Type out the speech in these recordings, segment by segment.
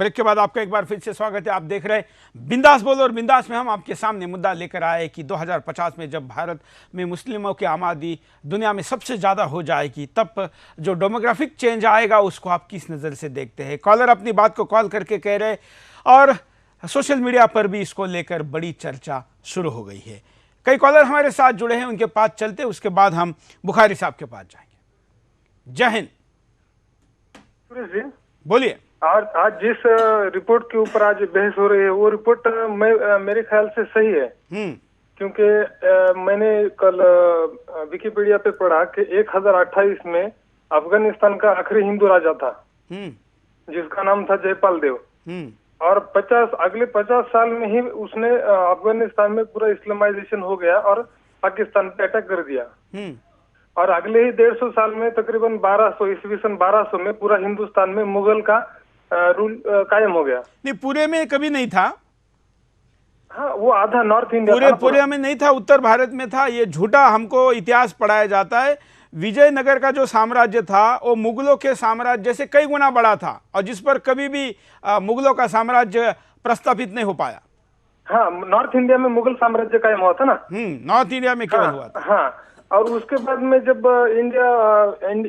Break के बाद आपका एक बार फिर से स्वागत है। आप देख रहे हैं बिंदास बोलो, और बिंदास में हम आपके सामने मुद्दा लेकर आए कि 2050 में जब भारत में मुस्लिमों की आबादी दुनिया में सबसे ज़्यादा हो जाएगी, तब जो डेमोग्राफिक चेंज आएगा उसको आप किस नज़र से देखते हैं। कॉलर अपनी बात को कॉल करके कह रहे, और सोशल मीडिया पर भी इसको लेकर बड़ी चर्चा शुरू हो गई है। कई कॉलर हमारे साथ जुड़े हैं, उनके पास चलते, उसके बाद हम बुखारी साहब के पास जाएंगे। जय हिंद। बोलिए। आज जिस रिपोर्ट के ऊपर आज बहस हो रही है वो रिपोर्ट मेरे ख्याल से सही है। क्योंकि मैंने कल विकिपीडिया पे पढ़ा कि 1028 में अफगानिस्तान का आखिरी हिंदू राजा था जिसका नाम था जयपाल देव, और अगले 50 साल में ही उसने अफगानिस्तान में पूरा इस्लामाइजेशन हो गया और पाकिस्तान पे अटैक कर दिया। और अगले ही 150 साल में तकरीबन 1200 ईस्वी सन 1200 में पूरा हिंदुस्तान में मुगल का रूल कायम हो गया। नहीं, पूरे में कभी नहीं था। हाँ, वो आधा नॉर्थ इंडिया पूरे में नहीं था, उत्तर भारत में था। ये झूठा हमको इतिहास पढ़ाया जाता है। विजयनगर का जो साम्राज्य था वो मुगलों के साम्राज्य से कई गुना बड़ा था, और जिस पर कभी भी मुगलों का साम्राज्य प्रस्थापित नहीं हो पाया। हाँ, नॉर्थ इंडिया में मुगल साम्राज्य कायम हुआ था ना। नॉर्थ इंडिया में केवल हुआ था। हाँ, और उसके बाद में जब इंडिया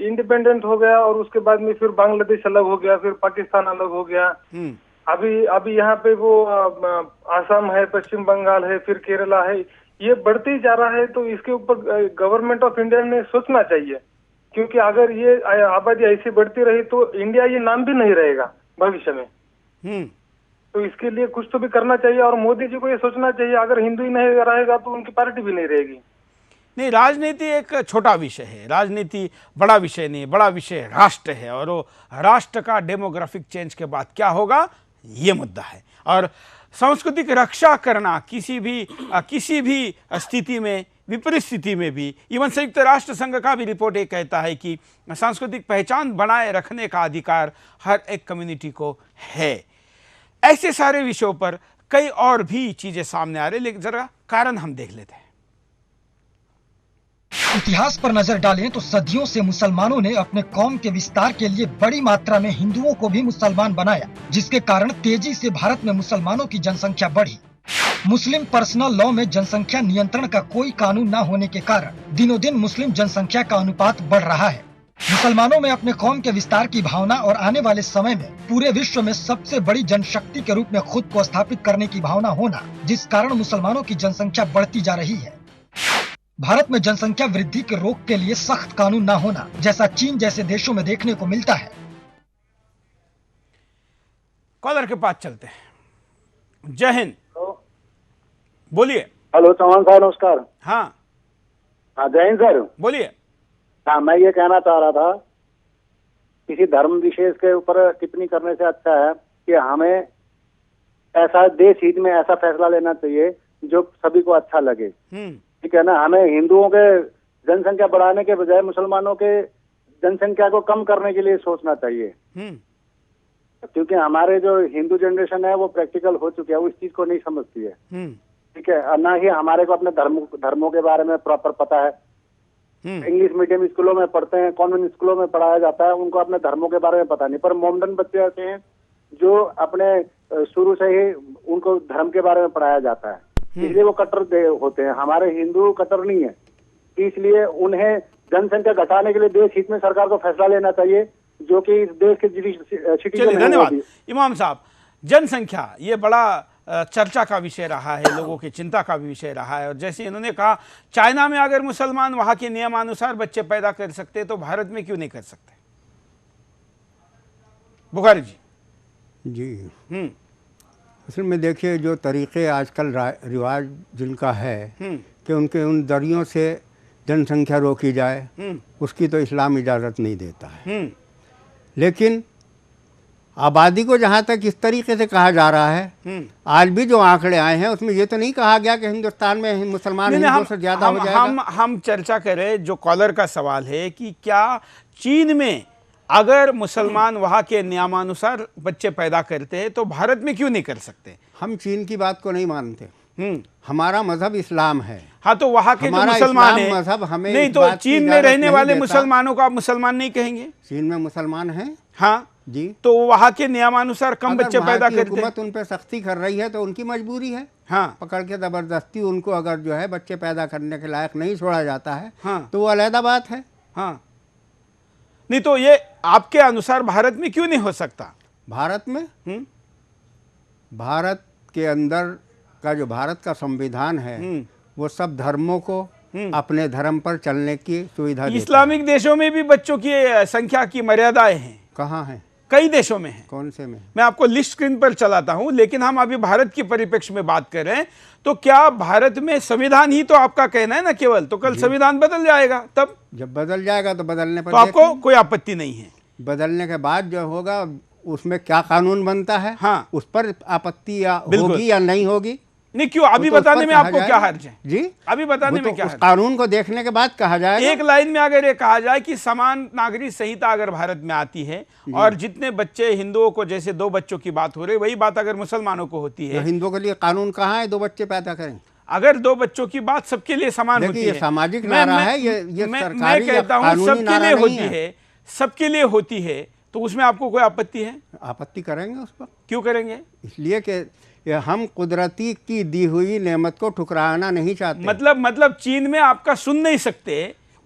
इंडिपेंडेंट हो गया और उसके बाद में फिर बांग्लादेश अलग हो गया, फिर पाकिस्तान अलग हो गया। अभी यहाँ पे वो आसाम है, पश्चिम बंगाल है, फिर केरला है, ये बढ़ते ही जा रहा है। तो इसके ऊपर गवर्नमेंट ऑफ इंडिया ने सोचना चाहिए, क्योंकि अगर ये आबादी ऐसी बढ़ती रही तो इंडिया ये नाम भी नहीं रहेगा भविष्य में। तो इसके लिए कुछ तो भी करना चाहिए, और मोदी जी को ये सोचना चाहिए अगर हिंदू ही नहीं रहेगा तो उनकी पार्टी भी नहीं रहेगी। नहीं, राजनीति एक छोटा विषय है, राजनीति बड़ा विषय नहीं, बड़ा विषय राष्ट्र है, और वो राष्ट्र का डेमोग्राफिक चेंज के बाद क्या होगा ये मुद्दा है। और सांस्कृतिक रक्षा करना किसी भी स्थिति में, विपरीत स्थिति में भी, इवन संयुक्त राष्ट्र संघ का भी रिपोर्ट ये कहता है कि सांस्कृतिक पहचान बनाए रखने का अधिकार हर एक कम्युनिटी को है। ऐसे सारे विषयों पर कई और भी चीजें सामने आ रही, लेकिन जरा कारण हम देख लेते हैं। इतिहास पर नजर डालें तो सदियों से मुसलमानों ने अपने कौम के विस्तार के लिए बड़ी मात्रा में हिंदुओं को भी मुसलमान बनाया, जिसके कारण तेजी से भारत में मुसलमानों की जनसंख्या बढ़ी। मुस्लिम पर्सनल लॉ में जनसंख्या नियंत्रण का कोई कानून न होने के कारण दिनों दिन मुस्लिम जनसंख्या का अनुपात बढ़ रहा है। मुसलमानों में अपने कौम के विस्तार की भावना और आने वाले समय में पूरे विश्व में सबसे बड़ी जनशक्ति के रूप में खुद को स्थापित करने की भावना होना, जिस कारण मुसलमानों की जनसंख्या बढ़ती जा रही है। भारत में जनसंख्या वृद्धि के रोक के लिए सख्त कानून न होना, जैसा चीन जैसे देशों में देखने को मिलता है। कॉलर के पास चलते हैं। जय हिंद। बोलिए। हेलो, चौहान साहब नमस्कार। हाँ, जय हिंद सर। बोलिए। हाँ, मैं ये कहना चाह रहा था, किसी धर्म विशेष के ऊपर टिप्पणी करने से अच्छा है कि हमें ऐसा देश हित में ऐसा फैसला लेना चाहिए जो सभी को अच्छा लगे। ठीक है ना। हमें हिंदुओं के जनसंख्या बढ़ाने के बजाय मुसलमानों के जनसंख्या को कम करने के लिए सोचना चाहिए, क्योंकि हमारे जो हिंदू जनरेशन है वो प्रैक्टिकल हो चुकी है, वो इस चीज को नहीं समझती है। ठीक है। और ना ही हमारे को अपने धर्मों के बारे में प्रॉपर पता है। इंग्लिश मीडियम स्कूलों में पढ़ते हैं, कॉन्वेंट स्कूलों में पढ़ाया जाता है, उनको अपने धर्मों के बारे में पता नहीं। पर मोमडन बच्चे ऐसे हैं जो अपने शुरू से ही उनको धर्म के बारे में पढ़ाया जाता है, इसलिए वो कट्टर होते हैं। हमारे हिंदू कट्टर नहीं है, इसलिए उन्हें जनसंख्या घटाने के लिए देश हित में सरकार को फैसला लेना चाहिए, जो कि इस देश के सिटीजन। धन्यवाद इमाम साहब। जनसंख्या ये बड़ा चर्चा का विषय रहा है, लोगों की चिंता का भी विषय रहा है। और जैसे इन्होंने कहा, चाइना में अगर मुसलमान वहां के नियमानुसार बच्चे पैदा कर सकते तो भारत में क्यों नहीं कर सकते? बुखारी जी। असल में देखिए, जो तरीक़े आजकल रिवाज जिनका है कि उनके उन दरियों से जनसंख्या रोकी जाए, उसकी तो इस्लाम इजाज़त नहीं देता है। लेकिन आबादी को जहाँ तक इस तरीके से कहा जा रहा है, आज भी जो आंकड़े आए हैं उसमें ये तो नहीं कहा गया कि हिंदुस्तान में मुसलमान हिंदुओं से ज़्यादा हो जाएगा। हम चर्चा करें, जो कॉलर का सवाल है कि क्या चीन में अगर मुसलमान वहाँ के नियमानुसार बच्चे पैदा करते हैं तो भारत में क्यों नहीं कर सकते? हम चीन की बात को नहीं मानते। हमारा मजहब इस्लाम है। हाँ, तो वहाँ के जो मुसलमान हैं, मजहब हमें नहीं तो चीन में रहने वाले मुसलमानों को आप मुसलमान नहीं कहेंगे? चीन में मुसलमान हैं। हाँ, जी। तो वहाँ के नियमानुसार कम अगर बच्चे वहाँ पैदा की करते हैं। हुकूमत उन पे सख्ती कर रही है तो उनकी मजबूरी है, हाँ पकड़ के जबरदस्ती उनको अगर जो है बच्चे पैदा करने के लायक नहीं छोड़ा जाता है हाँ तो वो अलग बात है। हाँ। नहीं तो ये आपके अनुसार भारत में क्यों नहीं हो सकता? भारत में, भारत के अंदर का जो भारत का संविधान है वो सब धर्मों को अपने धर्म पर चलने की सुविधा देता है। इस्लामिक देशों में भी बच्चों की संख्या की मर्यादाएं हैं, कहाँ है? कई देशों में है। कौन से में? मैं आपको लिस्ट स्क्रीन पर चलाता हूं, लेकिन हम अभी भारत के परिप्रेक्ष्य में बात कर रहे हैं। तो क्या भारत में संविधान ही तो आपका कहना है ना केवल, तो कल संविधान बदल जाएगा, तब जब बदल जाएगा तो बदलने पर तो आपको कोई आपत्ति नहीं है? बदलने के बाद जो होगा उसमें क्या कानून बनता है, हाँ। उस पर आपत्ति या बिल्कुल। होगी या नहीं होगी। नहीं क्यों, अभी वो तो उस बताने पर में कहा आपको क्या जाएगा। हर्ज है? जी, अभी बताने वो तो में क्या उस हर्ज? कानून को देखने के बाद कहा जाएगा। एक लाइन में अगर ये कहा जाए कि समान नागरिक संहिता अगर भारत में आती है और जितने बच्चे हिंदुओं को, जैसे 2 बच्चों की बात हो रही, वही बात अगर मुसलमानों को होती तो है, हिंदुओं के लिए कानून कहाँ है 2 बच्चे पैदा करें? अगर 2 बच्चों की बात सबके लिए समान देखिए, होती ये है, सामाजिक नारा है, ये मैं सरकारी या कहता हूं कानूनी सबके नारा लिए नहीं होती है। है, सबके लिए होती है, तो उसमें आपको कोई आपत्ति है? आपत्ति करेंगे उस पर। क्यों करेंगे? इसलिए कि ये हम कुदरती की दी हुई नेमत को ठुकराना नहीं चाहते। मतलब चीन में आपका सुन नहीं सकते,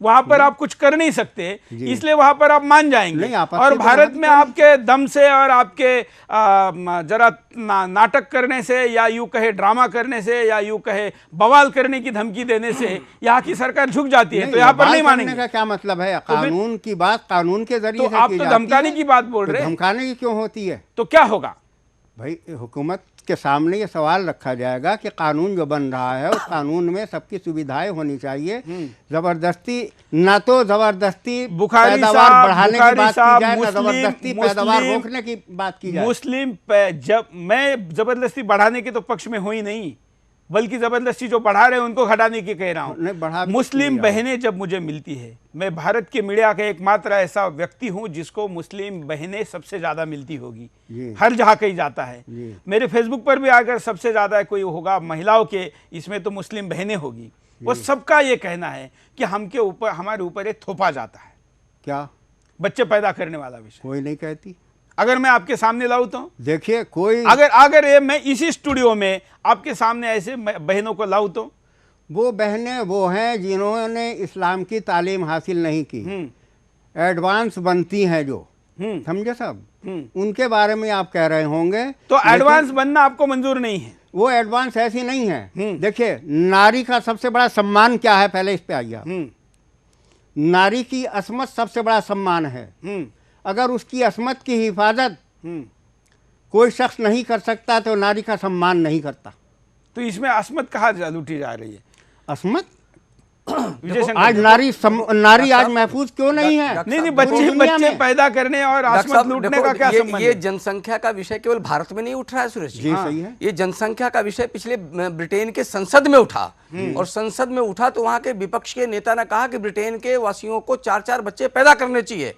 वहां पर आप कुछ कर नहीं सकते, इसलिए वहां पर आप मान जाएंगे। नहीं, आपत्ति और तो भारत नहीं में आपके दम से और आपके जरा नाटक करने से, या यूं कहे ड्रामा करने से, या यूं कहे बवाल करने की धमकी देने से यहाँ की सरकार झुक जाती है, तो यहाँ पर नहीं मानेंगे। का क्या मतलब है? कानून की बात कानून के जरिए तो आप तो धमकाने की बात बोल रहे हैं, धमकाने की क्यों होती है? तो क्या होगा? भाई, हुकूमत के सामने ये सवाल रखा जाएगा कि कानून जो बन रहा है उस कानून में सबकी सुविधाएं होनी चाहिए। जबरदस्ती, ना तो जबरदस्ती पैदावार बढ़ाने की बात की जाए, ना जबरदस्ती पैदावार रोकने की बात की जाए। जब मैं जबरदस्ती बढ़ाने के तो पक्ष में हुई नहीं, बल्कि जबरदस्ती जो बढ़ा रहे हैं उनको हटाने की कह रहा हूं। मुस्लिम बहनें जब मुझे मिलती है, मैं भारत के मीडिया का एकमात्र ऐसा व्यक्ति हूं जिसको मुस्लिम बहनें सबसे ज्यादा मिलती होगी, हर जहां कहीं जाता है। मेरे फेसबुक पर भी अगर सबसे ज्यादा कोई होगा महिलाओं के, इसमें तो मुस्लिम बहनें होगी। वो सबका ये कहना है कि हमारे ऊपर ये थोपा जाता है। क्या? बच्चे पैदा करने वाला विषय कोई नहीं कहती। अगर मैं आपके सामने लाऊं तो देखिए, कोई अगर ये मैं इसी स्टूडियो में आपके सामने ऐसे बहनों को लाऊं तो वो बहनें वो हैं जिन्होंने इस्लाम की तालीम हासिल नहीं की, एडवांस बनती हैं जो, समझे साहब, उनके बारे में आप कह रहे होंगे। तो एडवांस बनना आपको मंजूर नहीं है? वो एडवांस ऐसी नहीं है। देखिए, नारी का सबसे बड़ा सम्मान क्या है, पहले इस पे आइए। नारी की असमत सबसे बड़ा सम्मान है। अगर उसकी असमत की हिफाजत कोई शख्स नहीं कर सकता तो नारी का सम्मान नहीं करता। तो इसमें असमत कहाँ लूटी जा रही है? असमत आज नारी आज महफूज क्यों नहीं है? नहीं, बच्चे पैदा करने और असमत लूटने का क्या संबंध? ये जनसंख्या का विषय केवल भारत में नहीं उठ रहा है सुरेश जी। सही है। ये जनसंख्या का विषय पिछले ब्रिटेन के संसद में उठा, और संसद में उठा तो वहां के विपक्ष के नेता ने कहा कि ब्रिटेन के वासियों को 4-4 बच्चे पैदा करने चाहिए,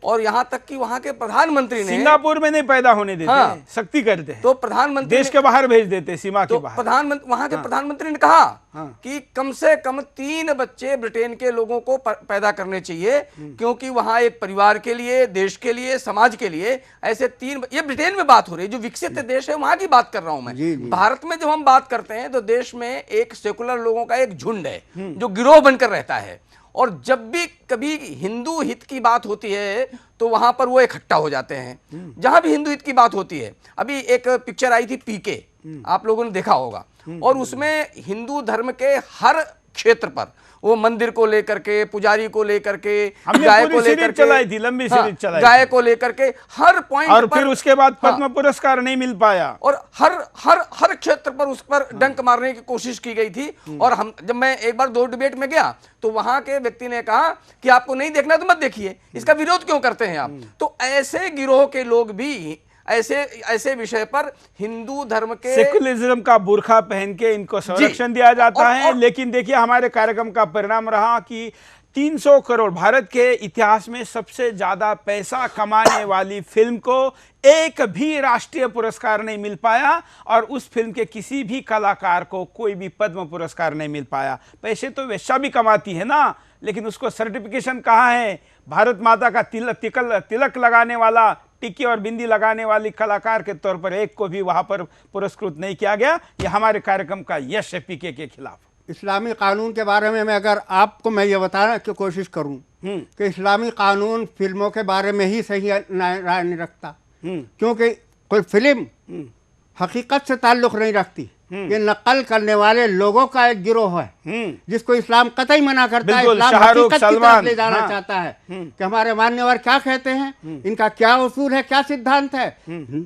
और यहां तक कि वहां के प्रधानमंत्री ने, सिंगापुर में नहीं पैदा होने देते, सख्ती करते हैं, तो प्रधानमंत्री देश के बाहर भेज देते, सीमा के बाहर। प्रधानमंत्री, वहां के प्रधानमंत्री ने कहा कि कम से कम 3 बच्चे ब्रिटेन के लोगों को पैदा करने चाहिए, क्योंकि वहां एक परिवार के लिए, देश के लिए, समाज के लिए ऐसे 3, ये ब्रिटेन में बात हो रही है, जो विकसित देश है वहां की बात कर रहा हूं मैं। भारत में जब हम बात करते हैं तो देश में एक सेकुलर लोगों का एक झुंड है जो गिरोह बनकर रहता है, और जब भी कभी हिंदू हित की बात होती है तो वहां पर वो इकट्ठा हो जाते हैं। जहां भी हिंदू हित की बात होती है, अभी एक पिक्चर आई थी पीके, आप लोगों ने देखा होगा, और उसमें हिंदू धर्म के हर क्षेत्र पर, वो मंदिर को लेकर के, पुजारी को लेकर के, गाय को लेकर के चलाई थी, लंबी सीरीज चलाई, गाय को लेकर के हर पॉइंट और फिर उसके बाद पद्म पुरस्कार नहीं मिल पाया, और हर क्षेत्र पर उस पर डंक मारने की कोशिश की गई थी। और जब मैं एक बार 2 डिबेट में गया तो वहां के व्यक्ति ने कहा कि आपको नहीं देखना तो मत देखिए, इसका विरोध क्यों करते हैं आप? तो ऐसे गिरोह के लोग भी ऐसे विषय पर हिंदू धर्म के सेकुलरिज्म का बुर्खा पहन के इनको संरक्षण दिया जाता है। लेकिन देखिए, हमारे कार्यक्रम का परिणाम रहा कि 300 करोड़, भारत के इतिहास में सबसे ज्यादा पैसा कमाने वाली फिल्म को एक भी राष्ट्रीय पुरस्कार नहीं मिल पाया, और उस फिल्म के किसी भी कलाकार को कोई भी पद्म पुरस्कार नहीं मिल पाया। पैसे तो वेश्या भी कमाती है ना, लेकिन उसको सर्टिफिकेशन कहाँ है? भारत माता का तिलक लगाने वाला टिक्की और बिंदी लगाने वाली कलाकार के तौर पर एक को भी वहां पर पुरस्कृत नहीं किया गया। ये हमारे कार्यक्रम का यश है पीके के खिलाफ। इस्लामी कानून के बारे में मैं अगर आपको मैं ये बताना की कोशिश करूं कि इस्लामी कानून फिल्मों के बारे में ही सही राय नहीं रखता, क्योंकि कोई फिल्म हकीकत से ताल्लुक नहीं रखती। ये नकल करने वाले लोगों का एक गिरोह है जिसको इस्लाम कतई मना करता है। इस्लाम हकीकत की तरफ ले जाना चाहता है कि हमारे मान्यवर क्या कहते हैं, इनका क्या उसूल है, क्या सिद्धांत है।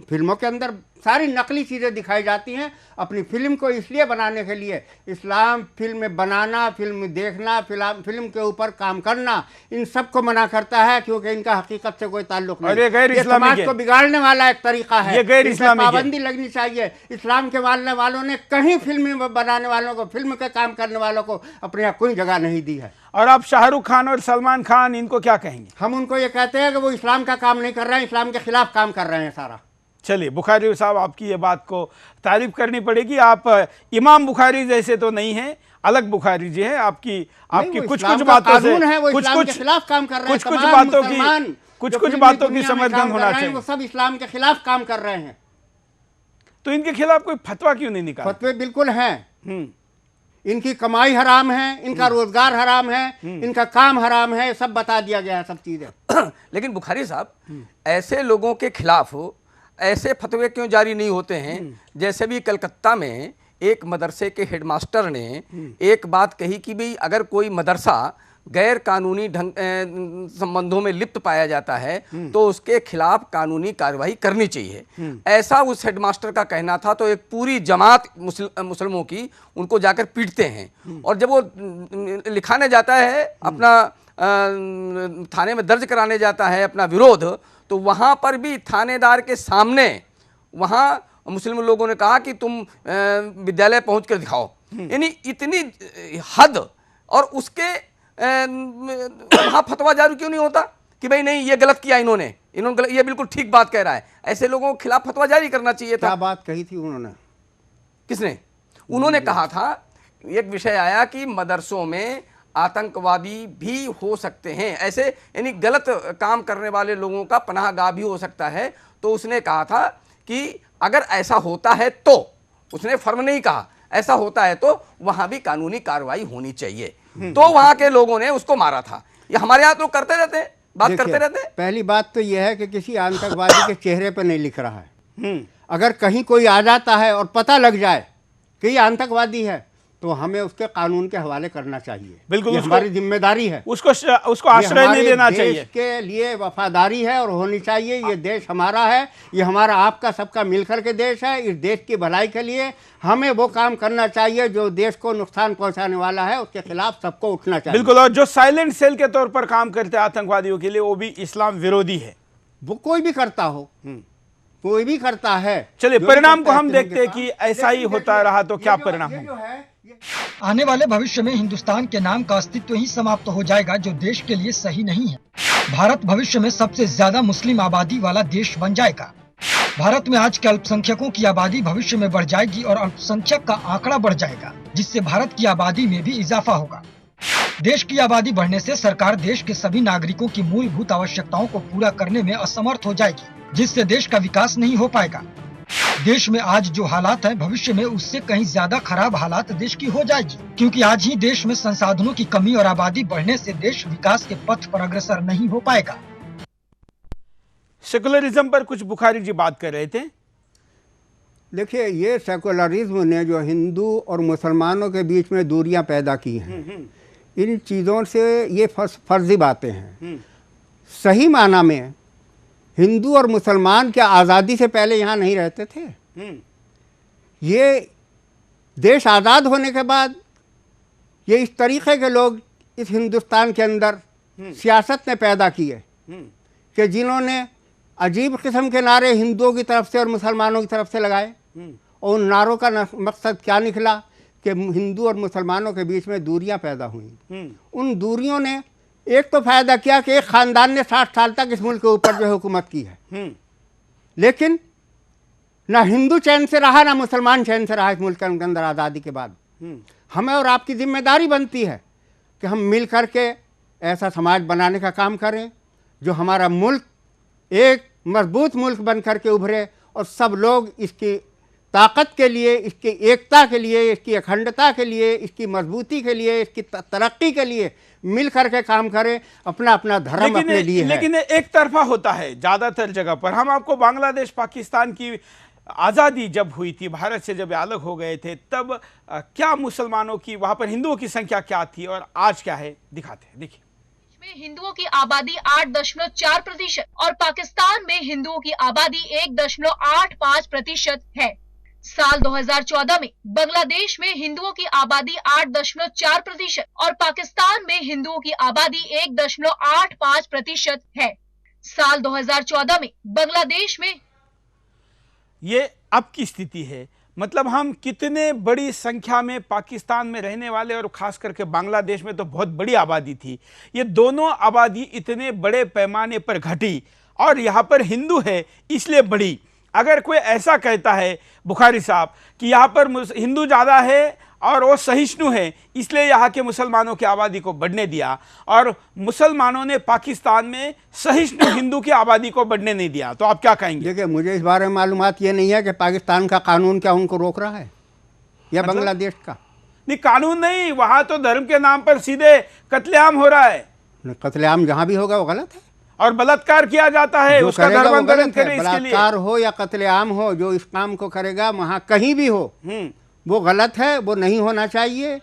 फिल्मों के अंदर सारी नकली चीज़ें दिखाई जाती हैं अपनी फिल्म को इसलिए बनाने के लिए। इस्लाम फिल्म बनाना, फिल्म देखना, फिल्म के ऊपर काम करना, इन सब को मना करता है, क्योंकि इनका हकीकत से कोई ताल्लुक नहीं। ये समाज को बिगाड़ने वाला एक तरीका है, ये गैर इस्लामी पाबंदी लगनी चाहिए। इस्लाम के मानने वालों ने कहीं फिल्म बनाने वालों को, फिल्म के काम करने वालों को अपने यहाँ कोई जगह नहीं दी है। और आप शाहरुख खान और सलमान खान इनको क्या कहेंगे? हम उनको ये कहते हैं कि वो इस्लाम का काम नहीं कर रहे हैं, इस्लाम के खिलाफ काम कर रहे हैं सारा। चलिए बुखारी साहब, आपकी ये बात को तारीफ करनी पड़ेगी। आप इमाम बुखारी जैसे तो नहीं हैं, अलग बुखारी जी है। आपकी कुछ कुछ बातों से कुछ खिलाफ काम कर रहे हैं, कुछ बातों की समर्थन होना चाहिए। वो सब इस्लाम के खिलाफ काम कर रहे हैं, तो इनके खिलाफ कोई फतवा क्यों नहीं निकाला? फतवे बिल्कुल हैं। इनकी कमाई हराम है, इनका रोजगार हराम है, इनका काम हराम है, सब बता दिया गया है, सब चीजें। लेकिन बुखारी साहब, ऐसे लोगों के खिलाफ ऐसे फतवे क्यों जारी नहीं होते हैं? जैसे भी कलकत्ता में एक मदरसे के हेडमास्टर ने एक बात कही कि भाई अगर कोई मदरसा गैर कानूनी ढंग संबंधों में लिप्त पाया जाता है तो उसके खिलाफ कानूनी कार्रवाई करनी चाहिए। ऐसा उस हेडमास्टर का कहना था। तो एक पूरी जमात मुस्लिमों की उनको जाकर पीटते हैं, और जब वो लिखाने जाता है, अपना थाने में दर्ज कराने जाता है अपना विरोध, तो वहाँ पर भी थानेदार के सामने वहाँ मुस्लिम लोगों ने कहा कि तुम विद्यालय पहुँच कर दिखाओ। यानी इतनी हद। और उसके वहाँ फतवा जारी क्यों नहीं होता कि भाई नहीं, ये गलत किया इन्होंने ये बिल्कुल ठीक बात कह रहा है। ऐसे लोगों के खिलाफ फतवा जारी करना चाहिए था। क्या बात कही थी उन्होंने? किसने? उन्होंने कहा था, एक विषय आया कि मदरसों में आतंकवादी भी हो सकते हैं, ऐसे यानी गलत काम करने वाले लोगों का पनाहगाह भी हो सकता है। तो उसने कहा था कि अगर ऐसा होता है तो, उसने फर्म नहीं कहा, ऐसा होता है तो वहां भी कानूनी कार्रवाई होनी चाहिए। तो वहां के लोगों ने उसको मारा था। ये हमारे यहाँ तो करते रहते हैं, बात करते रहते हैं। पहली बात तो यह है कि किसी आतंकवादी के चेहरे पर नहीं लिख रहा है। अगर कहीं कोई आ जाता है और पता लग जाए कि ये आतंकवादी है तो हमें उसके कानून के हवाले करना चाहिए। बिल्कुल, हमारी जिम्मेदारी है। उसको आश्रय नहीं देना चाहिए। देश के लिए वफादारी है और होनी चाहिए। ये देश हमारा है, ये हमारा आपका सबका मिलकर के देश है। इस देश की भलाई के लिए हमें वो काम करना चाहिए जो देश को नुकसान पहुंचाने वाला है, उसके खिलाफ सबको उठना चाहिए। बिल्कुल। और जो साइलेंट सेल के तौर पर काम करते हैं आतंकवादियों के लिए, वो भी इस्लाम विरोधी है। वो कोई भी करता हो, कोई भी करता है। चलिए परिणाम को हम देखते हैं कि ऐसा ही होता रहा तो क्या परिणाम होगा। आने वाले भविष्य में हिंदुस्तान के नाम का अस्तित्व ही समाप्त हो जाएगा, जो देश के लिए सही नहीं है। भारत भविष्य में सबसे ज्यादा मुस्लिम आबादी वाला देश बन जाएगा। भारत में आज के अल्पसंख्यकों की आबादी भविष्य में बढ़ जाएगी और अल्पसंख्यक का आंकड़ा बढ़ जाएगा, जिससे भारत की आबादी में भी इजाफा होगा। देश की आबादी बढ़ने से सरकार देश के सभी नागरिकों की मूलभूत आवश्यकताओं को पूरा करने में असमर्थ हो जाएगी, जिससे देश का विकास नहीं हो पाएगा। देश में आज जो हालात है, भविष्य में उससे कहीं ज्यादा खराब हालात देश की हो जाएगी, क्योंकि आज ही देश में संसाधनों की कमी और आबादी बढ़ने से देश विकास के पथ पर अग्रसर नहीं हो पाएगा। सेकुलरिज्म पर कुछ बुखारी जी बात कर रहे थे। देखिए, ये सेकुलरिज्म ने जो हिंदू और मुसलमानों के बीच में दूरियां पैदा की हैं, इन चीज़ों से ये फर्जी बातें हैं। सही माना में हिंदू और मुसलमान क्या आज़ादी से पहले यहाँ नहीं रहते थे? ये देश आज़ाद होने के बाद ये इस तरीक़े के लोग इस हिंदुस्तान के अंदर सियासत ने पैदा किए कि जिन्होंने अजीब किस्म के नारे हिंदुओं की तरफ से और मुसलमानों की तरफ से लगाए, और उन नारों का मकसद क्या निकला कि हिंदू और मुसलमानों के बीच में दूरियां पैदा हुई। उन दूरियों ने एक तो फ़ायदा किया कि एक ख़ानदान ने 60 साल तक इस मुल्क के ऊपर जो हुकूमत की है, लेकिन ना हिंदू चैन से रहा ना मुसलमान चैन से रहा इस मुल्क के अंदर आज़ादी के बाद। हमें और आपकी जिम्मेदारी बनती है कि हम मिल कर के ऐसा समाज बनाने का काम करें जो हमारा मुल्क एक मजबूत मुल्क बन करके उभरे और सब लोग इसकी ताकत के लिए, इसकी एकता के लिए, इसकी अखंडता के लिए, इसकी मजबूती के लिए, इसकी तरक्की के लिए मिल करके काम करें। अपना अपना धर्म अपने लिए है। लेकिन एक तरफा होता है ज़्यादातर जगह पर। हम आपको बांग्लादेश पाकिस्तान की आज़ादी जब हुई थी, भारत से जब अलग हो गए थे, तब क्या मुसलमानों की, वहाँ पर हिंदुओं की संख्या क्या थी और आज क्या है, दिखाते हैं। देखिए, में हिंदुओं की आबादी 8.4% और पाकिस्तान में हिंदुओं की आबादी 1.85% है। साल 2014 में बांग्लादेश में हिंदुओं की आबादी 8.4% और पाकिस्तान में हिंदुओं की आबादी 1.85% है। साल 2014 में बांग्लादेश में ये अब की स्थिति है। मतलब हम कितने बड़ी संख्या में पाकिस्तान में रहने वाले और खास करके बांग्लादेश में तो बहुत बड़ी आबादी थी, ये दोनों आबादी इतने बड़े पैमाने पर घटी और यहाँ पर हिंदू है इसलिए बढ़ी। अगर कोई ऐसा कहता है बुखारी साहब कि यहाँ पर हिंदू ज़्यादा है और वो सहिष्णु है इसलिए यहाँ के मुसलमानों की आबादी को बढ़ने दिया, और मुसलमानों ने पाकिस्तान में सहिष्णु हिंदू की आबादी को बढ़ने नहीं दिया, तो आप क्या कहेंगे? देखिए, मुझे इस बारे में मालूमात ये नहीं है कि पाकिस्तान का कानून क्या उनको रोक रहा है या मतलब? बांग्लादेश का। नहीं, कानून नहीं, वहाँ तो धर्म के नाम पर सीधे कत्लेआम हो रहा है। कत्लेआम जहाँ भी होगा वो गलत है और बलात्कार किया जाता है, उसका धर्मांतरण करे। बलात्कार हो या कत्लेआम हो, जो इस काम को करेगा वहाँ कहीं भी हो वो गलत है, वो नहीं होना चाहिए।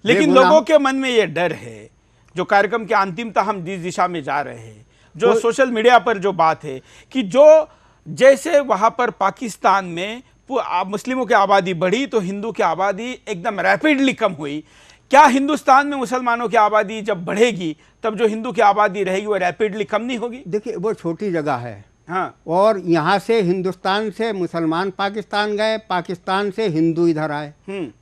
लेकिन लोगों के मन में ये डर है, जो कार्यक्रम के अंतिमता हम जिस दिशा में जा रहे हैं, जो सोशल मीडिया पर जो बात है कि जो जैसे वहां पर पाकिस्तान में मुस्लिमों की आबादी बढ़ी तो हिंदू की आबादी एकदम रैपिडली कम हुई। क्या हिंदुस्तान में मुसलमानों की आबादी जब बढ़ेगी तब जो हिंदू की आबादी रहेगी वो रैपिडली कम नहीं होगी? देखिए, वो छोटी जगह है। हाँ, और यहाँ से हिंदुस्तान से मुसलमान पाकिस्तान गए, पाकिस्तान से हिंदू इधर आए,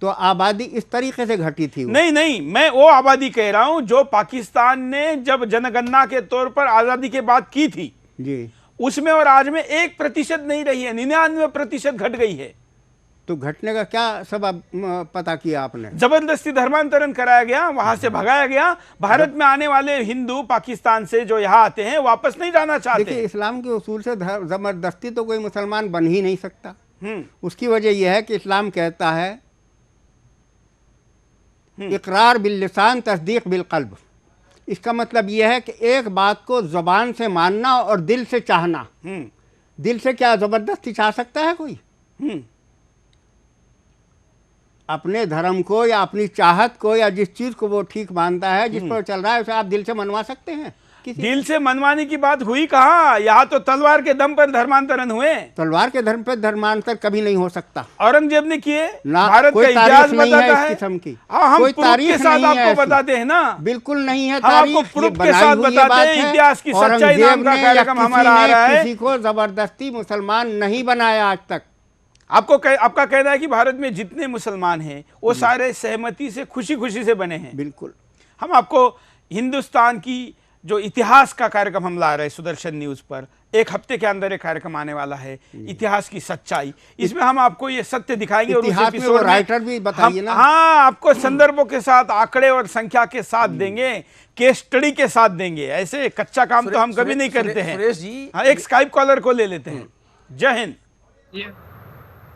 तो आबादी इस तरीके से घटी थी। नहीं, मैं वो आबादी कह रहा हूँ जो पाकिस्तान ने जब जनगणना के तौर पर आजादी के बाद की थी जी, उसमें और आज में 1% नहीं रही है, 99% घट गई है। तो घटने का क्या सबब पता किया आपने? जबरदस्ती धर्मांतरण कराया गया, वहां से भगाया गया। भारत में आने वाले हिंदू पाकिस्तान से जो यहाँ आते हैं वापस नहीं जाना चाहते। देखिए, इस्लाम के उसूल से जबरदस्ती तो कोई मुसलमान बन ही नहीं सकता। उसकी वजह यह है कि इस्लाम कहता है इकरार बिल लिसान तस्दीक बिल कल्ब। इसका मतलब यह है कि एक बात को ज़बान से मानना और दिल से चाहना। दिल से क्या जबरदस्ती चाह सकता है कोई? अपने धर्म को या अपनी चाहत को या जिस चीज को वो ठीक मानता है, जिस पर चल रहा है, उसे आप दिल से मनवा सकते हैं? दिल से मनवाने की बात हुई कहाँ? यहाँ तो तलवार के दम पर धर्मांतरण हुए। तलवार के धर्म पर धर्मांतर कभी नहीं हो सकता। औरंगजेब ने किए, ना, भारत का इतिहास बताता है। किस्म की हम तारीख के साथ आपको बताते हैं ना, बिल्कुल नहीं है। आपको प्रूफ के साथ बताते हैं। इतिहास की सच्चाई नाम का कार्यक्रम हमारा आ रहा है। किसी को जबरदस्ती मुसलमान नहीं बनाया आज तक। आपका कहना है कि भारत में जितने मुसलमान हैं वो सारे सहमति से, खुशी खुशी से बने हैं? बिल्कुल। हम आपको हिंदुस्तान की जो इतिहास का कार्यक्रम हम ला रहे हैं सुदर्शन न्यूज पर, एक हफ्ते के अंदर एक कार्यक्रम आने वाला है, इतिहास की सच्चाई। इसमें हम आपको ये सत्य दिखाएंगे और उस एपिसोड में राइटर भी बताइए ना। हाँ, आपको संदर्भों के साथ, आंकड़े और संख्या के साथ देंगे, केस स्टडी के साथ देंगे। ऐसे कच्चा काम तो हम कभी नहीं करते हैं। सुरेश जी, हाँ, एक स्काइप कॉलर को ले लेते हैं। जय हिंद,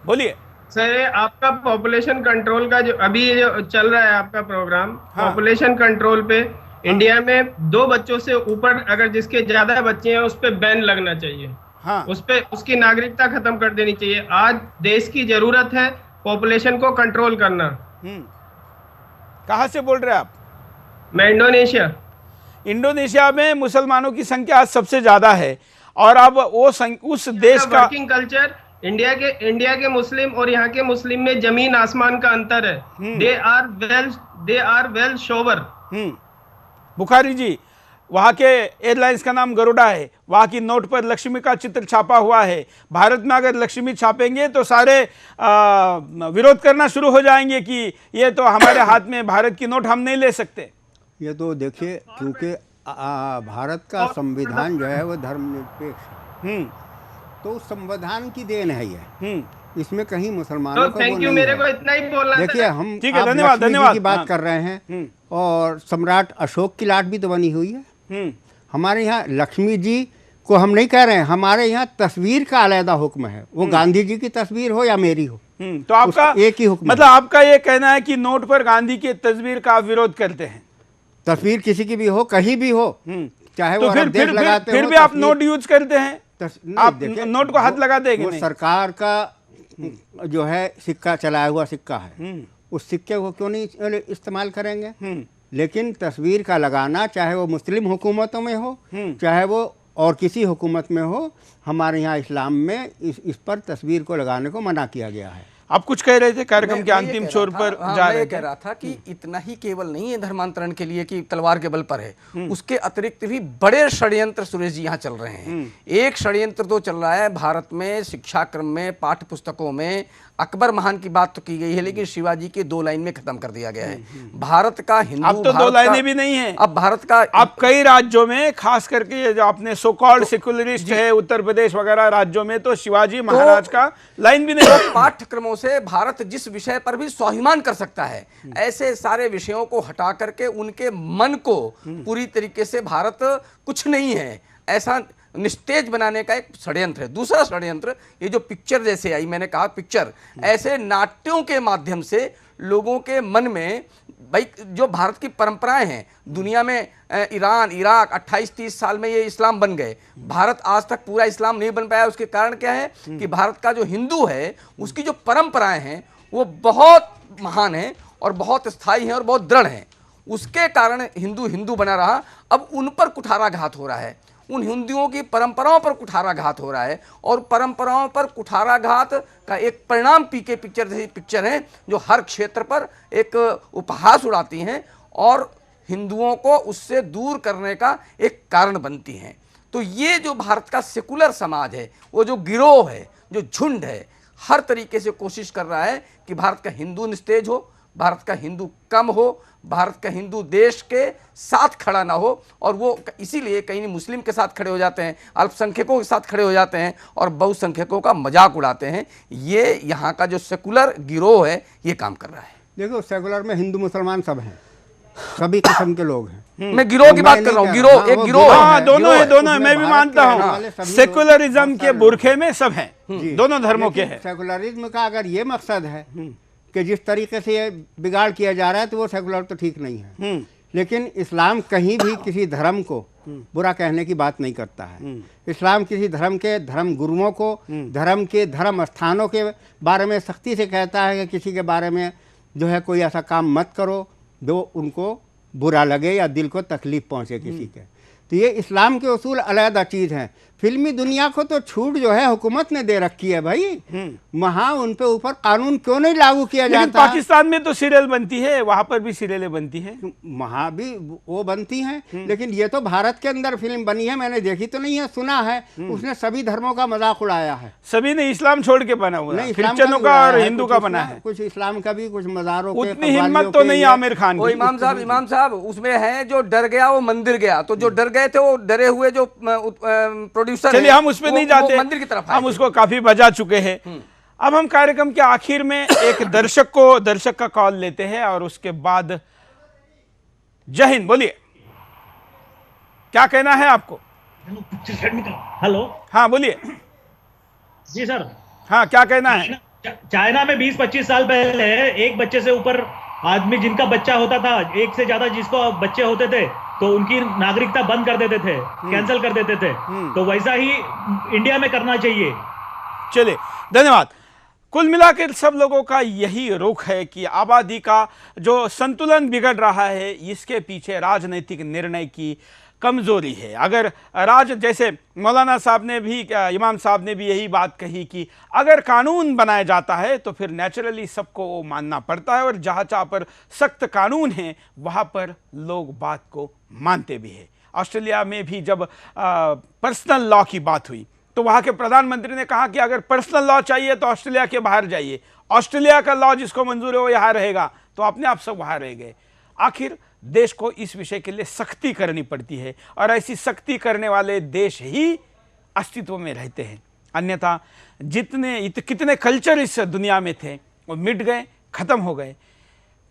बोलिए सर। आपका पॉपुलेशन कंट्रोल का जो अभी जो चल रहा है आपका प्रोग्राम, पॉपुलेशन कंट्रोल पे इंडिया में 2 बच्चों से ऊपर अगर जिसके ज्यादा बच्चे हैं उस पे बैन लगना चाहिए। हाँ, उस पे उसकी नागरिकता खत्म कर देनी चाहिए। आज देश की जरूरत है पॉपुलेशन को कंट्रोल करना। कहाँ से बोल रहे हैं आप? मैं इंडोनेशिया। इंडोनेशिया में मुसलमानों की संख्या आज सबसे ज्यादा है और अब वो उस देश का वर्किंग कल्चर, इंडिया के मुस्लिम और यहाँ के मुस्लिम में जमीन आसमान का अंतर है। They are well shower. Bukhari ji, वहाँ के एयरलाइंस का नाम गरुड़ा है, वहाँ की नोट पर लक्ष्मी का चित्र छापा हुआ है। भारत में अगर लक्ष्मी छापेंगे तो सारे विरोध करना शुरू हो जाएंगे कि ये तो हमारे हाथ में भारत की नोट, हम नहीं ले सकते। ये तो देखिए, क्योंकि भारत का संविधान जो है वो धर्मनिरपेक्ष है, तो संविधान की देन है ये। इसमें कहीं मुसलमानों का थैंक यू, मेरे को इतना ही बोलना है। देखिए, हम धन्यवाद की बात कर रहे हैं और सम्राट अशोक की लाट भी तो बनी हुई है। हमारे यहाँ लक्ष्मी जी को हम नहीं कह रहे हैं, हमारे यहाँ तस्वीर का अलहदा हुक्म है, वो गांधी जी की तस्वीर हो या मेरी हो, तो आपका एक ही हुक्म मतलब आपका ये कहना है कि नोट पर गांधी की तस्वीर का आप विरोध करते हैं? तस्वीर किसी की भी हो, कहीं भी हो, चाहे तो वो अरब देश लगाते फिर हो, भी आप नोट यूज करते हैं? आप देखिए, नोट को हाथ लगा देंगे? वो सरकार का जो है सिक्का, चलाया हुआ सिक्का है, उस सिक्के को क्यों नहीं इस्तेमाल करेंगे? लेकिन तस्वीर का लगाना, चाहे वो मुस्लिम हुकूमतों में हो, चाहे वो और किसी हुकूमत में हो, हमारे यहाँ इस्लाम में इस पर तस्वीर को लगाने को मना किया गया है। आप कुछ कह रहे थे, कार्यक्रम के अंतिम छोर पर जा रहे थे। कह रहा था कि इतना ही केवल नहीं है धर्मांतरण के लिए कि तलवार के बल पर है, उसके अतिरिक्त भी बड़े षड्यंत्र सुरेश जी यहाँ चल रहे हैं। एक षड्यंत्र तो चल रहा है भारत में शिक्षा क्रम में, पाठ्य पुस्तकों में अकबर महान की बात तो की गई है, लेकिन शिवाजी के 2 लाइन में खत्म कर दिया गया है। भारत का हिंदू, अब तो 2 लाइनें भी नहीं है। अब भारत का, अब कई राज्यों में, खास करके जो अपने सो कॉल्ड सेकुलरिस्ट है, उत्तर प्रदेश वगैरह राज्यों में तो शिवाजी महाराज का लाइन भी नहीं है। पाठ्यक्रमों से भारत जिस विषय पर भी स्वाभिमान कर सकता है, ऐसे सारे विषयों को हटा करके उनके मन को पूरी तरीके से भारत कुछ नहीं है ऐसा निस्तेज बनाने का एक षड्यंत्र है। दूसरा षड्यंत्र, ये जो पिक्चर जैसे आई, मैंने कहा पिक्चर, ऐसे नाट्यों के माध्यम से लोगों के मन में, भाई जो भारत की परंपराएं हैं, दुनिया में ईरान, इराक 28-30 साल में ये इस्लाम बन गए, भारत आज तक पूरा इस्लाम नहीं बन पाया। उसके कारण क्या है कि भारत का जो हिंदू है, उसकी जो परंपराएं हैं वो बहुत महान हैं और बहुत स्थायी हैं और बहुत दृढ़ हैं। उसके कारण हिंदू हिंदू बना रहा। अब उन पर कुठाराघात हो रहा है, उन हिंदुओं की परंपराओं पर कुठाराघात हो रहा है, और परंपराओं पर कुठाराघात का एक परिणाम पीके पिक्चर जैसी पिक्चर है जो हर क्षेत्र पर एक उपहास उड़ाती हैं और हिंदुओं को उससे दूर करने का एक कारण बनती हैं। तो ये जो भारत का सेकुलर समाज है, वो जो गिरोह है, जो झुंड है, हर तरीके से कोशिश कर रहा है कि भारत का हिंदू निस्तेज हो, भारत का हिंदू कम हो, भारत का हिंदू देश के साथ खड़ा ना हो। और वो इसीलिए कहीं मुस्लिम के साथ खड़े हो जाते हैं, अल्पसंख्यकों के साथ खड़े हो जाते हैं और बहुसंख्यकों का मजाक उड़ाते हैं। ये यहाँ का जो सेकुलर गिरोह है ये काम कर रहा है। देखो, सेकुलर में हिंदू मुसलमान सब हैं, सभी किस्म के लोग हैं। मैं गिरोह की बात कर रहा हूँ, गिरोह एक गिरोह है। दोनों है, दोनों है, मैं भी मानता हूँ। सेकुलरिज्म के बुरखे में सब हैं, दोनों धर्मों के हैं। सेकुलरिज्म का अगर ये मकसद है कि जिस तरीके से ये बिगाड़ किया जा रहा है, तो वो सेकुलर तो ठीक नहीं है। लेकिन इस्लाम कहीं भी किसी धर्म को बुरा कहने की बात नहीं करता है। इस्लाम किसी धर्म के धर्म गुरुओं को, धर्म के धर्म स्थानों के बारे में सख्ती से कहता है कि किसी के बारे में जो है कोई ऐसा काम मत करो जो उनको बुरा लगे या दिल को तकलीफ पहुंचे किसी के। तो ये इस्लाम के उसूल अलग चीज़ हैं। फिल्मी दुनिया को तो छूट जो है हुकूमत ने दे रखी है भाई, वहाँ उन पे ऊपर कानून क्यों नहीं लागू किया जाता? पाकिस्तान में तो सीरियल बनती है, वहाँ पर भी सीरियलें बनती हैं, वहाँ भी वो बनती हैं, लेकिन ये तो भारत के अंदर फिल्म बनी है, मैंने देखी तो नहीं है, सुना है। उसने सभी धर्मों का मजाक उड़ाया है। सभी ने इस्लाम छोड़ के बना हुआ है, क्रिश्चियनों का और हिंदू का बना है। कुछ इस्लाम का भी, कुछ मज़ारों के। उतनी हिम्मत तो नहीं आमिर खान की। इमाम साहब उसमें है जो डर गया वो मंदिर गया, तो जो डर गए थे वो डरे हुए जो प्रोड्यूसर, चलिए हम उसमें नहीं जाते, मंदिर की तरफ हम उसको काफी बजा चुके हैं। अब हम कार्यक्रम के आखिर में एक दर्शक का कॉल लेते हैं और उसके बाद जय हिंद। बोलिए, क्या कहना है आपको? हेलो, हाँ बोलिए। जी सर। हाँ, क्या कहना है? चाइना में 20-25 साल पहले एक बच्चे से ऊपर आदमी जिनका बच्चा होता था, एक से ज्यादा जिसको बच्चे होते थे, तो उनकी नागरिकता बंद कर देते थे, कैंसिल कर देते थे। तो वैसा ही इंडिया में करना चाहिए। चलिए, धन्यवाद। कुल मिलाकर सब लोगों का यही रुख है कि आबादी का जो संतुलन बिगड़ रहा है, इसके पीछे राजनीतिक निर्णय की कमजोरी है। अगर जैसे मौलाना साहब ने भी, इमाम साहब ने भी यही बात कही कि अगर कानून बनाया जाता है तो फिर नेचुरली सबको वो मानना पड़ता है, और जहाँ जहाँ पर सख्त कानून है वहाँ पर लोग बात को मानते भी हैं। ऑस्ट्रेलिया में भी जब पर्सनल लॉ की बात हुई तो वहाँ के प्रधानमंत्री ने कहा कि अगर पर्सनल लॉ चाहिए तो ऑस्ट्रेलिया के बाहर जाइए, ऑस्ट्रेलिया का लॉ जिसको मंजूर है वो यहाँ रहेगा, तो अपने आप सब वहाँ रह गए। आखिर देश को इस विषय के लिए सख्ती करनी पड़ती है, और ऐसी सख्ती करने वाले देश ही अस्तित्व में रहते हैं। अन्यथा कितने कल्चर इस दुनिया में थे वो मिट गए, खत्म हो गए।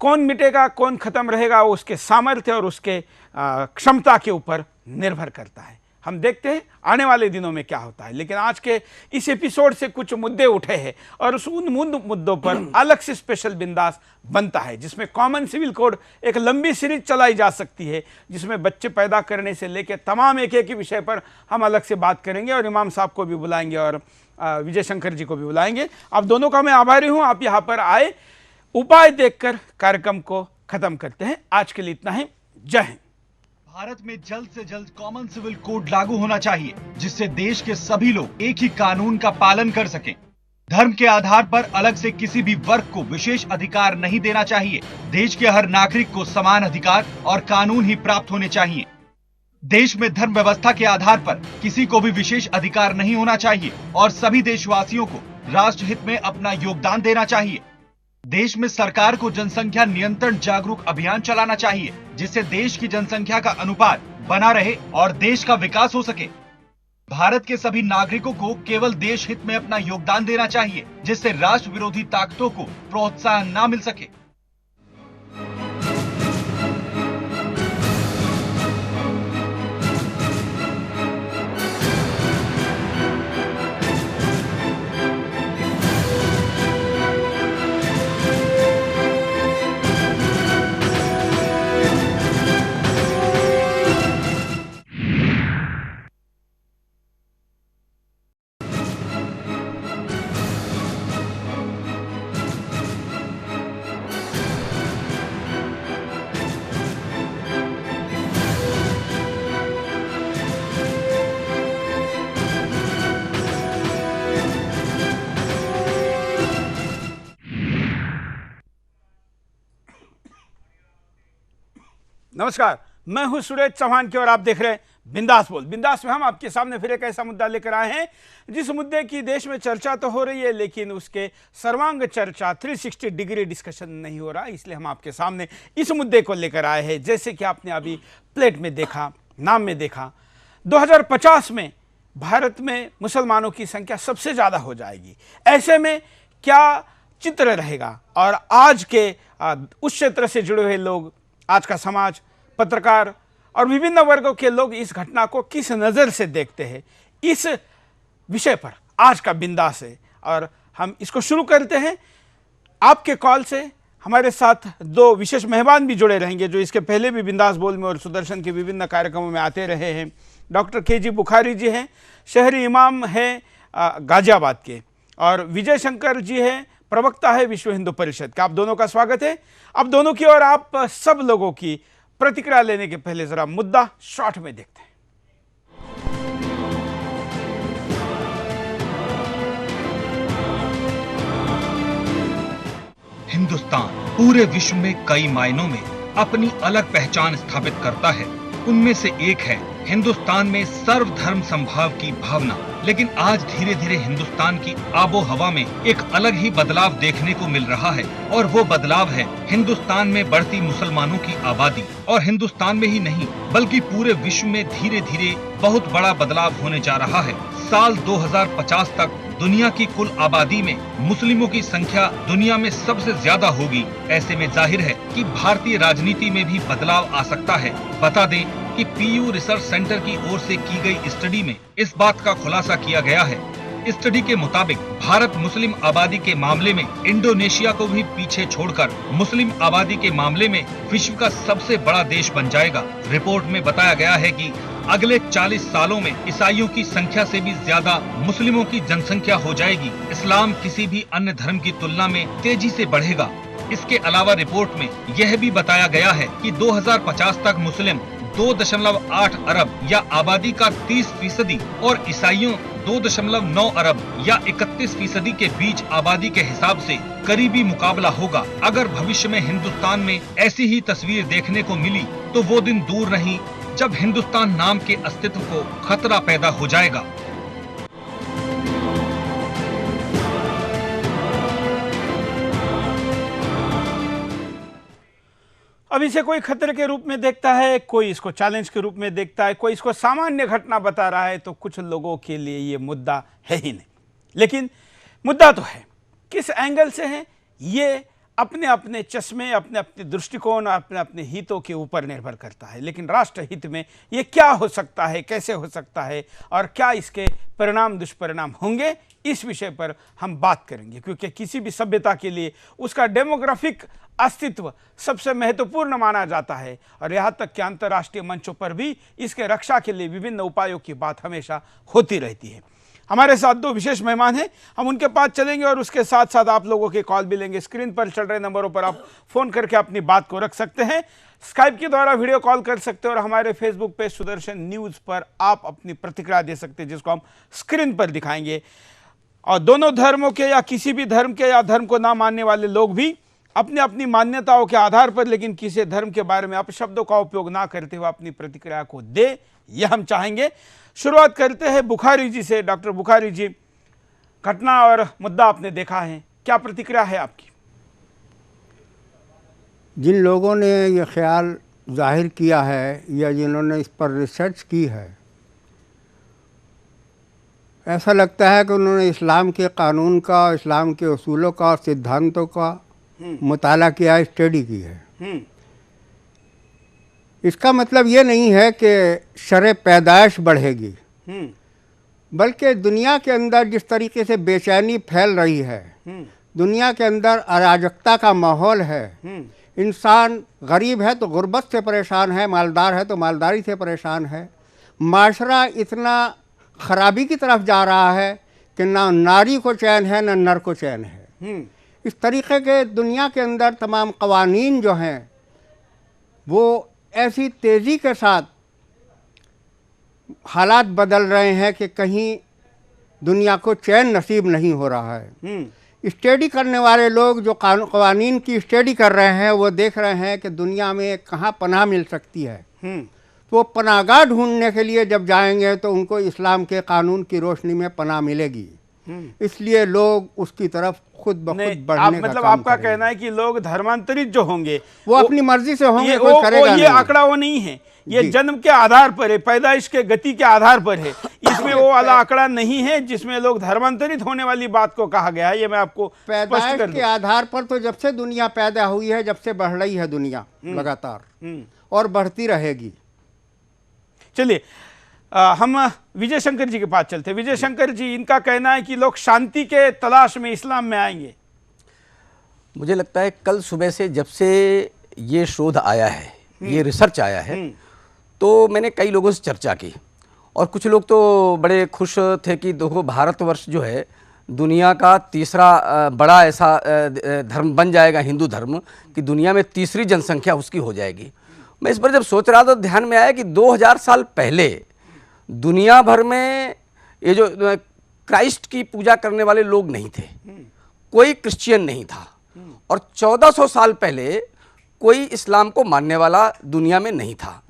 कौन मिटेगा, कौन खत्म रहेगा, वो उसके सामर्थ्य और उसके क्षमता के ऊपर निर्भर करता है। हम देखते हैं आने वाले दिनों में क्या होता है। लेकिन आज के इस एपिसोड से कुछ मुद्दे उठे हैं और उन मुद्दों पर अलग से स्पेशल बिंदास बनता है, जिसमें कॉमन सिविल कोड एक लंबी सीरीज चलाई जा सकती है, जिसमें बच्चे पैदा करने से लेकर तमाम एक एक विषय पर हम अलग से बात करेंगे और इमाम साहब को भी बुलाएंगे और विजय शंकर जी को भी बुलाएंगे। आप दोनों का मैं आभारी हूं, आप यहाँ पर आए। उपाय देखकर कार्यक्रम को खत्म करते हैं। आज के लिए इतना ही। जय हिंद। भारत में जल्द से जल्द कॉमन सिविल कोड लागू होना चाहिए, जिससे देश के सभी लोग एक ही कानून का पालन कर सकें। धर्म के आधार पर अलग से किसी भी वर्ग को विशेष अधिकार नहीं देना चाहिए। देश के हर नागरिक को समान अधिकार और कानून ही प्राप्त होने चाहिए। देश में धर्म व्यवस्था के आधार पर किसी को भी विशेष अधिकार नहीं होना चाहिए और सभी देशवासियों को राष्ट्र हित में अपना योगदान देना चाहिए। देश में सरकार को जनसंख्या नियंत्रण जागरूक अभियान चलाना चाहिए, जिससे देश की जनसंख्या का अनुपात बना रहे और देश का विकास हो सके। भारत के सभी नागरिकों को केवल देश हित में अपना योगदान देना चाहिए, जिससे राष्ट्र विरोधी ताकतों को प्रोत्साहन न मिल सके। नमस्कार, मैं हूं सुरेश चौहान की और आप देख रहे हैं बिंदास बोल। बिंदास में हम आपके सामने फिर एक ऐसा मुद्दा लेकर आए हैं जिस मुद्दे की देश में चर्चा तो हो रही है, लेकिन उसके सर्वांग चर्चा 360 डिग्री डिस्कशन नहीं हो रहा। इसलिए हम आपके सामने इस मुद्दे को लेकर आए हैं। जैसे कि आपने अभी प्लेट में देखा, नाम में देखा, 2050 में भारत में मुसलमानों की संख्या सबसे ज़्यादा हो जाएगी। ऐसे में क्या चित्र रहेगा और आज के उस क्षेत्र से जुड़े हुए लोग, आज का समाज, पत्रकार और विभिन्न वर्गों के लोग इस घटना को किस नज़र से देखते हैं, इस विषय पर आज का बिंदास है। और हम इसको शुरू करते हैं आपके कॉल से। हमारे साथ दो विशेष मेहमान भी जुड़े रहेंगे जो इसके पहले भी बिंदास बोल में और सुदर्शन के विभिन्न कार्यक्रमों में आते रहे हैं। डॉक्टर KG बुखारी जी हैं, शहरी इमाम हैं गाजियाबाद के, और विजय शंकर जी हैं, प्रवक्ता है विश्व हिंदू परिषद का। आप दोनों का स्वागत है। अब दोनों की और आप सब लोगों की प्रतिक्रिया लेने के पहले जरा मुद्दा शॉर्ट में देखते हैं। हिंदुस्तान पूरे विश्व में कई मायनों में अपनी अलग पहचान स्थापित करता है। उनमें से एक है हिंदुस्तान में सर्वधर्म समभाव की भावना। लेकिन आज धीरे धीरे हिंदुस्तान की आबो हवा में एक अलग ही बदलाव देखने को मिल रहा है, और वो बदलाव है हिंदुस्तान में बढ़ती मुसलमानों की आबादी। और हिंदुस्तान में ही नहीं बल्कि पूरे विश्व में धीरे धीरे बहुत बड़ा बदलाव होने जा रहा है। साल 2050 तक दुनिया की कुल आबादी में मुस्लिमों की संख्या दुनिया में सबसे ज्यादा होगी। ऐसे में जाहिर है कि भारतीय राजनीति में भी बदलाव आ सकता है। बता दें कि PU रिसर्च सेंटर की ओर से की गई स्टडी में इस बात का खुलासा किया गया है। स्टडी के मुताबिक भारत मुस्लिम आबादी के मामले में इंडोनेशिया को भी पीछे छोड़कर मुस्लिम आबादी के मामले में विश्व का सबसे बड़ा देश बन जाएगा। रिपोर्ट में बताया गया है कि अगले 40 सालों में ईसाइयों की संख्या से भी ज्यादा मुस्लिमों की जनसंख्या हो जाएगी। इस्लाम किसी भी अन्य धर्म की तुलना में तेजी से बढ़ेगा। इसके अलावा रिपोर्ट में यह भी बताया गया है कि 2050 तक मुस्लिम 2.8 अरब या आबादी का 30% और ईसाइयों 2.9 अरब या 31% के बीच आबादी के हिसाब से करीबी मुकाबला होगा। अगर भविष्य में हिंदुस्तान में ऐसी ही तस्वीर देखने को मिली तो वो दिन दूर नहीं जब हिंदुस्तान नाम के अस्तित्व को खतरा पैदा हो जाएगा। अब इसे कोई खतरे के रूप में देखता है, कोई इसको चैलेंज के रूप में देखता है, कोई इसको सामान्य घटना बता रहा है, तो कुछ लोगों के लिए ये मुद्दा है ही नहीं। लेकिन मुद्दा तो है, किस एंगल से है ये अपने अपने चश्मे, अपने अपने दृष्टिकोण, अपने अपने हितों के ऊपर निर्भर करता है। लेकिन राष्ट्र हित में ये क्या हो सकता है, कैसे हो सकता है और क्या इसके परिणाम दुष्परिणाम होंगे, इस विषय पर हम बात करेंगे। क्योंकि किसी भी सभ्यता के लिए उसका डेमोग्राफिक अस्तित्व सबसे महत्वपूर्ण माना जाता है और यहाँ तक कि अंतर्राष्ट्रीय मंचों पर भी इसके रक्षा के लिए विभिन्न उपायों की बात हमेशा होती रहती है। हमारे साथ दो विशेष मेहमान हैं, हम उनके पास चलेंगे और उसके साथ साथ आप लोगों के कॉल भी लेंगे। स्क्रीन पर चल रहे नंबरों पर आप फोन करके अपनी बात को रख सकते हैं, स्काइप के द्वारा वीडियो कॉल कर सकते हैं और हमारे फेसबुक पेज सुदर्शन न्यूज़ पर आप अपनी प्रतिक्रिया दे सकते हैं, जिसको हम स्क्रीन पर दिखाएंगे। और दोनों धर्मों के या किसी भी धर्म के या धर्म को ना मानने वाले लोग भी अपनी अपनी मान्यताओं के आधार पर, लेकिन किसी धर्म के बारे में अपशब्दों का उपयोग ना करते हुए अपनी प्रतिक्रिया को दे, यह हम चाहेंगे। शुरुआत करते हैं बुखारी जी से। डॉक्टर बुखारी जी, घटना और मुद्दा आपने देखा है, क्या प्रतिक्रिया है आपकी? जिन लोगों ने ये ख्याल जाहिर किया है या जिन्होंने इस पर रिसर्च की है, ऐसा लगता है कि उन्होंने इस्लाम के कानून का, इस्लाम के उसूलों का और सिद्धांतों का मुताला किया, स्टडी की है। इसका मतलब ये नहीं है कि शरअ पैदाइश बढ़ेगी, बल्कि दुनिया के अंदर जिस तरीके से बेचैनी फैल रही है, दुनिया के अंदर अराजकता का माहौल है, इंसान गरीब है तो गुर्बत से परेशान है, मालदार है तो मालदारी से परेशान है, माशरा इतना खराबी की तरफ जा रहा है कि ना नारी को चैन है ना नर को चैन है। इस तरीके के दुनिया के अंदर तमाम कवानीन जो हैं वो ऐसी तेज़ी के साथ हालात बदल रहे हैं कि कहीं दुनिया को चैन नसीब नहीं हो रहा है। स्टडी करने वाले लोग जो कवानीन की स्टडी कर रहे हैं वो देख रहे हैं कि दुनिया में कहाँ पनाह मिल सकती है। तो वो पनाहगाह ढूंढने के लिए जब जाएंगे तो उनको इस्लाम के कानून की रोशनी में पनाह मिलेगी, इसलिए लोग उसकी तरफ खुद ब खुद बढ़ने का मतलब काम आपका करेंगे। कहना है कि लोग धर्मांतरित जो होंगे वो अपनी मर्जी से होंगे, कोई वो करेगा ये नहीं। आंकड़ा वो नहीं है, ये जन्म के आधार पर है, पैदाइश के गति के आधार पर है। इसमें वो वाला आंकड़ा नहीं है जिसमें लोग धर्मांतरित होने वाली बात को कहा गया है। ये मैं आपको स्पष्ट पैदाइश कर के आधार पर तो जब से दुनिया पैदा हुई है, जब से बढ़ रही है दुनिया लगातार और बढ़ती रहेगी। चलिए हम विजय शंकर जी के पास चलते हैं। विजय शंकर जी, इनका कहना है कि लोग शांति के तलाश में इस्लाम में आएंगे। मुझे लगता है कल सुबह से जब से ये शोध आया है, ये रिसर्च आया है, तो मैंने कई लोगों से चर्चा की और कुछ लोग तो बड़े खुश थे कि देखो भारतवर्ष जो है दुनिया का तीसरा बड़ा ऐसा धर्म बन जाएगा, हिंदू धर्म, कि दुनिया में तीसरी जनसंख्या उसकी हो जाएगी। मैं इस पर जब सोच रहा था तो ध्यान में आया कि 2000 साल पहले दुनिया भर में ये जो क्राइस्ट की पूजा करने वाले लोग नहीं थे, कोई क्रिश्चियन नहीं था, और 1400 साल पहले कोई इस्लाम को मानने वाला दुनिया में नहीं था।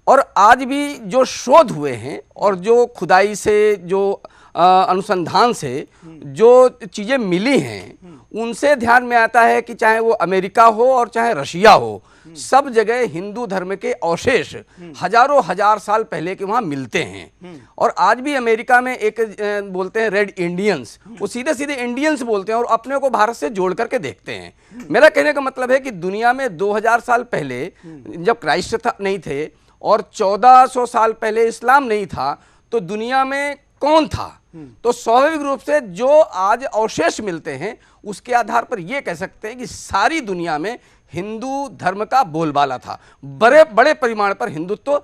और आज भी जो शोध हुए हैं और जो खुदाई से, जो अनुसंधान से जो चीज़ें मिली हैं, उनसे ध्यान में आता है कि चाहे वो अमेरिका हो और चाहे रशिया हो, सब जगह हिंदू धर्म के अवशेष हजारों हजार साल पहले के वहाँ मिलते हैं। और आज भी अमेरिका में एक बोलते हैं रेड इंडियंस, वो सीधे सीधे इंडियंस बोलते हैं और अपने को भारत से जोड़ करके देखते हैं। मेरा कहने का मतलब है कि दुनिया में 2000 साल पहले जब क्राइस्ट नहीं थे और 1400 साल पहले इस्लाम नहीं था, तो दुनिया में कौन था? तो स्वाभाविक रूप से जो आज अवशेष मिलते हैं उसके आधार पर यह कह सकते हैं कि सारी दुनिया में हिंदू धर्म का बोलबाला था, बड़े बड़े परिमाण पर हिंदुत्व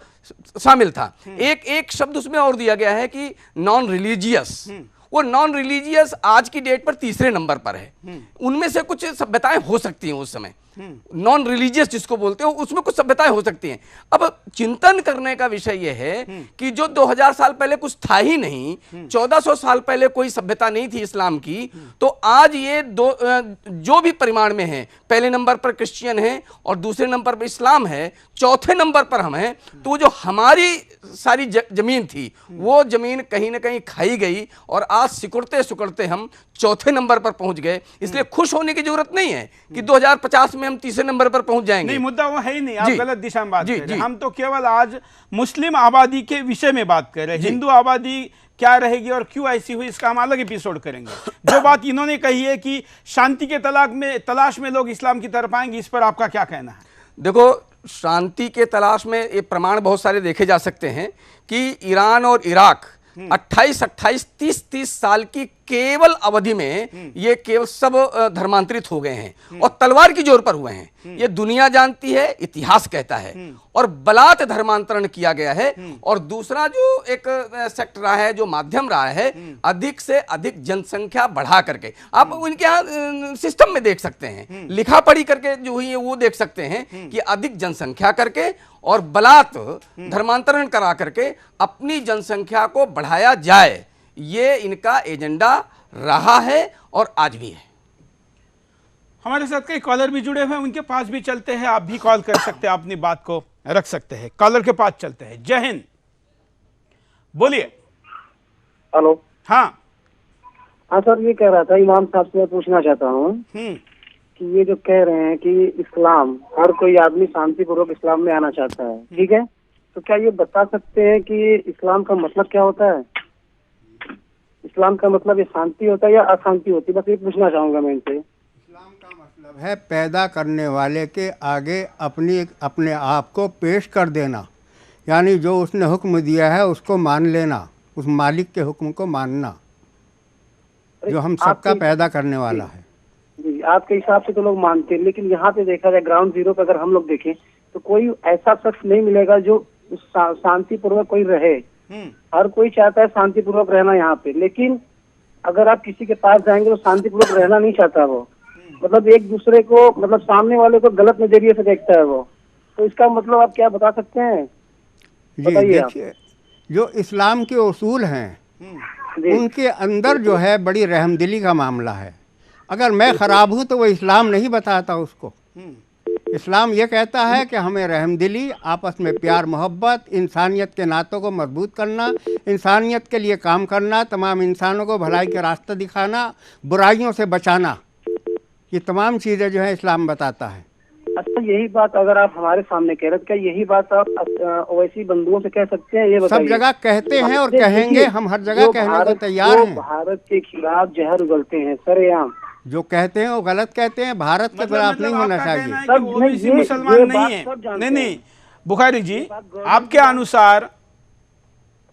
शामिल था। एक शब्द उसमें और दिया गया है कि नॉन रिलीजियस। वो नॉन रिलीजियस आज की डेट पर तीसरे नंबर पर है। उनमें से कुछ सभ्यताएं हो सकती हैं उस समय, नॉन रिलीजियस जिसको बोलते हो, उसमें कुछ सभ्यताएं हो सकती हैं। अब चिंतन करने का विषय यह है कि जो 2000 साल पहले कुछ था ही नहीं, 1400 साल पहले कोई सभ्यता नहीं थी इस्लाम की, तो आज ये जो भी परिमाण में है, पहले नंबर पर क्रिश्चियन है और दूसरे नंबर पर इस्लाम है, चौथे नंबर पर हम हैं, तो जो हमारी सारी जमीन थी, वो जमीन कहीं ना कहीं खाई गई और आज सिकुड़ते सिकुड़ते हम चौथे नंबर पर पहुंच गए। इसलिए खुश होने की जरूरत नहीं है कि 2050 में हम तीसरे नंबर पर पहुंच जाएंगे। नहीं, मुद्दा वो है ही नहीं, आप गलत दिशा में बात कर रहे हैं। हम तो केवल आज मुस्लिम आबादी के विषय में बात कर रहे हैं। हिंदू आबादी क्या रहेगी और क्यों ऐसी हुई, इसका हम अलग एपिसोड करेंगे। जो बात इन्होंने कही है कि शांति के तलाश में लोग इस्लाम की तरफ आएंगे, इस पर आपका क्या कहना है? देखो, शांति के तलाश में ये प्रमाण बहुत सारे देखे जा सकते हैं कि ईरान और इराक 28, 30 साल की केवल अवधि में ये केवल सब धर्मांतरित हो गए हैं और तलवार की जोर पर हुए हैं। ये दुनिया जानती है, इतिहास कहता है, और बलात् धर्मांतरण किया गया है। और दूसरा जो एक सेक्ट रहा है, जो माध्यम रहा है, अधिक से अधिक जनसंख्या बढ़ा करके, आप उनके यहाँ सिस्टम में देख सकते हैं, लिखा पढ़ी करके जो हुई है वो देख सकते हैं कि अधिक जनसंख्या करके और बलात् धर्मांतरण करा करके अपनी जनसंख्या को बढ़ाया जाए, ये इनका एजेंडा रहा है और आज भी है। हमारे साथ कई कॉलर भी जुड़े हुए हैं, उनके पास भी चलते हैं। आप भी कॉल कर सकते हैं, अपनी बात को रख सकते हैं। कॉलर के पास चलते हैं। जय हिंद, बोलिए। हेलो। हाँ हाँ सर, ये कह रहा था, इमाम साहब से मैं पूछना चाहता हूँ कि ये जो कह रहे हैं कि इस्लाम, हर कोई आदमी शांतिपूर्वक इस्लाम में आना चाहता है, ठीक है, तो क्या ये बता सकते हैं कि इस्लाम का मतलब क्या होता है? इस्लाम का मतलब ये शांति होता है या अशांति होती है? बस ये पूछना चाहूंगा मैं इनसे। इस्लाम का मतलब है पैदा करने वाले के आगे अपने आप को पेश कर देना, यानी जो उसने हुक्म दिया है उसको मान लेना, उस मालिक के हुक्म को मानना, जो हम सबका पैदा करने वाला है। जी, आपके हिसाब से तो लोग मानते हैं, लेकिन यहाँ पे देखा जाए ग्राउंड जीरो पे अगर हम लोग देखें तो कोई ऐसा शख्स नहीं मिलेगा जो शांतिपूर्वक कोई रहे। हर कोई चाहता है शांतिपूर्वक रहना यहाँ पे, लेकिन अगर आप किसी के पास जाएंगे तो शांतिपूर्वक रहना नहीं चाहता वो, मतलब एक दूसरे को, मतलब सामने वाले को गलत नजरिए से देखता है वो। तो इसका मतलब आप क्या बता सकते हैं? जी देखिए, जो इस्लाम के उसूल हैं उनके अंदर जो है बड़ी रहमदिली का मामला है। अगर मैं ख़राब हूँ तो वो इस्लाम नहीं बताता उसको। इस्लाम ये कहता है कि हमें रहमदिली, आपस में प्यार मोहब्बत, इंसानियत के नातों को मजबूत करना, इंसानियत के लिए काम करना, तमाम इंसानों को भलाई के रास्ते दिखाना, बुराइयों से बचाना, ये तमाम चीज़ें जो है इस्लाम बताता है। अच्छा, यही बात अगर आप हमारे सामने कह रहे हैं, क्या यही बात आप ओवैसी बंधुओं से कह सकते हैं? ये सब जगह कहते हैं और कहेंगे, हम हर जगह कहने को तैयार हैं। भारत के खिलाफ जहर उगलते हैं सरेआम, जो कहते हैं वो गलत कहते हैं, भारत के खिलाफ नहीं होना चाहिए। ओवैसी मुसलमान नहीं है। नहीं, बुखारी जी, आपके अनुसार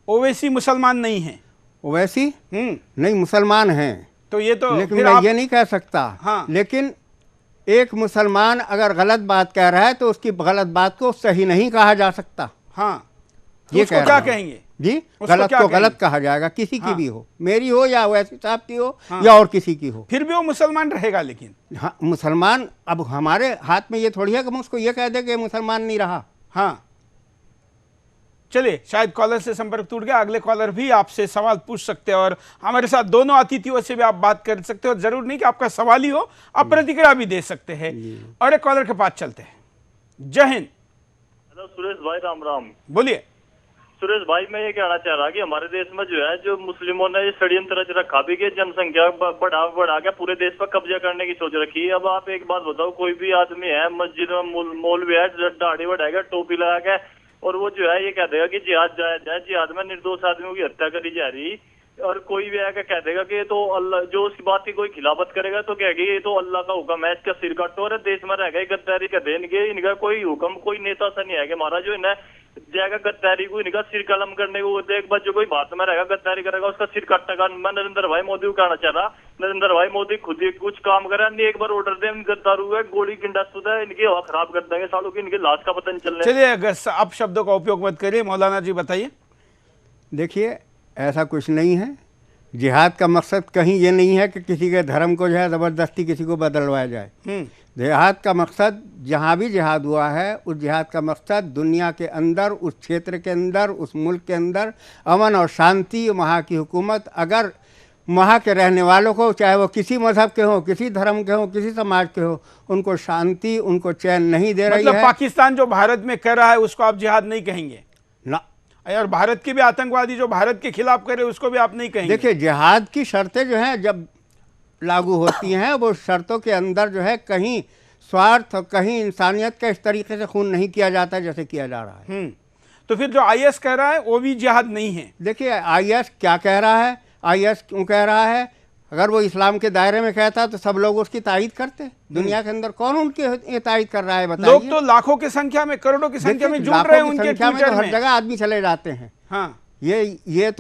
ओवैसी मुसलमान नहीं है? ओवैसी नहीं, मुसलमान हैं। तो ये तो लेकिन मैं ये नहीं कह सकता। हाँ। लेकिन एक मुसलमान अगर गलत बात कह रहा है तो उसकी गलत बात को सही नहीं कहा जा सकता। हाँ, ये उसको क्या कहेंगे जी? गलत को गलत कहा जाएगा, किसी की भी हो, मेरी हो या वैसी साहब की हो या और किसी की हो, फिर भी वो मुसलमान रहेगा। लेकिन हाँ, मुसलमान, अब हमारे हाथ में ये थोड़ी है कि हम उसको ये कह दे कि मुसलमान नहीं रहा। हाँ, चलिए, शायद कॉलर से संपर्क टूट गया। अगले कॉलर भी आपसे सवाल पूछ सकते हैं और हमारे साथ दोनों अतिथियों से भी आप बात कर सकते हो। जरूर नहीं कि आपका सवाल ही हो, आप प्रतिक्रिया भी दे सकते हैं। और एक कॉलर के पास चलते हैं। जय हिंद। हेलो सुरेश भाई, राम राम। बोलिए। सुरेश भाई, मैं ये कहना चाह रहा कि हमारे देश में जो है, जो मुस्लिमों ने षड्यंत्र रच रखा भी कि जनसंख्या बढ़ा के पूरे देश पर कब्जा करने की सोच रखी है। अब आप एक बात बताओ, कोई भी आदमी है मस्जिद में, मौलवी है, दाढ़ी बढ़ाएगा, टोपी लगा के, और वो जो है ये कह देगा कि जिहाद जायज है, जिहाद में निर्दोष आदमियों की हत्या करी जा रही, और कोई भी आकर कह देगा कि ये तो अल्लाह, जो उसकी बात की कोई खिलाफत करेगा तो कहेगी ये तो अल्लाह का हुक्म है, इसका सिर काटो। और देश में रह गए गद्दारी कर देंगे, इनका कोई हुक्म, कोई नेता सा नहीं है कि हमारा जो है जाएगा गद्दारी को, इनका सिर कलम करने को। एक बार जो कोई बात में रहेगा गद्दारी करेगा उसका सिर काटेगा। मैं नरेंद्र भाई मोदी को कहना चाह रहा, नरेंद्र भाई मोदी खुद ही कुछ काम करे, नहीं एक बार ऑर्डर दे, गद्दारू है, गोली किंडा है, इनकी हवा खराब कर देंगे सालों की, इनकी लाश का पता नहीं चलने। चलिए, अगर आप शब्दों का उपयोग मत करिए। मौलाना जी बताइए। देखिए, ऐसा कुछ नहीं है। जिहाद का मकसद कहीं ये नहीं है कि किसी के धर्म को जो है ज़बरदस्ती किसी को बदलवाया जाए। जिहाद का मकसद, जहाँ भी जिहाद हुआ है, उस जिहाद का मकसद दुनिया के अंदर, उस क्षेत्र के अंदर, उस मुल्क के अंदर अमन और शांति, वहाँ की हुकूमत, अगर वहाँ के रहने वालों को, चाहे वो किसी मजहब के हों, किसी धर्म के हों, किसी समाज के हों, उनको शांति, उनको चैन नहीं दे रही है। मतलब पाकिस्तान जो भारत में कर रहा है उसको आप जिहाद नहीं कहेंगे ना? और भारत के भी आतंकवादी जो भारत के खिलाफ करे उसको भी आप नहीं कहेंगे? देखिए, जिहाद की शर्तें जो हैं जब लागू होती हैं, वो शर्तों के अंदर जो है कहीं स्वार्थ और कहीं इंसानियत का इस तरीके से खून नहीं किया जाता जैसे किया जा रहा है। तो फिर जो आईएस कह रहा है वो भी जिहाद नहीं है? देखिए, आईएस क्या कह रहा है, आईएस क्यों कह रहा है? अगर वो इस्लाम के दायरे में कहता तो सब लोग उसकी तायीद करते। दुनिया के अंदर कौन उनकी तायीद कर रहा है बताइए? लोग तो लाखों की संख्या में, करोड़ों की संख्या में जुड़ रहे हैं उनके ट्विटर में। हर जगह आदमी चले जाते हैं। हाँ, ये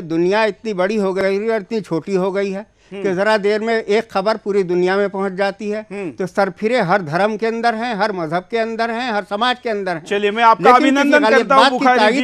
दुनिया इतनी बड़ी हो गई है और इतनी छोटी हो गई है कि जरा देर में एक खबर पूरी दुनिया में पहुंच जाती है। तो सरफिरे हर धर्म के अंदर हैं, हर मजहब के अंदर हैं, हर समाज के अंदर हैं। चलिए, मैं आपका अभिनंदन करता हूं बुखारी जी,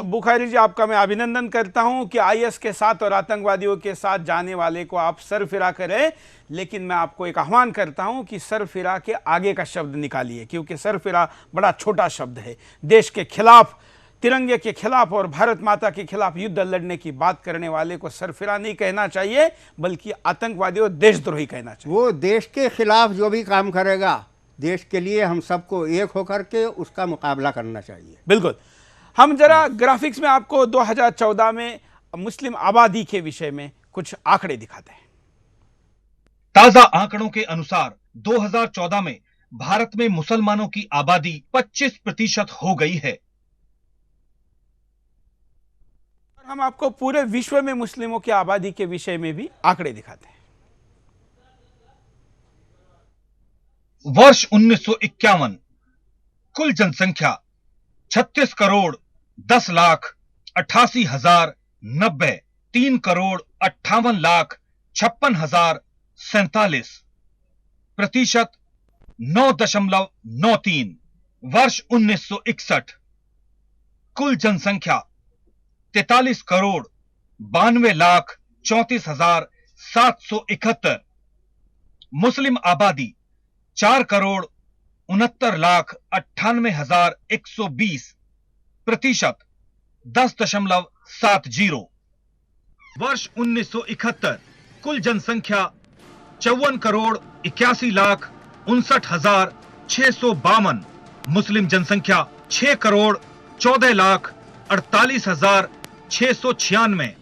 बुखारी जी आपका मैं अभिनंदन करता हूं कि आईएस के साथ और आतंकवादियों के साथ जाने वाले को आप सरफिरा करें, लेकिन मैं आपको एक आह्वान करता हूं कि सरफिरा के आगे का शब्द निकालिए, क्योंकि सरफिरा बड़ा छोटा शब्द है। देश के खिलाफ, तिरंगे के खिलाफ और भारत माता के खिलाफ युद्ध लड़ने की बात करने वाले को सरफिरा नहीं कहना चाहिए, बल्कि आतंकवादी और देशद्रोही कहना चाहिए। वो देश के खिलाफ जो भी काम करेगा, देश के लिए हम सबको एक होकर के उसका मुकाबला करना चाहिए। बिल्कुल। हम जरा ग्राफिक्स में आपको 2014 में मुस्लिम आबादी के विषय में कुछ आंकड़े दिखाते हैं। ताजा आंकड़ों के अनुसार 2014 में भारत में मुसलमानों की आबादी 25% हो गई है। हम आपको पूरे विश्व में मुस्लिमों की आबादी के विषय में भी आंकड़े दिखाते हैं। वर्ष 1951 कुल जनसंख्या 36 करोड़ 10 लाख 88,090, 3 करोड़ 58 लाख 56,047, प्रतिशत 9.93। वर्ष 1961 कुल जनसंख्या 43 करोड़ 92 लाख 34,771, मुस्लिम आबादी 4 करोड़ 69 लाख 98,120, प्रतिशत 10.70। वर्ष 1971 कुल जनसंख्या 54 करोड़ 81 लाख 59,652, मुस्लिम जनसंख्या 6 करोड़ 14 लाख 48,696,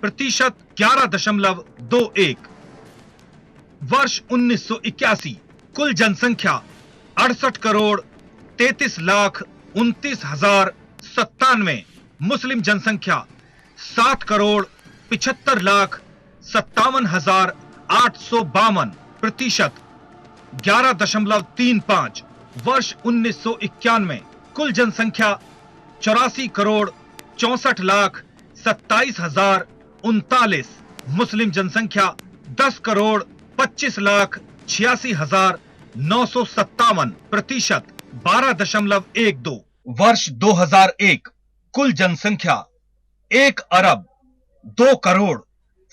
प्रतिशत 11.21। वर्ष 1981 कुल जनसंख्या 68 करोड़ 33 लाख 29,097, मुस्लिम जनसंख्या 7 करोड़ 75 लाख 57,852, प्रतिशत 11.35। वर्ष 1991 कुल जनसंख्या 84 करोड़ 64 लाख 27,039, मुस्लिम जनसंख्या 10 करोड़ 25 लाख 86,957, प्रतिशत 12.12। वर्ष 2001 कुल जनसंख्या 1 अरब 2 करोड़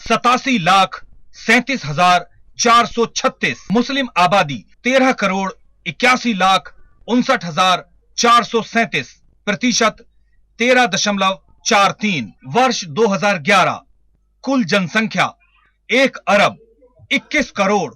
87 लाख 37,436, मुस्लिम आबादी 13 करोड़ 81 लाख 59,437, प्रतिशत 13.43। वर्ष 2011 कुल जनसंख्या 1 अरब 21 करोड़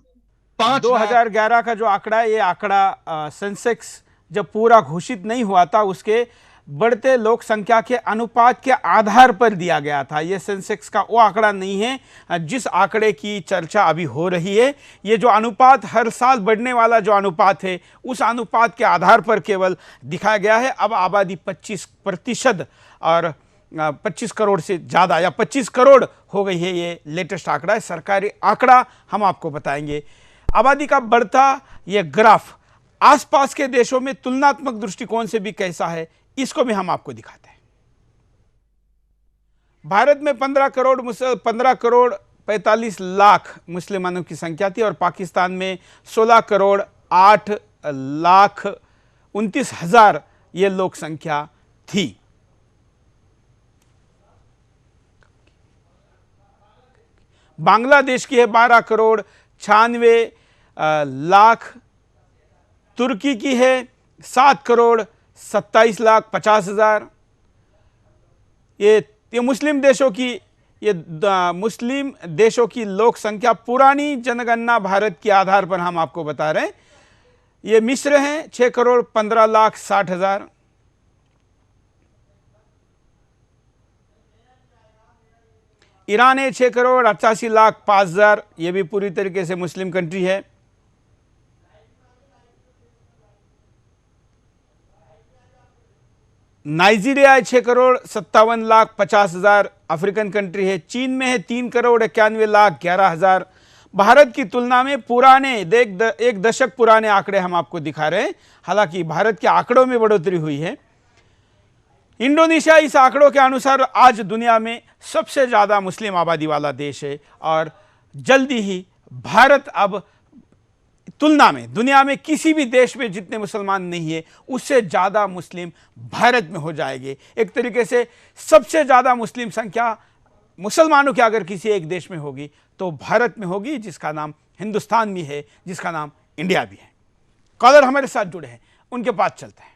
5। 2011 का जो आंकड़ा है, ये आंकड़ा सेंसेक्स जब पूरा घोषित नहीं हुआ था उसके बढ़ते लोक संख्या के अनुपात के आधार पर दिया गया था। ये सेंसेक्स का वो आंकड़ा नहीं है जिस आंकड़े की चर्चा अभी हो रही है। ये जो अनुपात हर साल बढ़ने वाला जो अनुपात है, उस अनुपात के आधार पर केवल दिखाया गया है। अब आबादी 25% और 25 करोड़ से ज़्यादा या 25 करोड़ हो गई है। ये लेटेस्ट आंकड़ा है, सरकारी आंकड़ा हम आपको बताएंगे। आबादी का बढ़ता ये ग्राफ आसपास के देशों में तुलनात्मक दृष्टिकोण से भी कैसा है, इसको भी हम आपको दिखाते हैं। भारत में 15 करोड़ 45 लाख मुसलमानों की संख्या थी और पाकिस्तान में 16 करोड़ 8 लाख 29,000 ये लोक संख्या थी। बांग्लादेश की है 12 करोड़ 96 लाख, तुर्की की है 7 करोड़ 27 लाख 50,000। ये मुस्लिम देशों की लोक संख्या पुरानी जनगणना भारत के आधार पर हम आपको बता रहे हैं। ये मिस्र हैं 6 करोड़ 15 लाख 60,000, ईरान है 6,88,05,000, ये भी पूरी तरीके से मुस्लिम कंट्री है। नाइजीरिया है 6,57,50,000, अफ्रीकन कंट्री है। चीन में है 3,91,11,000। भारत की तुलना में पुराने एक दशक पुराने आंकड़े हम आपको दिखा रहे हैं, हालांकि भारत के आंकड़ों में बढ़ोतरी हुई है। इंडोनेशिया इस आंकड़ों के अनुसार आज दुनिया में सबसे ज़्यादा मुस्लिम आबादी वाला देश है और जल्दी ही भारत अब तुलना में दुनिया में किसी भी देश में जितने मुसलमान नहीं है उससे ज़्यादा मुस्लिम भारत में हो जाएंगे। एक तरीके से सबसे ज़्यादा मुस्लिम संख्या मुसलमानों की अगर किसी एक देश में होगी तो भारत में होगी, जिसका नाम हिंदुस्तान भी है, जिसका नाम इंडिया भी है। कॉलर हमारे साथ जुड़े हैं, उनके पास चलते हैं।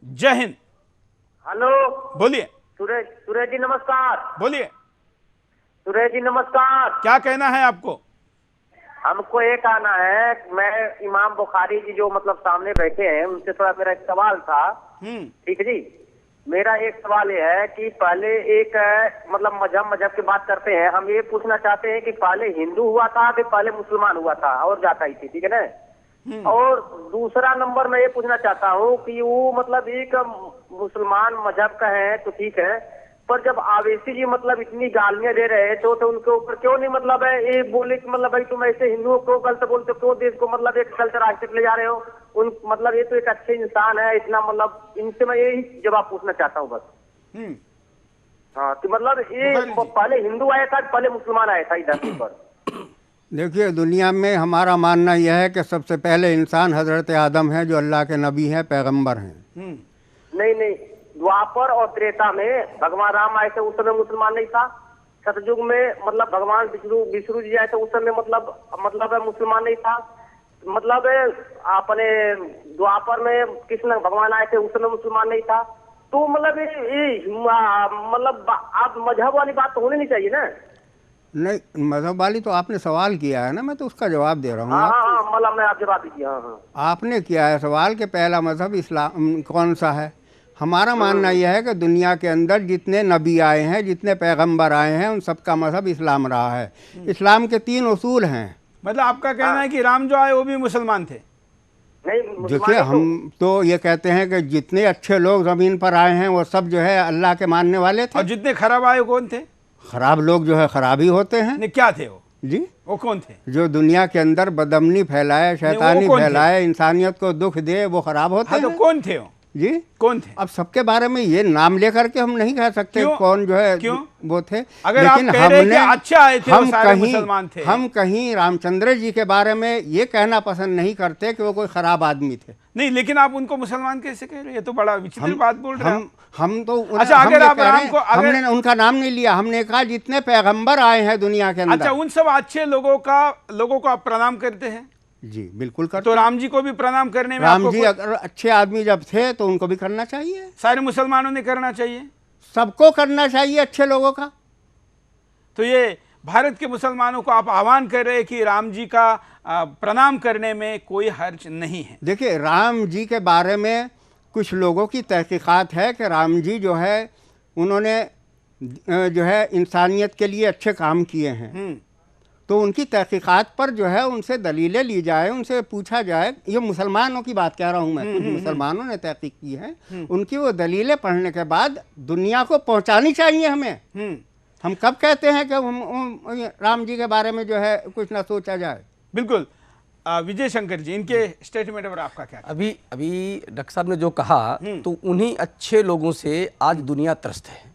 जय हिंद। हेलो, बोलिए। सुरेश जी नमस्कार। बोलिए। सुरेश जी नमस्कार। क्या कहना है आपको? हमको ये कहना है, मैं इमाम बुखारी जी जो मतलब सामने बैठे हैं उनसे थोड़ा मेरा एक सवाल था। ठीक है जी, मेरा एक सवाल ये है कि पहले एक मतलब मजहब की बात करते हैं, हम ये पूछना चाहते हैं कि पहले हिंदू हुआ था कि पहले मुसलमान हुआ था और जाता ही थी, ठीक है ना। और दूसरा नंबर मैं ये पूछना चाहता हूँ कि वो मतलब एक मुसलमान मजहब का है तो ठीक है, पर जब आवेशी जी मतलब इतनी गालियां दे रहे हैं तो उनके ऊपर क्यों नहीं मतलब है ये बोले कि मतलब भाई तुम ऐसे हिंदुओं को गलत बोलते हो, क्यों देश को मतलब एक गलत रास्ते पे ले जा रहे हो। उन मतलब ये तो एक अच्छे इंसान है, इतना मतलब इनसे मैं यही जवाब पूछना चाहता हूँ बस। हाँ, तो मतलब ये पहले हिंदू आया था, पहले मुसलमान आया था इधर पर। देखिए, दुनिया में हमारा मानना यह है कि सबसे पहले इंसान हजरत आदम है, जो अल्लाह के नबी हैं, पैगंबर हैं। नहीं, द्वापर और त्रेता में भगवान राम आए थे, उस समय मुसलमान नहीं था। सतयुग में मतलब भगवान विष्णु जी आए थे, उस समय मतलब मुसलमान नहीं था। मतलब अपने द्वापर में कृष्ण भगवान आए थे, उस समय मुसलमान नहीं था। तो मतलब ये मतलब आप मजहब वाली बात तो होनी नहीं चाहिए ना। नहीं, मजहब वाली तो आपने सवाल किया है ना, मैं तो उसका जवाब दे रहा हूँ। हाँ, मतलब मैं आप जवाब दीजिए। हाँ, आपने किया है सवाल कि पहला मजहब इस्लाम कौन सा है। हमारा मानना यह है कि दुनिया के अंदर जितने नबी आए हैं, जितने पैगंबर आए हैं, उन सबका मजहब इस्लाम रहा है। इस्लाम के 3 उसूल हैं। मतलब आपका कहना है कि राम जो आए वो भी मुसलमान थे? नहीं, देखिए, हम तो ये कहते हैं कि जितने अच्छे लोग ज़मीन पर आए हैं वो सब जो है अल्लाह के मानने वाले थे। और जितने खराब आए कौन थे? खराब लोग जो है खराब ही होते हैं। क्या थे वो जी? वो कौन थे? जो दुनिया के अंदर बदअमनी फैलाए, शैतानी फैलाए, इंसानियत को दुख दे, वो खराब होते हैं। तो कौन थे वो? जी, कौन थे? अब सबके बारे में ये नाम लेकर के हम नहीं कह सकते कौन जो है वो थे। अगर आप कह रहे हैं कि अच्छे आए थे, वो सारे मुसलमान थे। हम कहीं रामचंद्र जी के बारे में ये कहना पसंद नहीं करते कि वो कोई खराब आदमी थे। नहीं, लेकिन आप उनको मुसलमान कैसे कह रहे हैं? ये तो बड़ा विचित्र बात बोल रहे हैं। हम तो अच्छा, अगर आप राम को हमने उनका नाम नहीं लिया, हमने कहा जितने पैगंबर आए हैं दुनिया के अंदर। अच्छा, उन सब अच्छे लोगों को आप प्रणाम करते हैं? जी बिल्कुल करते। तो राम जी को भी प्रणाम करने में राम जी अगर अच्छे आदमी जब थे तो उनको भी करना चाहिए। सारे मुसलमानों ने करना चाहिए, सबको करना चाहिए अच्छे लोगों का। तो ये भारत के मुसलमानों को आप आह्वान कर रहे हैं कि राम जी का प्रणाम करने में कोई हर्ज नहीं है। देखिए, राम जी के बारे में कुछ लोगों की तहकीकात है कि राम जी जो है उन्होंने जो है इंसानियत के लिए अच्छे काम किए हैं। तो उनकी तहकीकात पर जो है उनसे दलीलें ली जाए, उनसे पूछा जाए। ये मुसलमानों की बात कह रहा हूँ मैं, कुछ मुसलमानों ने तहकीक की है, उनकी वो दलीलें पढ़ने के बाद दुनिया को पहुँचानी चाहिए हमें। हम कब कहते हैं कि हम राम जी के बारे में जो है कुछ ना सोचा जाए। बिल्कुल। विजय शंकर जी, इनके स्टेटमेंट पर आपका क्या? अभी डॉक्टर साहब ने जो कहा, तो उन्हीं अच्छे लोगों से आज दुनिया त्रस्त है।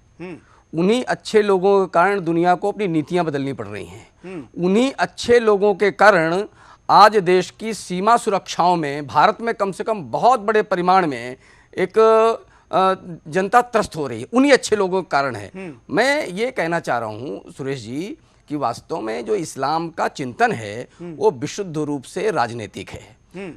उन्हीं अच्छे लोगों के कारण दुनिया को अपनी नीतियां बदलनी पड़ रही हैं। उन्हीं अच्छे लोगों के कारण आज देश की सीमा सुरक्षाओं में भारत में कम से कम बहुत बड़े परिमाण में एक जनता त्रस्त हो रही है। उन्हीं अच्छे लोगों के कारण है। मैं ये कहना चाह रहा हूँ सुरेश जी कि वास्तव में जो इस्लाम का चिंतन है वो विशुद्ध रूप से राजनीतिक है।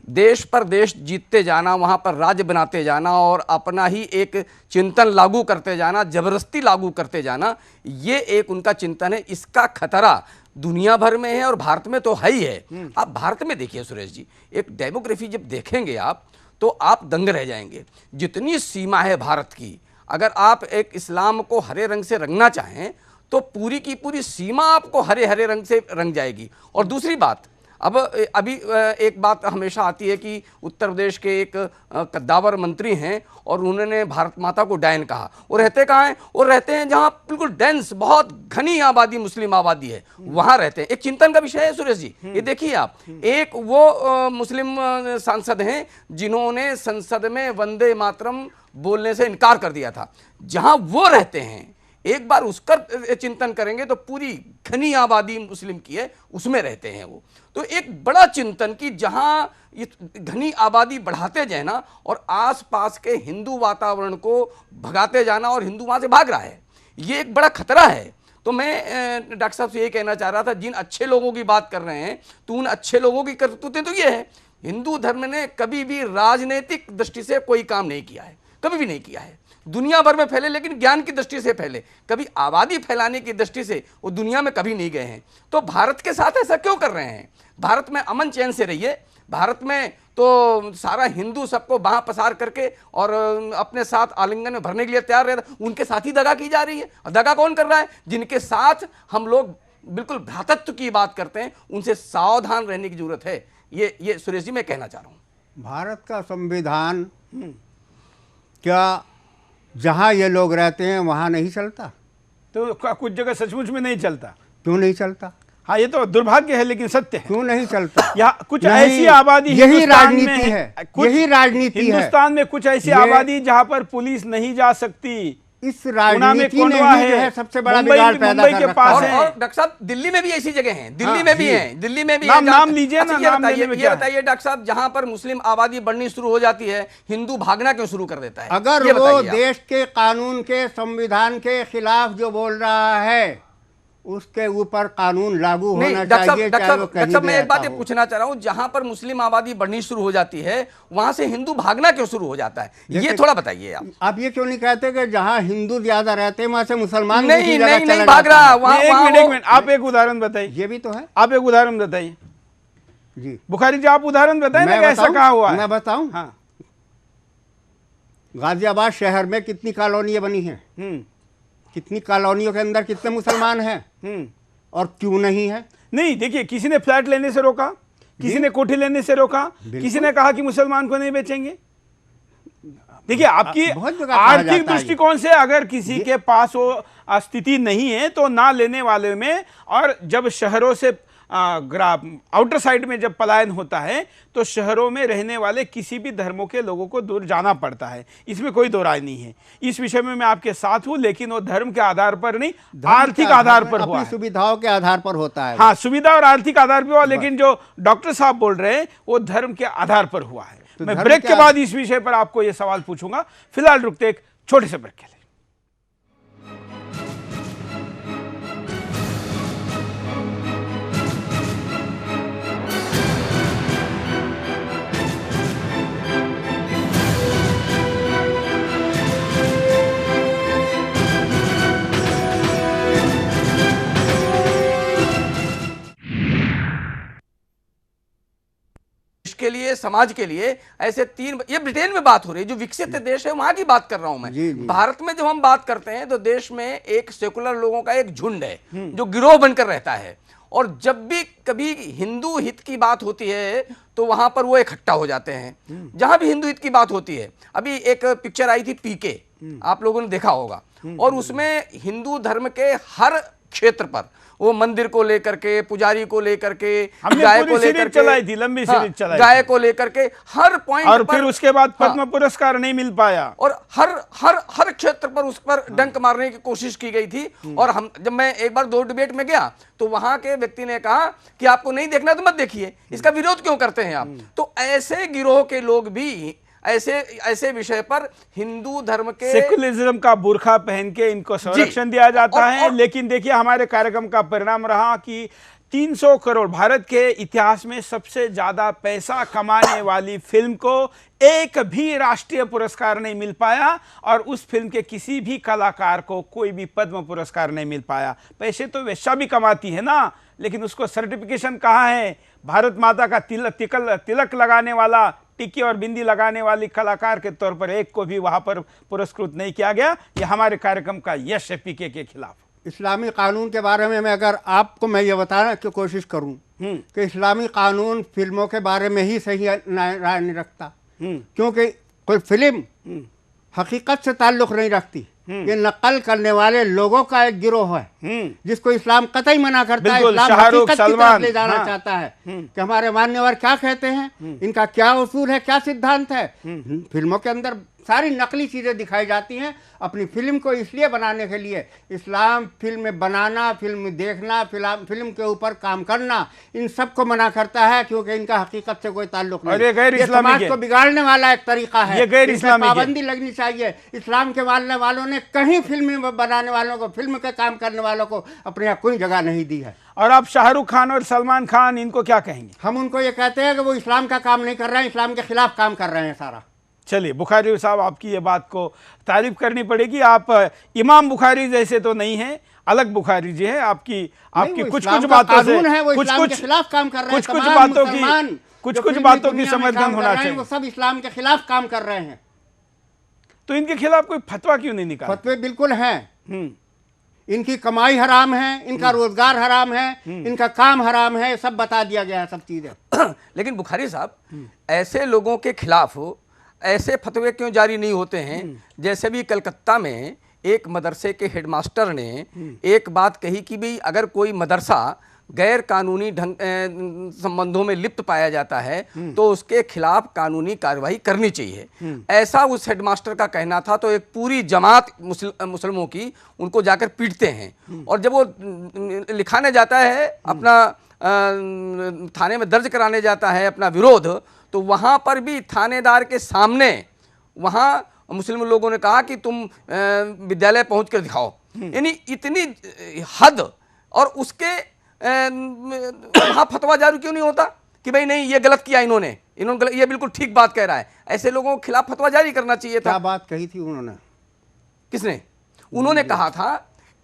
देश पर देश जीतते जाना, वहां पर राज्य बनाते जाना और अपना ही एक चिंतन लागू करते जाना, जबरदस्ती लागू करते जाना, ये एक उनका चिंतन है। इसका खतरा दुनिया भर में है और भारत में तो है ही है। आप भारत में देखिए सुरेश जी, एक डेमोग्राफी जब देखेंगे आप तो आप दंग रह जाएंगे। जितनी सीमा है भारत की, अगर आप एक इस्लाम को हरे रंग से रंगना चाहें तो पूरी की पूरी सीमा आपको हरे हरे रंग से रंग जाएगी। और दूसरी बात, अब अभी एक बात हमेशा आती है कि उत्तर प्रदेश के एक कद्दावर मंत्री हैं और उन्होंने भारत माता को डायन कहा। वो रहते कहाँ हैं? वो रहते हैं जहाँ बिल्कुल डेंस, बहुत घनी आबादी, मुस्लिम आबादी है, वहाँ रहते हैं। एक चिंतन का विषय है सुरेश जी, ये देखिए आप, एक वो मुस्लिम सांसद हैं जिन्होंने संसद में वंदे मातरम बोलने से इनकार कर दिया था। जहाँ वो रहते हैं, एक बार उसका चिंतन करेंगे तो पूरी घनी आबादी मुस्लिम की है, उसमें रहते हैं वो। तो एक बड़ा चिंतन कि जहां ये घनी आबादी बढ़ाते जाए ना और आसपास के हिंदू वातावरण को भगाते जाना, और हिंदू वहां से भाग रहा है, ये एक बड़ा खतरा है। तो मैं डॉक्टर साहब से ये कहना चाह रहा था, जिन अच्छे लोगों की बात कर रहे हैं, तो उन अच्छे लोगों की करतूतें तो ये है, हिंदू धर्म ने कभी भी राजनीतिक दृष्टि से कोई काम नहीं किया है, कभी भी नहीं किया है। दुनिया भर में फैले, लेकिन ज्ञान की दृष्टि से फैले, कभी आबादी फैलाने की दृष्टि से वो दुनिया में कभी नहीं गए हैं। तो भारत के साथ ऐसा क्यों कर रहे हैं? भारत में अमन चैन से रहिए। भारत में तो सारा हिंदू सबको बाह पसार करके और अपने साथ आलिंगन में भरने के लिए तैयार रहता, उनके साथ ही दगा की जा रही है। और दगा कौन कर रहा है? जिनके साथ हम लोग बिल्कुल भ्रातृत्व की बात करते हैं, उनसे सावधान रहने की जरूरत है। ये सुरेश जी मैं कहना चाह रहा हूँ। भारत का संविधान क्या जहाँ ये लोग रहते हैं वहाँ नहीं चलता? तो कुछ जगह सचमुच में नहीं चलता। क्यों नहीं चलता? हाँ, ये तो दुर्भाग्य है, लेकिन सत्य है। क्यों नहीं चलता? यहाँ कुछ ऐसी आबादी, यही राजनीति है, यही राजनीति है। हिंदुस्तान में कुछ ऐसी आबादी जहाँ पर पुलिस नहीं जा सकती। इस राजनीति ने ही जो है सबसे बड़ा बिगाड़ पैदा कर रखा है। और डॉक्टर साहब, दिल्ली में भी ऐसी जगह हैं, दिल्ली में भी हैं, दिल्ली में भी नाम लीजिए ना। ये बताइए डॉक्टर साहब, जहां पर मुस्लिम आबादी बढ़नी शुरू हो जाती है, हिंदू भागना क्यों शुरू कर देता है? अगर वो देश के कानून के, संविधान के खिलाफ जो बोल रहा है, उसके ऊपर कानून लागू होना चाहिए। डॉक्टर मैं एक बात ये पूछना चाह रहा हूँ, जहां पर मुस्लिम आबादी बढ़नी शुरू हो जाती है, वहां से हिंदू भागना क्यों शुरू हो जाता है? ये थोड़ा बताइए आप। ये क्यों नहीं कहते कि जहां हिंदू ज्यादा रहते हैं वहां से मुसलमान नहीं भाग रहा। एक मिनट, आप एक उदाहरण बताइए। ये भी तो है, आप एक उदाहरण बताइए जी। बुखारी जी, आप उदाहरण बताएं ना, कैसा कहा हुआ है? मैं बताऊं? हाँ। गाजियाबाद शहर में कितनी कॉलोनियां बनी हैं? कितनी कॉलोनियों के अंदर कितने मुसलमान हैं? और क्यों नहीं है? नहीं, देखिए, किसी ने फ्लैट लेने से रोका, किसी ने कोठी लेने से रोका, किसी ने कहा कि मुसलमान को नहीं बेचेंगे। देखिए, आपकी आर्थिक दृष्टिकोण से अगर किसी के पास वो स्थिति नहीं है तो ना लेने वाले में, और जब शहरों से आउटर साइड में जब पलायन होता है तो शहरों में रहने वाले किसी भी धर्मों के लोगों को दूर जाना पड़ता है, इसमें कोई दो राय नहीं है। इस विषय में मैं आपके साथ हूं, लेकिन वो धर्म के आधार पर नहीं, आर्थिक आधार पर हुआ है, सुविधाओं के आधार पर होता है। हाँ, सुविधा और आर्थिक आधार पर हुआ, लेकिन जो डॉक्टर साहब बोल रहे हैं वो धर्म के आधार पर हुआ है। तो मैं ब्रेक के बाद इस विषय पर आपको ये सवाल पूछूंगा। फिलहाल रुकते एक छोटे से ब्रेक के लिए। के लिए, समाज के लिए ऐसे तीन, ये ब्रिटेन में बात हो रही है, जो विकसित देश है वहां की बात कर रहा हूं मैं। भारत में जब हम बात करते हैं तो देश में एक सेकुलर लोगों का एक झुंड है जो गिरोह बनकर रहता है, और जब भी कभी हिंदू हित की बात होती है तो वहां पर वो इकट्ठा हो जाते हैं। जहां भी हिंदू हित की बात होती है, अभी एक पिक्चर आई थी पीके, आप लोगों ने देखा होगा, और उसमें हिंदू धर्म के हर क्षेत्र पर, वो मंदिर को लेकर के, पुजारी को लेकर के, गाय को लेकर के चलाई थी, लंबी सीरीज चलाई, गाय को लेकर के हर पॉइंट और फिर उसके बाद पद्म पुरस्कार नहीं मिल पाया, और हर क्षेत्र पर उस पर डंक मारने की कोशिश की गई थी। और जब मैं एक बार 2 डिबेट में गया तो वहां के व्यक्ति ने कहा कि आपको नहीं देखना तो मत देखिए, इसका विरोध क्यों करते हैं आप? तो ऐसे गिरोह के लोग भी ऐसे विषय पर हिंदू धर्म के, सेकुलरिज्म का बुर्खा पहन के इनको संरक्षण दिया जाता है। लेकिन देखिए, हमारे कार्यक्रम का परिणाम रहा कि 300 करोड़, भारत के इतिहास में सबसे ज्यादा पैसा कमाने वाली फिल्म को एक भी राष्ट्रीय पुरस्कार नहीं मिल पाया, और उस फिल्म के किसी भी कलाकार को कोई भी पद्म पुरस्कार नहीं मिल पाया। पैसे तो वेश्या भी कमाती है ना, लेकिन उसको सर्टिफिकेशन कहाँ है? भारत माता का तिलक लगाने वाला, टिक्की और बिंदी लगाने वाली कलाकार के तौर पर एक को भी वहां पर पुरस्कृत नहीं किया गया। यह हमारे कार्यक्रम का यश है पीके के खिलाफ। इस्लामी कानून के बारे में मैं अगर आपको मैं ये बताने की कोशिश करूं कि इस्लामी कानून फिल्मों के बारे में ही सही राय नहीं रखता, क्योंकि कोई फिल्म हकीकत से ताल्लुक़ नहीं रखती। ये नकल करने वाले लोगों का एक गिरोह है जिसको इस्लाम कतई मना करता है। इस्लाम हकीकत की तरफ ले जाना चाहता है कि हमारे मान्यवर क्या कहते हैं, इनका क्या उसूल है, क्या सिद्धांत है। फिल्मों के अंदर सारी नकली चीज़ें दिखाई जाती हैं अपनी फिल्म को इसलिए बनाने के लिए। इस्लाम फिल्म बनाना, फिल्म देखना, फिल्म के ऊपर काम करना, इन सब को मना करता है, क्योंकि इनका हकीकत से कोई ताल्लुक नहीं। ये समाज को बिगाड़ने वाला एक तरीका है, इसमें पाबंदी लगनी चाहिए। इस्लाम के मानने वालों ने कहीं फिल्म बनाने वालों को, फिल्म के काम करने वालों को अपने यहाँ कोई जगह नहीं दी है। और आप शाहरुख खान और सलमान खान, इनको क्या कहेंगे? हम उनको ये कहते हैं कि वो इस्लाम का काम नहीं कर रहे हैं, इस्लाम के खिलाफ काम कर रहे हैं सारा। चलिए बुखारी साहब, आपकी ये बात को तारीफ करनी पड़ेगी। आप इमाम बुखारी जैसे तो नहीं हैं, अलग बुखारी जी है। आपकी कुछ कुछ बातों से कुछ खिलाफ काम कर रहे हैं, कुछ बातों की समर्थन होना चाहिए। वो सब इस्लाम के खिलाफ काम कर रहे हैं, तो इनके खिलाफ कोई फतवा क्यों नहीं निकाला? फतवे बिल्कुल हैं। इनकी कमाई हराम है, इनका रोजगार हराम है, इनका काम हराम है, सब बता दिया गया है, सब चीजें। लेकिन बुखारी साहब, ऐसे लोगों के खिलाफ ऐसे फतवे क्यों जारी नहीं होते हैं? जैसे भी कलकत्ता में एक मदरसे के हेडमास्टर ने एक बात कही कि भाई अगर कोई मदरसा गैर कानूनी ढंग संबंधों में लिप्त पाया जाता है तो उसके खिलाफ कानूनी कार्रवाई करनी चाहिए, ऐसा उस हेडमास्टर का कहना था। तो एक पूरी जमात मुसलमानों की उनको जाकर पीटते हैं, और जब वो लिखाने जाता है, अपना थाने में दर्ज कराने जाता है अपना विरोध, तो वहाँ पर भी थानेदार के सामने वहाँ मुस्लिम लोगों ने कहा कि तुम विद्यालय पहुँच कर दिखाओ। यानी इतनी हद, और उसके वहाँ फतवा जारी क्यों नहीं होता कि भाई नहीं, ये गलत किया इन्होंने ये बिल्कुल ठीक बात कह रहा है। ऐसे लोगों के खिलाफ फतवा जारी करना चाहिए था। क्या बात कही थी उन्होंने? किसने? उन्होंने कहा था,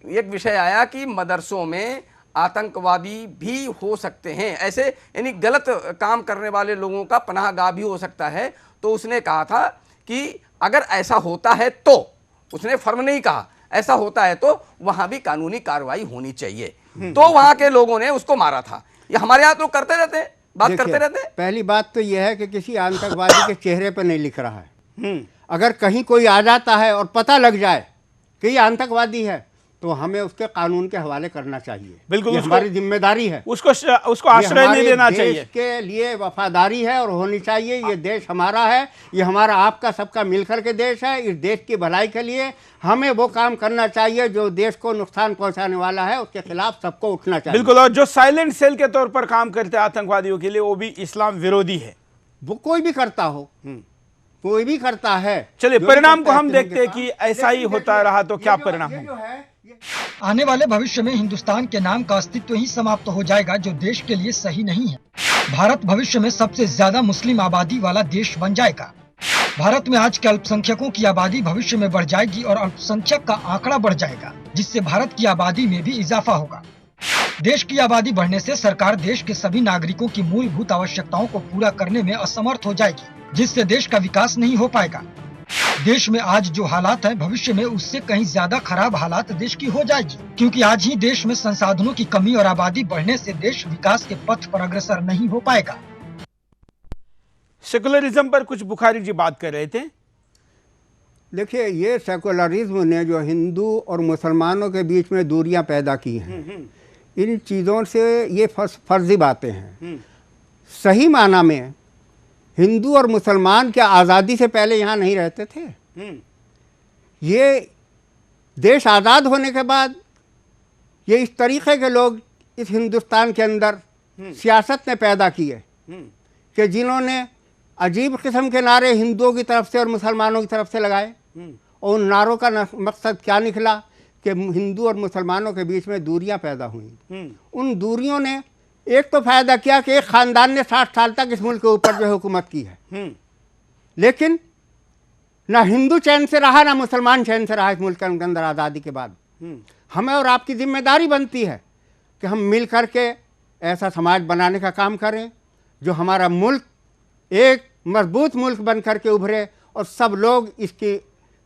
एक विषय आया कि मदरसों में आतंकवादी भी हो सकते हैं, ऐसे यानी गलत काम करने वाले लोगों का पनाहगाह भी हो सकता है। तो उसने कहा था कि अगर ऐसा होता है तो, उसने फर्म नहीं कहा, ऐसा होता है तो वहां भी कानूनी कार्रवाई होनी चाहिए। तो वहां के लोगों ने उसको मारा था। ये हमारे यहाँ लोग करते रहते हैं, बात करते रहते हैं। पहली बात तो यह है कि किसी आतंकवादी के चेहरे पर नहीं लिख रहा है। अगर कहीं कोई आ जाता है और पता लग जाए कि ये आतंकवादी है तो हमें उसके कानून के हवाले करना चाहिए। बिल्कुल, हमारी जिम्मेदारी है। उसको आश्रय नहीं देना चाहिए। देश के लिए वफादारी है और होनी चाहिए। ये देश हमारा है, ये हमारा आपका सबका मिलकर के देश है। इस देश की भलाई के लिए हमें वो काम करना चाहिए जो देश को नुकसान पहुंचाने वाला है, उसके खिलाफ सबको उठना चाहिए। बिल्कुल, और जो साइलेंट सेल के तौर पर काम करते हैं आतंकवादियों के लिए, वो भी इस्लाम विरोधी है। वो कोई भी करता हो, कोई भी करता है। चलिए परिणाम को हम देखते हैं कि ऐसा ही होता रहा तो क्या परिणाम होगा। आने वाले भविष्य में हिंदुस्तान के नाम का अस्तित्व ही समाप्त हो जाएगा, जो देश के लिए सही नहीं है। भारत भविष्य में सबसे ज्यादा मुस्लिम आबादी वाला देश बन जाएगा। भारत में आज के अल्पसंख्यकों की आबादी भविष्य में बढ़ जाएगी और अल्पसंख्यक का आंकड़ा बढ़ जाएगा, जिससे भारत की आबादी में भी इजाफा होगा। देश की आबादी बढ़ने से सरकार देश के सभी नागरिकों की मूलभूत आवश्यकताओं को पूरा करने में असमर्थ हो जाएगी, जिससे देश का विकास नहीं हो पाएगा। देश में आज जो हालात है, भविष्य में उससे कहीं ज्यादा खराब हालात देश की हो जाएगी, क्योंकि आज ही देश में संसाधनों की कमी और आबादी बढ़ने से देश विकास के पथ पर अग्रसर नहीं हो पाएगा। सेकुलरिज्म पर कुछ बुखारी जी बात कर रहे थे। देखिए, ये सेकुलरिज्म ने जो हिंदू और मुसलमानों के बीच में दूरियां पैदा की हैं, इन चीज़ों से ये फर्जी बातें हैं। सही माना में हिंदू और मुसलमान क्या आज़ादी से पहले यहाँ नहीं रहते थे? ये देश आज़ाद होने के बाद ये इस तरीक़े के लोग इस हिंदुस्तान के अंदर सियासत ने पैदा किए कि जिन्होंने अजीब किस्म के नारे हिंदुओं की तरफ से और मुसलमानों की तरफ से लगाए, और उन नारों का मकसद क्या निकला कि हिंदू और मुसलमानों के बीच में दूरियां पैदा हुई। उन दूरियों ने एक तो फायदा किया कि एक ख़ानदान ने 60 साल तक इस मुल्क के ऊपर जो हुकूमत की है, लेकिन ना हिंदू चैन से रहा ना मुसलमान चैन से रहा इस मुल्क के अंदर आज़ादी के बाद। हमें और आपकी जिम्मेदारी बनती है कि हम मिल कर के ऐसा समाज बनाने का काम करें जो हमारा मुल्क एक मजबूत मुल्क बन कर के उभरे और सब लोग इसकी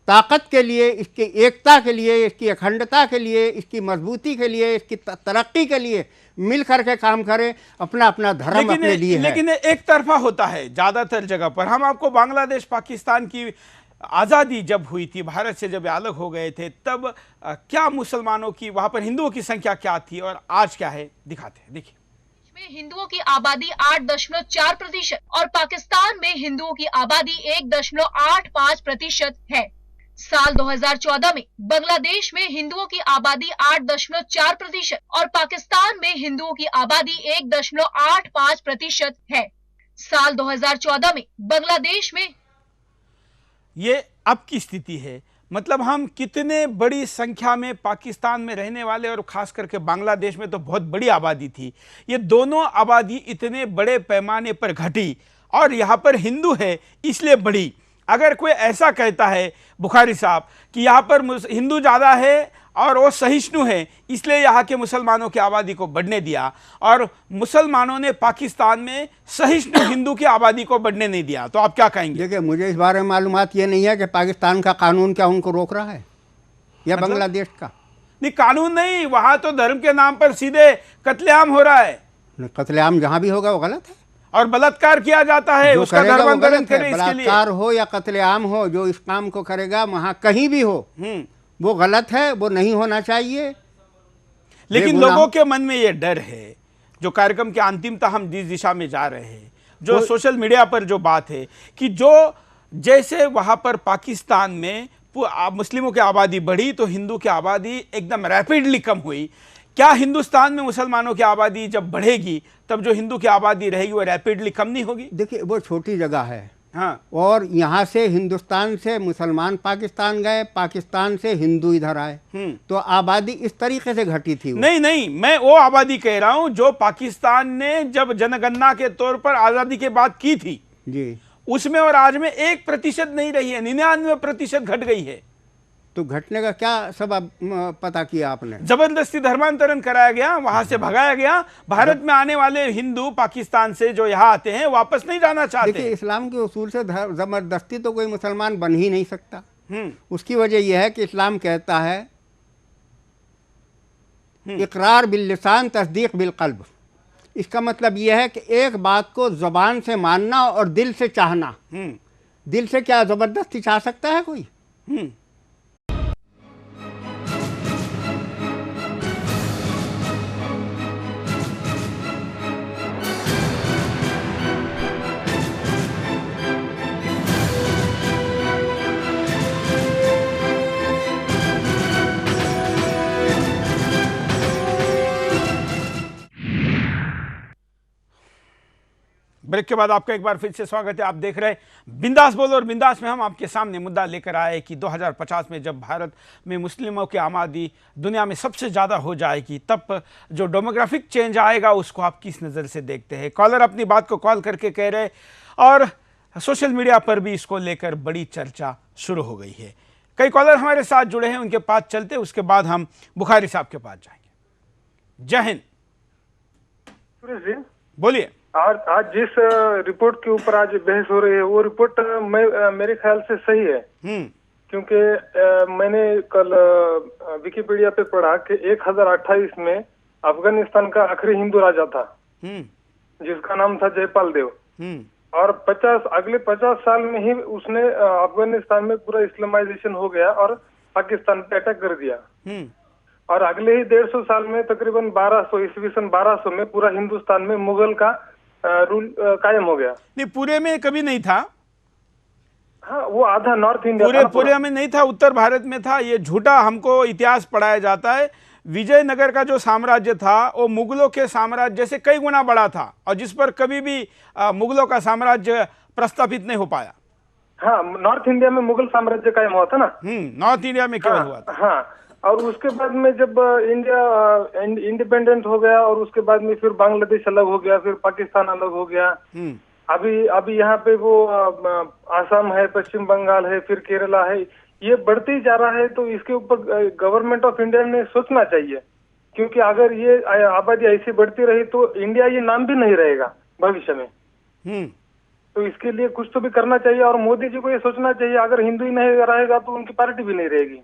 ताकत के लिए, इसकी एकता के लिए, इसकी अखंडता के लिए, इसकी मजबूती के लिए, इसकी तरक्की के लिए मिल करके काम करें। अपना अपना धर्म अपने लिए है। लेकिन एक तरफा होता है ज़्यादातर जगह पर। हम आपको बांग्लादेश पाकिस्तान की आज़ादी जब हुई थी, भारत से जब अलग हो गए थे, तब क्या मुसलमानों की, वहाँ पर हिंदुओं की संख्या क्या थी और आज क्या है, दिखाते हैं, देखिए। में हिंदुओं की आबादी 8.4% और पाकिस्तान में हिंदुओं की आबादी 1.85% है। साल 2014 में बांग्लादेश में हिंदुओं की आबादी 8.4% और पाकिस्तान में हिंदुओं की आबादी 1.85% है। साल 2014 में बांग्लादेश में ये अब की स्थिति है। मतलब हम कितने बड़ी संख्या में पाकिस्तान में रहने वाले और खास करके बांग्लादेश में तो बहुत बड़ी आबादी थी, ये दोनों आबादी इतने बड़े पैमाने पर घटी और यहाँ पर हिंदू है इसलिए बढ़ी। अगर कोई ऐसा कहता है बुखारी साहब कि यहाँ पर हिंदू ज़्यादा है और वो सहिष्णु है इसलिए यहाँ के मुसलमानों की आबादी को बढ़ने दिया, और मुसलमानों ने पाकिस्तान में सहिष्णु हिंदू की आबादी को बढ़ने नहीं दिया, तो आप क्या कहेंगे? देखिए, मुझे इस बारे में मालूमात ये नहीं है कि पाकिस्तान का कानून क्या उनको रोक रहा है या मतलब? बांग्लादेश का। नहीं, कानून नहीं, वहाँ तो धर्म के नाम पर सीधे कत्लेआम हो रहा है। कत्लेआम जहाँ भी होगा वो गलत है और बलात्कार किया जाता है, उसका धर्मांतरण करे इसके लिए। बलात्कार हो या कत्लेआम हो, जो इस काम को करेगा वहाँ कहीं भी हो वो गलत है, वो नहीं होना चाहिए। लेकिन लोगों के मन में ये डर है, जो कार्यक्रम के अंतिमता हम जिस दिशा में जा रहे हैं, जो सोशल मीडिया पर जो बात है कि जो जैसे वहाँ पर पाकिस्तान में मुस्लिमों की आबादी बढ़ी तो हिंदू की आबादी एकदम रैपिडली कम हुई। क्या हिंदुस्तान में मुसलमानों की आबादी जब बढ़ेगी तब जो हिंदू की आबादी रहेगी वो रैपिडली कम नहीं होगी? देखिए, वो छोटी जगह है। हाँ। और यहाँ से हिंदुस्तान से मुसलमान पाकिस्तान गए, पाकिस्तान से हिंदू इधर आए, तो आबादी इस तरीके से घटी थी। नहीं, मैं वो आबादी कह रहा हूँ जो पाकिस्तान ने जब जनगणना के तौर पर आज़ादी के बाद की थी जी, उसमें और आज में 1% नहीं रही है, 99% घट गई है। तो घटने का क्या सबब पता किया आपने? जबरदस्ती धर्मांतरण कराया गया, वहां से भगाया गया। भारत में आने वाले हिंदू पाकिस्तान से जो यहाँ आते हैं वापस नहीं जाना चाहते। देखिए, इस्लाम के उसूल से जबरदस्ती तो कोई मुसलमान बन ही नहीं सकता। उसकी वजह यह है कि इस्लाम कहता है इकरार बिल लिसान तस्दीक बिल कल्ब। इसका मतलब यह है कि एक बात को ज़बान से मानना और दिल से चाहना। दिल से क्या जबरदस्ती चाह सकता है कोई? ब्रेक के बाद आपका एक बार फिर से स्वागत है। आप देख रहे हैं बिंदास बोलो, और बिंदास में हम आपके सामने मुद्दा लेकर आए कि 2050 में जब भारत में मुस्लिमों की आबादी दुनिया में सबसे ज़्यादा हो जाएगी तब जो डेमोग्राफिक चेंज आएगा उसको आप किस नज़र से देखते हैं? कॉलर अपनी बात को कॉल करके कह रहे, और सोशल मीडिया पर भी इसको लेकर बड़ी चर्चा शुरू हो गई है। कई कॉलर हमारे साथ जुड़े हैं, उनके पास चलते उसके बाद हम बुखारी साहब के पास जाएंगे। जय हिंद। बोलिए। आज जिस रिपोर्ट के ऊपर आज बहस हो रही है वो रिपोर्ट मेरे ख्याल से सही है, क्योंकि मैंने कल विकिपीडिया पे पढ़ा कि 1028 में अफगानिस्तान का आखिरी हिंदू राजा था जिसका नाम था जयपाल देव, और अगले 50 साल में ही उसने अफगानिस्तान में पूरा इस्लामाइजेशन हो गया और पाकिस्तान पे अटैक कर दिया, और अगले ही 150 साल में तकरीबन 1200 ईस्वी सन 1200 में पूरा हिंदुस्तान में मुगल का रूल कायम हो गया। नहीं, पूरे में कभी नहीं था। हाँ, वो आधा नॉर्थ इंडिया पूरे में नहीं था, उत्तर भारत में था। ये झूठा हमको इतिहास पढ़ाया जाता है। विजयनगर का जो साम्राज्य था वो मुगलों के साम्राज्य से कई गुना बड़ा था, और जिस पर कभी भी मुगलों का साम्राज्य प्रस्थापित नहीं हो पाया। हाँ, नॉर्थ इंडिया में मुगल साम्राज्य कायम हुआ था ना। नॉर्थ इंडिया में केवल हुआ था। हाँ, और उसके बाद में जब इंडिया इंडिपेंडेंट हो गया और उसके बाद में फिर बांग्लादेश अलग हो गया, फिर पाकिस्तान अलग हो गया। अभी यहाँ पे वो आसाम है, पश्चिम बंगाल है, फिर केरला है, ये बढ़ते ही जा रहा है। तो इसके ऊपर गवर्नमेंट ऑफ इंडिया ने सोचना चाहिए, क्योंकि अगर ये आबादी ऐसी बढ़ती रही तो इंडिया ये नाम भी नहीं रहेगा भविष्य में। तो इसके लिए कुछ तो भी करना चाहिए और मोदी जी को ये सोचना चाहिए, अगर हिंदू ही नहीं रहेगा तो उनकी पार्टी भी नहीं रहेगी।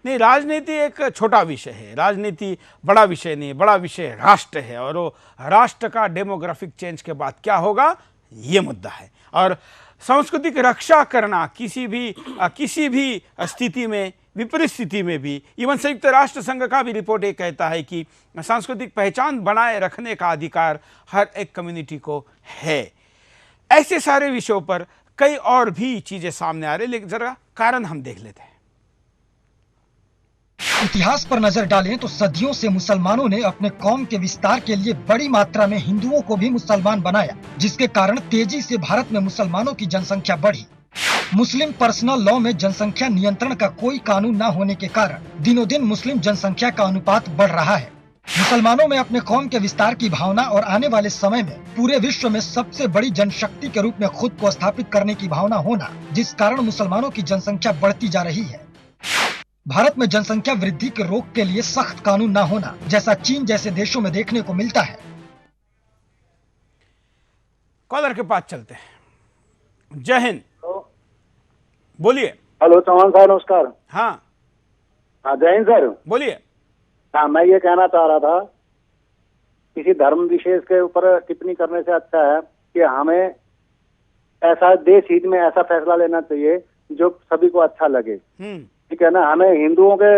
नहीं, राजनीति एक छोटा विषय है, राजनीति बड़ा विषय नहीं, बड़ा विषय राष्ट्र है और वो राष्ट्र का डेमोग्राफिक चेंज के बाद क्या होगा ये मुद्दा है। और सांस्कृतिक रक्षा करना किसी भी स्थिति में, विपरीत स्थिति में भी, इवन संयुक्त राष्ट्र संघ का भी रिपोर्ट ये कहता है कि सांस्कृतिक पहचान बनाए रखने का अधिकार हर एक कम्युनिटी को है। ऐसे सारे विषयों पर कई और भी चीजें सामने आ रही, लेकिन जरा कारण हम देख लेते हैं। इतिहास पर नजर डालें तो सदियों से मुसलमानों ने अपने कौम के विस्तार के लिए बड़ी मात्रा में हिंदुओं को भी मुसलमान बनाया, जिसके कारण तेजी से भारत में मुसलमानों की जनसंख्या बढ़ी। मुस्लिम पर्सनल लॉ में जनसंख्या नियंत्रण का कोई कानून न होने के कारण दिनों दिन मुस्लिम जनसंख्या का अनुपात बढ़ रहा है। मुसलमानों में अपने कौम के विस्तार की भावना और आने वाले समय में पूरे विश्व में सबसे बड़ी जनशक्ति के रूप में खुद को स्थापित करने की भावना होना, जिस कारण मुसलमानों की जनसंख्या बढ़ती जा रही है। भारत में जनसंख्या वृद्धि के रोक के लिए सख्त कानून न होना, जैसा चीन जैसे देशों में देखने को मिलता है। कॉलर के पास चलते हैं। जय हिंद, बोलिए। हेलो चौहान साहब, नमस्कार। हाँ हाँ, जय हिंद सर, बोलिए। हाँ, मैं ये कहना चाह रहा था, किसी धर्म विशेष के ऊपर टिप्पणी करने से अच्छा है कि हमें ऐसा देश हित में ऐसा फैसला लेना चाहिए जो सभी को अच्छा लगे। ठीक है ना। हमें हिंदुओं के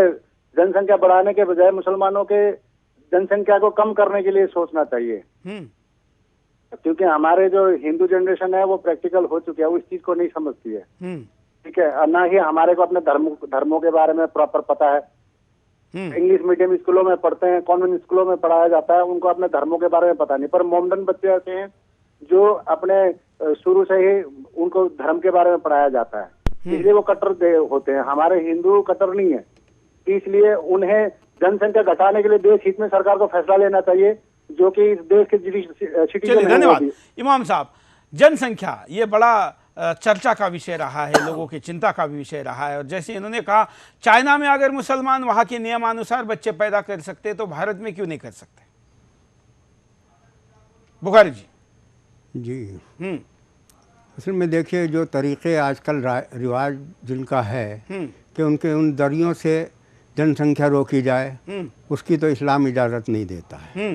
जनसंख्या बढ़ाने के बजाय मुसलमानों के जनसंख्या को कम करने के लिए सोचना चाहिए, क्योंकि हमारे जो हिंदू जनरेशन है वो प्रैक्टिकल हो चुकी है, वो इस चीज को नहीं समझती है। ठीक है। और ना ही हमारे को अपने धर्मों के बारे में प्रॉपर पता है। इंग्लिश मीडियम स्कूलों में पढ़ते हैं, कॉन्वेंट स्कूलों में पढ़ाया जाता है, उनको अपने धर्मों के बारे में पता नहीं। पर मोमडन बच्चे ऐसे हैं जो अपने शुरू से ही उनको धर्म के बारे में पढ़ाया जाता है, इसलिए वो कट्टर होते हैं। हमारे हिंदू कट्टर नहीं है, इसलिए उन्हें जनसंख्या घटाने के लिए देश हित में सरकार को फैसला लेना चाहिए, जो कि इस देश के सिटीजन। धन्यवाद इमाम साहब। जनसंख्या ये बड़ा चर्चा का विषय रहा है, लोगों की चिंता का भी विषय रहा है। और जैसे इन्होंने कहा, चाइना में अगर मुसलमान वहां के नियमानुसार बच्चे पैदा कर सकते तो भारत में क्यों नहीं कर सकते? बुखारी जी। असल में देखिए, जो तरीके आजकल रिवाज जिनका है कि उनके उन दरियों से जनसंख्या रोकी जाए, उसकी तो इस्लाम इजाज़त नहीं देता है।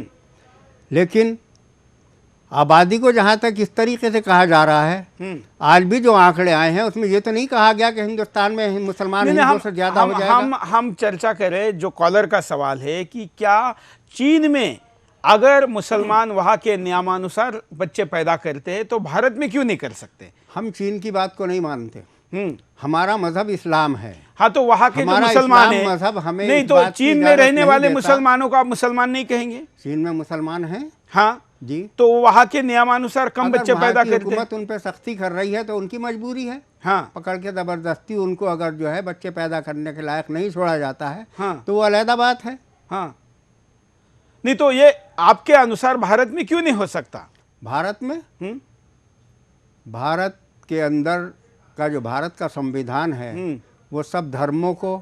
लेकिन आबादी को जहाँ तक इस तरीके से कहा जा रहा है, आज भी जो आंकड़े आए हैं उसमें ये तो नहीं कहा गया कि हिंदुस्तान में मुसलमान हिंदुओं से ज़्यादा हो जाएगा। हम चर्चा करें, जो कॉलर का सवाल है कि क्या चीन में अगर मुसलमान वहाँ के नियमानुसार बच्चे पैदा करते हैं तो भारत में क्यों नहीं कर सकते? हम चीन की बात को नहीं मानते। हमारा मजहब इस्लाम है। हाँ, तो वहाँ के जो मुसलमान हैं, मजहब हमें नहीं, तो चीन में रहने वाले मुसलमानों को आप मुसलमान नहीं कहेंगे? चीन में मुसलमान हैं। हाँ जी। तो वहाँ के नियमानुसार कम बच्चे पैदा करते हैं। हुकूमत उन पे सख्ती कर रही है तो उनकी मजबूरी है। हाँ, पकड़ के जबरदस्ती उनको अगर जो है बच्चे पैदा करने के लायक नहीं छोड़ा जाता है, हाँ, तो वो अलग बात है। हाँ, नहीं तो ये आपके अनुसार भारत में क्यों नहीं हो सकता? भारत में भारत के अंदर का जो भारत का संविधान है वो सब धर्मों को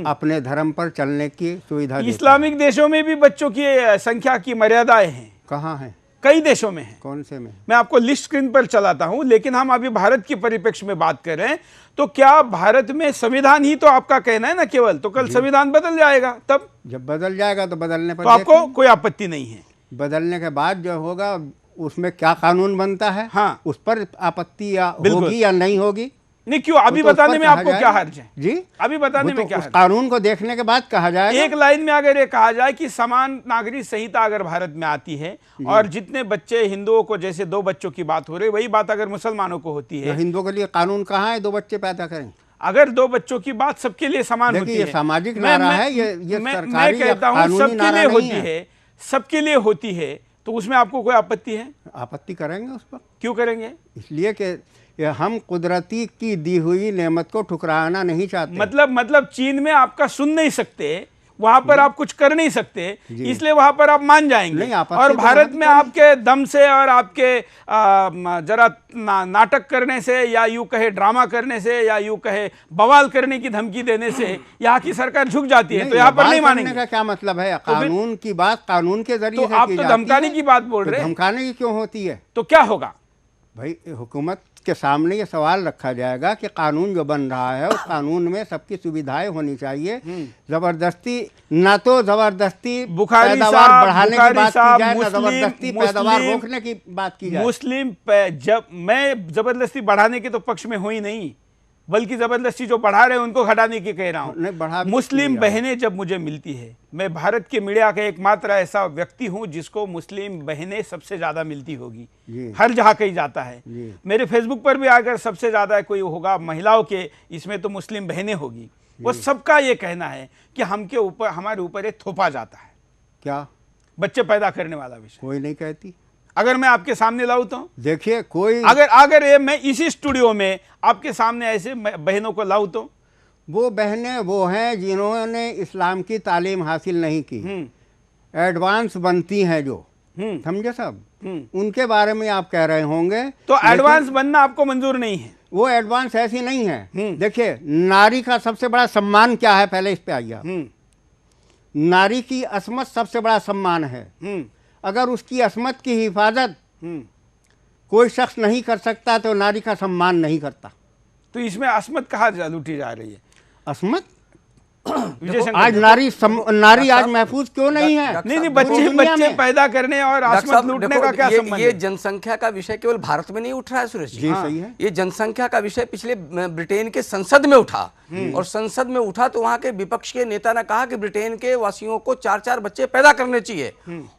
अपने धर्म पर चलने की सुविधा देता है। इस्लामिक देशों में भी बच्चों की संख्या की मर्यादाएं हैं। कहाँ हैं? कई देशों में है। कौन से में? मैं आपको लिस्ट स्क्रीन पर चलाता हूं, लेकिन हम अभी भारत के परिप्रेक्ष्य में बात कर रहे हैं। तो क्या भारत में संविधान ही तो आपका कहना है ना केवल, तो कल संविधान बदल जाएगा, तब जब बदल जाएगा तो बदलने पर तो आपको कोई आपत्ति नहीं है? बदलने के बाद जो होगा उसमें क्या कानून बनता है, हाँ, उस पर आपत्ति या होगी या नहीं होगी। नहीं, क्यों अभी बताने में आपको क्या हर्ज है जी? अभी बताने में क्या हर्ज? कानून को देखने के बाद कहा जाएगा। एक लाइन में अगर ये कहा जाए कि समान नागरिक संहिता अगर भारत में आती है और जितने बच्चे हिंदुओं को, जैसे 2 बच्चों की बात हो रही, वही बात अगर मुसलमानों को होती है, हिंदुओं के लिए कानून कहाँ है 2 बच्चे पैदा करें? अगर 2 बच्चों की बात सबके लिए समान होती है, सामाजिक नारा है, ये मैं कहता हूँ सबके लिए होती है, सबके लिए होती है, तो उसमें आपको कोई आपत्ति है? आपत्ति करेंगे उस पर। क्यों करेंगे? इसलिए कि हम कुदरती की दी हुई नेमत को ठुकराना नहीं चाहते। मतलब चीन में आपका सुन नहीं सकते, वहां पर आप कुछ कर नहीं सकते, इसलिए वहां पर आप मान जाएंगे। और भारत में आपके दम से और आपके जरा नाटक करने से, या यूं कहे ड्रामा करने से, या यूं कहे बवाल करने की धमकी देने से यहाँ की सरकार झुक जाती है, तो यहाँ पर नहीं मानेंगे। का क्या मतलब है? कानून की बात कानून के जरिए आप तो धमकाने की बात बोल रहे हैं। धमकाने की क्यों होती है? तो क्या होगा? भाई हुकूमत के सामने ये सवाल रखा जाएगा कि कानून जो बन रहा है उस कानून में सबकी सुविधाएं होनी चाहिए। जबरदस्ती ना तो जबरदस्ती पैदावार बढ़ाने की बात की जाए, ना जबरदस्ती पैदावार रोकने की बात की जाए। जब मैं जबरदस्ती बढ़ाने के तो पक्ष में हुई नहीं, बल्कि जबरदस्ती जो बढ़ा रहे हैं उनको हटाने की कह रहा हूँ। मुस्लिम बहनें जब मुझे मिलती है, मैं भारत के मीडिया का एकमात्र ऐसा व्यक्ति हूं जिसको मुस्लिम बहनें सबसे ज्यादा मिलती होगी, हर जहां कहीं जाता है। मेरे फेसबुक पर भी अगर सबसे ज्यादा कोई होगा महिलाओं के, इसमें तो मुस्लिम बहनें होगी। वो सबका ये कहना है कि हमारे ऊपर एक थोपा जाता है। क्या? बच्चे पैदा करने वाला विषय कोई नहीं कहती। अगर मैं आपके सामने लाऊं तो देखिए, कोई अगर ये मैं इसी स्टूडियो में आपके सामने ऐसे बहनों को लाऊं तो वो बहनें वो हैं जिन्होंने इस्लाम की तालीम हासिल नहीं की, एडवांस बनती हैं जो, समझे साहब, उनके बारे में आप कह रहे होंगे। तो एडवांस बनना आपको मंजूर नहीं है? वो एडवांस ऐसी नहीं है। देखिए, नारी का सबसे बड़ा सम्मान क्या है, पहले इस पे आइए। नारी की असमत सबसे बड़ा सम्मान है। अगर उसकी असमत की हिफाजत कोई शख्स नहीं कर सकता तो नारी का सम्मान नहीं करता। तो इसमें असमत कहाँ लूटी जा रही है? असमत आज नारी आज महफूज क्यों नहीं है? नहीं, बच्चे पैदा करने और असमत लूटने का क्या संबंध? ये जनसंख्या का विषय केवल भारत में नहीं उठ रहा है सुरेश जी। सही है। ये जनसंख्या का विषय पिछले ब्रिटेन के संसद में उठा, और संसद में उठा तो वहां के विपक्ष के नेता ने कहा कि ब्रिटेन के वासियों को 4-4 बच्चे पैदा करने चाहिए।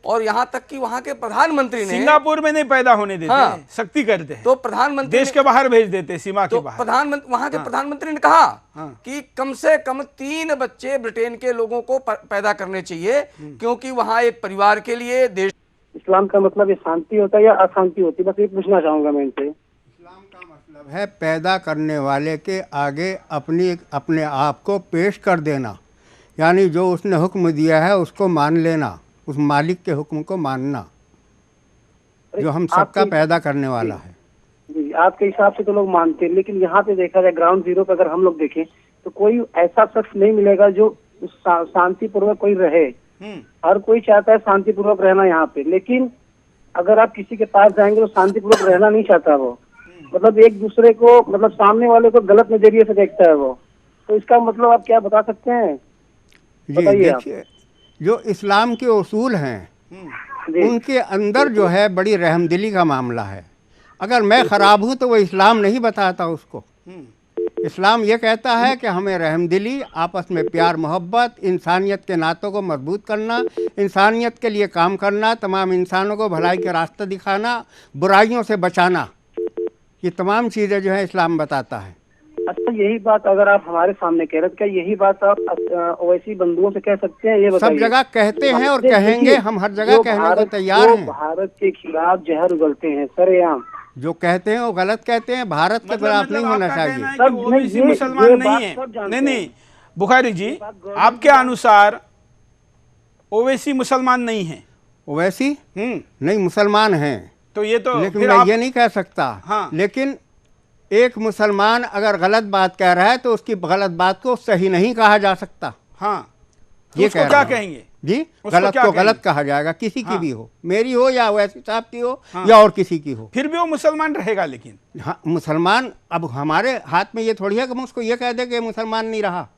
और यहाँ तक कि वहां के प्रधानमंत्री ने, सिंगापुर में नहीं पैदा होने देते, सख्ती करते हैं, तो प्रधानमंत्री देश के बाहर भेज देते, सीमा के बाहर। वहां के प्रधानमंत्री ने कहा कि कम से कम 3 बच्चे ब्रिटेन के लोगों को पैदा करने चाहिए, क्योंकि वहां एक परिवार के लिए देश। इस्लाम का मतलब ये शांति होता है या अशांति होती है? बस ये पूछना चाहूंगा मैं इनसे। इस्लाम का मतलब है पैदा करने वाले के आगे अपने आप को पेश कर देना, यानी जो उसने हुक्म दिया है उसको मान लेना, उस मालिक के हुक्म को मानना, जो हम सबका पैदा करने वाला है। जी, आपके हिसाब से तो लोग मानते हैं, लेकिन यहाँ पे देखा जाए ग्राउंड जीरो पे अगर हम लोग देखें तो कोई ऐसा शख्स नहीं मिलेगा जो शांतिपूर्वक कोई रहे। हर कोई चाहता है शांतिपूर्वक रहना यहाँ पे, लेकिन अगर आप किसी के पास जाएंगे तो शांतिपूर्वक रहना नहीं चाहता वो, मतलब एक दूसरे को, मतलब सामने वाले को गलत नजरिए से देखता है वो। तो इसका मतलब आप क्या बता सकते हैं? बताइए। देखिए, जो इस्लाम के उसूल हैं उनके अंदर जो है बड़ी रहमदिली का मामला है। अगर मैं खराब हूँ तो वो इस्लाम नहीं बताता उसको। इस्लाम ये कहता है कि हमें रहमदिली, आपस में प्यार मोहब्बत, इंसानियत के नातों को मजबूत करना, इंसानियत के लिए काम करना, तमाम इंसानों को भलाई के रास्ते दिखाना, बुराइयों से बचाना, ये तमाम चीज़ें जो है इस्लाम बताता है। अच्छा, यही बात अगर आप हमारे सामने कह रहे हैं, क्या यही बात आप ओवैसी बंधुओं से कह सकते हैं? ये बताइए। सब जगह कहते हैं और कहेंगे, हम हर जगह कहने को तैयार हैं। भारत के खिलाफ जहर उगलते हैं सरेआम। जो कहते हैं वो गलत कहते हैं, भारत के खिलाफ नहीं होना चाहिए। ओवैसी मुसलमान नहीं है। नहीं, बुखारी जी, आपके अनुसार ओवैसी मुसलमान नहीं है? ओवैसी नहीं, मुसलमान हैं। तो ये तो लेकिन मैं ये नहीं कह सकता। लेकिन एक मुसलमान अगर गलत बात कह रहा है तो उसकी गलत बात को सही नहीं कहा जा सकता। ये क्या कहेंगे जी? गलत को गलत कहा जाएगा, किसी की भी हो, मेरी हो या वैसी साहब की हो या और किसी की हो, फिर भी वो मुसलमान रहेगा। लेकिन मुसलमान, अब हमारे हाथ में ये थोड़ी है कि हम उसको ये कह दें कि मुसलमान नहीं रहा।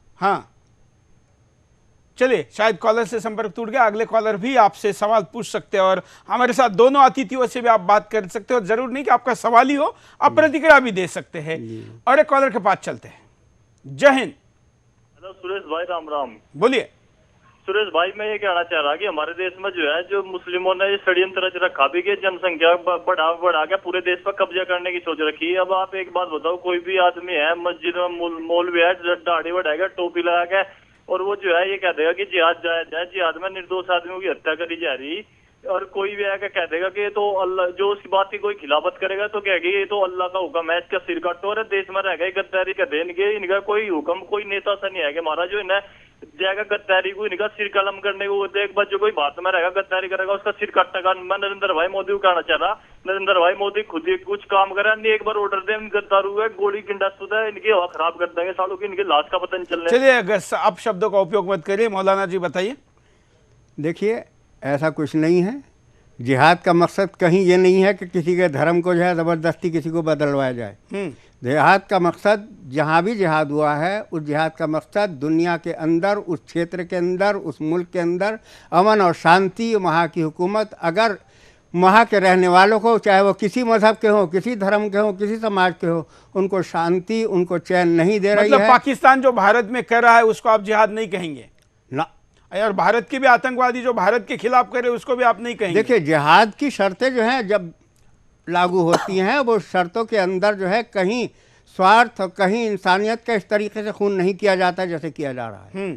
चलिए, शायद कॉलर से संपर्क टूट गया। अगले कॉलर भी आपसे सवाल पूछ सकते हैं और हमारे साथ दोनों अतिथियों से भी आप बात कर सकते हो। जरूर नहीं कि आपका सवाल ही हो, आप प्रतिक्रिया भी दे सकते हैं। और एक कॉलर के पास चलते हैं। जय हिंद। हेलो सुरेश भाई, राम राम। बोलिए। सुरेश भाई, मैं ये कहना चाह रहा कि हमारे देश में जो है, जो मुस्लिमों ने ये षड्यंत्र रच रखा भी कि जनसंख्या बढ़ा के पूरे देश पर कब्जा करने की सोच रखी है। अब आप एक बात बताओ, कोई भी आदमी है मस्जिद में, मौलवी है, दाढ़ी बढ़ाएगा, टोपी लगा के, और वो जो है ये कह देगा कि जिहाद जाए, जिहाद में निर्दोष आदमियों की हत्या करी जा रही, और कोई भी आकर कह देगा कि ये तो अल्लाह, जो उसकी बात की कोई खिलाफत करेगा तो कहेगी ये तो अल्लाह का हुक्म है, इसका सिर काटो। और देश में रह गए गद्दारी का देंगे, इनका कोई हुक्म, कोई नेता सा नहीं है कि हमारा जो है जाएगा गद्दारी को, इनका सिर कलम करने को। एक बार जो कोई बात में रहेगा गद्दारी करेगा उसका सिर काटेगा। मैं नरेंद्र भाई मोदी को कहना चाह रहा, नरेंद्र भाई मोदी खुद ही कुछ काम करे, नहीं एक बार ऑर्डर दे, गद्दारू है, गोली किंडा सुधा है, इनकी हवा खराब कर देंगे, सालों की इनकी लाश का पता नहीं चलने। चलिए, अगर आप शब्दों का उपयोग मत करिए। मौलाना जी बताइए। देखिए, ऐसा कुछ नहीं है। जिहाद का मकसद कहीं ये नहीं है कि किसी के धर्म को जो है ज़बरदस्ती किसी को बदलवाया जाए। जिहाद का मकसद, जहाँ भी जिहाद हुआ है, उस जिहाद का मकसद दुनिया के अंदर, उस क्षेत्र के अंदर, उस मुल्क के अंदर अमन और शांति, वहाँ की हुकूमत, अगर वहाँ के रहने वालों को, चाहे वो किसी मजहब के हों, किसी धर्म के हों, किसी समाज के हों, उनको शांति, उनको चैन नहीं दे रही है। पाकिस्तान जो भारत में कर रहा है उसको आप जिहाद नहीं कहेंगे ना, और भारत के भी आतंकवादी जो भारत के खिलाफ करे उसको भी आप नहीं कहेंगे? देखिए, जिहाद की शर्तें जो हैं जब लागू होती हैं, वो शर्तों के अंदर जो है कहीं स्वार्थ और कहीं इंसानियत का इस तरीके से खून नहीं किया जाता जैसे किया जा रहा है।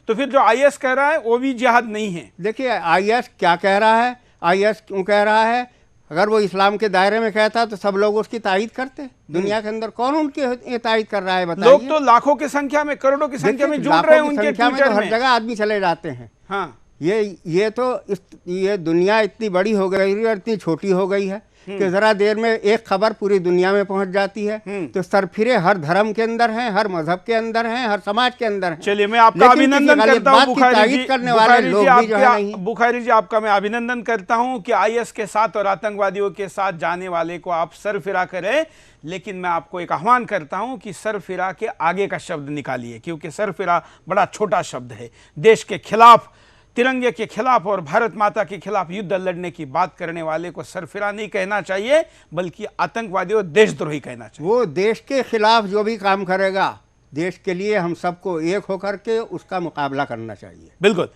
तो फिर जो आईएस कह रहा है वो भी जिहाद नहीं है? देखिए, आईएस क्या कह रहा है, आईएस क्यों कह रहा है? अगर वो इस्लाम के दायरे में कहता तो सब लोग उसकी तायीद करते। दुनिया के अंदर कौन उनकी तायीद कर रहा है बताइए? लोग तो लाखों की संख्या में, करोड़ों की संख्या में जुड़ रहे हैं उनके ट्विटर में। हर जगह आदमी चले जाते हैं। हाँ, ये दुनिया इतनी बड़ी हो गई है और इतनी छोटी हो गई है कि जरा देर में एक खबर पूरी दुनिया में पहुंच जाती है। तो सरफिरे हर धर्म के अंदर हैं, हर मजहब के अंदर हैं, हर समाज के अंदर हैं। चलिए, मैं आपका अभिनंदन करता हूं बुखारी जी, करने वाले लोग भी जो है नहीं। बुखारी जी, आपका मैं अभिनंदन करता हूं कि आईएस के साथ और आतंकवादियों के साथ जाने वाले को आप सरफिरा करें, लेकिन मैं आपको एक आह्वान करता हूं कि सरफिरा के आगे का शब्द निकालिए, क्योंकि सरफिरा बड़ा छोटा शब्द है। देश के खिलाफ, तिरंगे के खिलाफ और भारत माता के खिलाफ युद्ध लड़ने की बात करने वाले को सरफिरा नहीं कहना चाहिए, बल्कि आतंकवादी और देशद्रोही कहना चाहिए। वो देश के खिलाफ जो भी काम करेगा, देश के लिए हम सबको एक होकर के उसका मुकाबला करना चाहिए। बिल्कुल।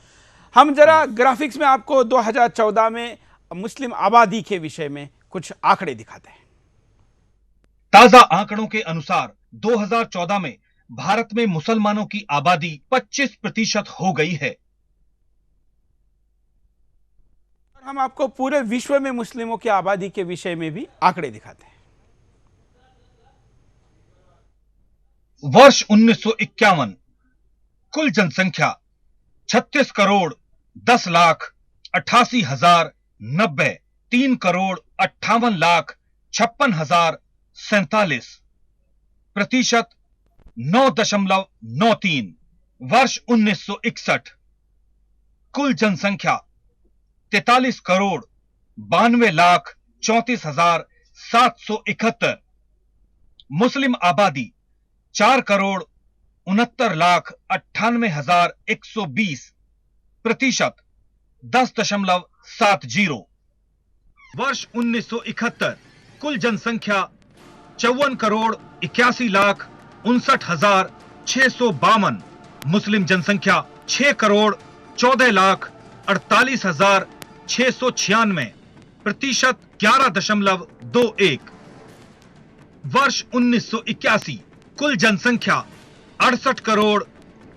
हम जरा ग्राफिक्स में आपको 2014 में मुस्लिम आबादी के विषय में कुछ आंकड़े दिखाते हैं। ताजा आंकड़ों के अनुसार 2014 में भारत में मुसलमानों की आबादी 25% हो गई है। हम आपको पूरे विश्व में मुस्लिमों की आबादी के विषय में भी आंकड़े दिखाते हैं। वर्ष 1951 कुल जनसंख्या 36 करोड़ 10 लाख 88,090, 3 करोड़ 58 लाख 56,047, प्रतिशत 9.93। वर्ष 1961 कुल जनसंख्या 43 करोड़ 92 लाख 34,771, मुस्लिम आबादी 4 करोड़ 69 लाख 98,120, प्रतिशत 10.70। वर्ष 1971 कुल जनसंख्या 54 करोड़ 81 लाख 59,652, मुस्लिम जनसंख्या 6 करोड़ 14 लाख 48,696, प्रतिशत 11.21। वर्ष 1981 कुल जनसंख्या 68 करोड़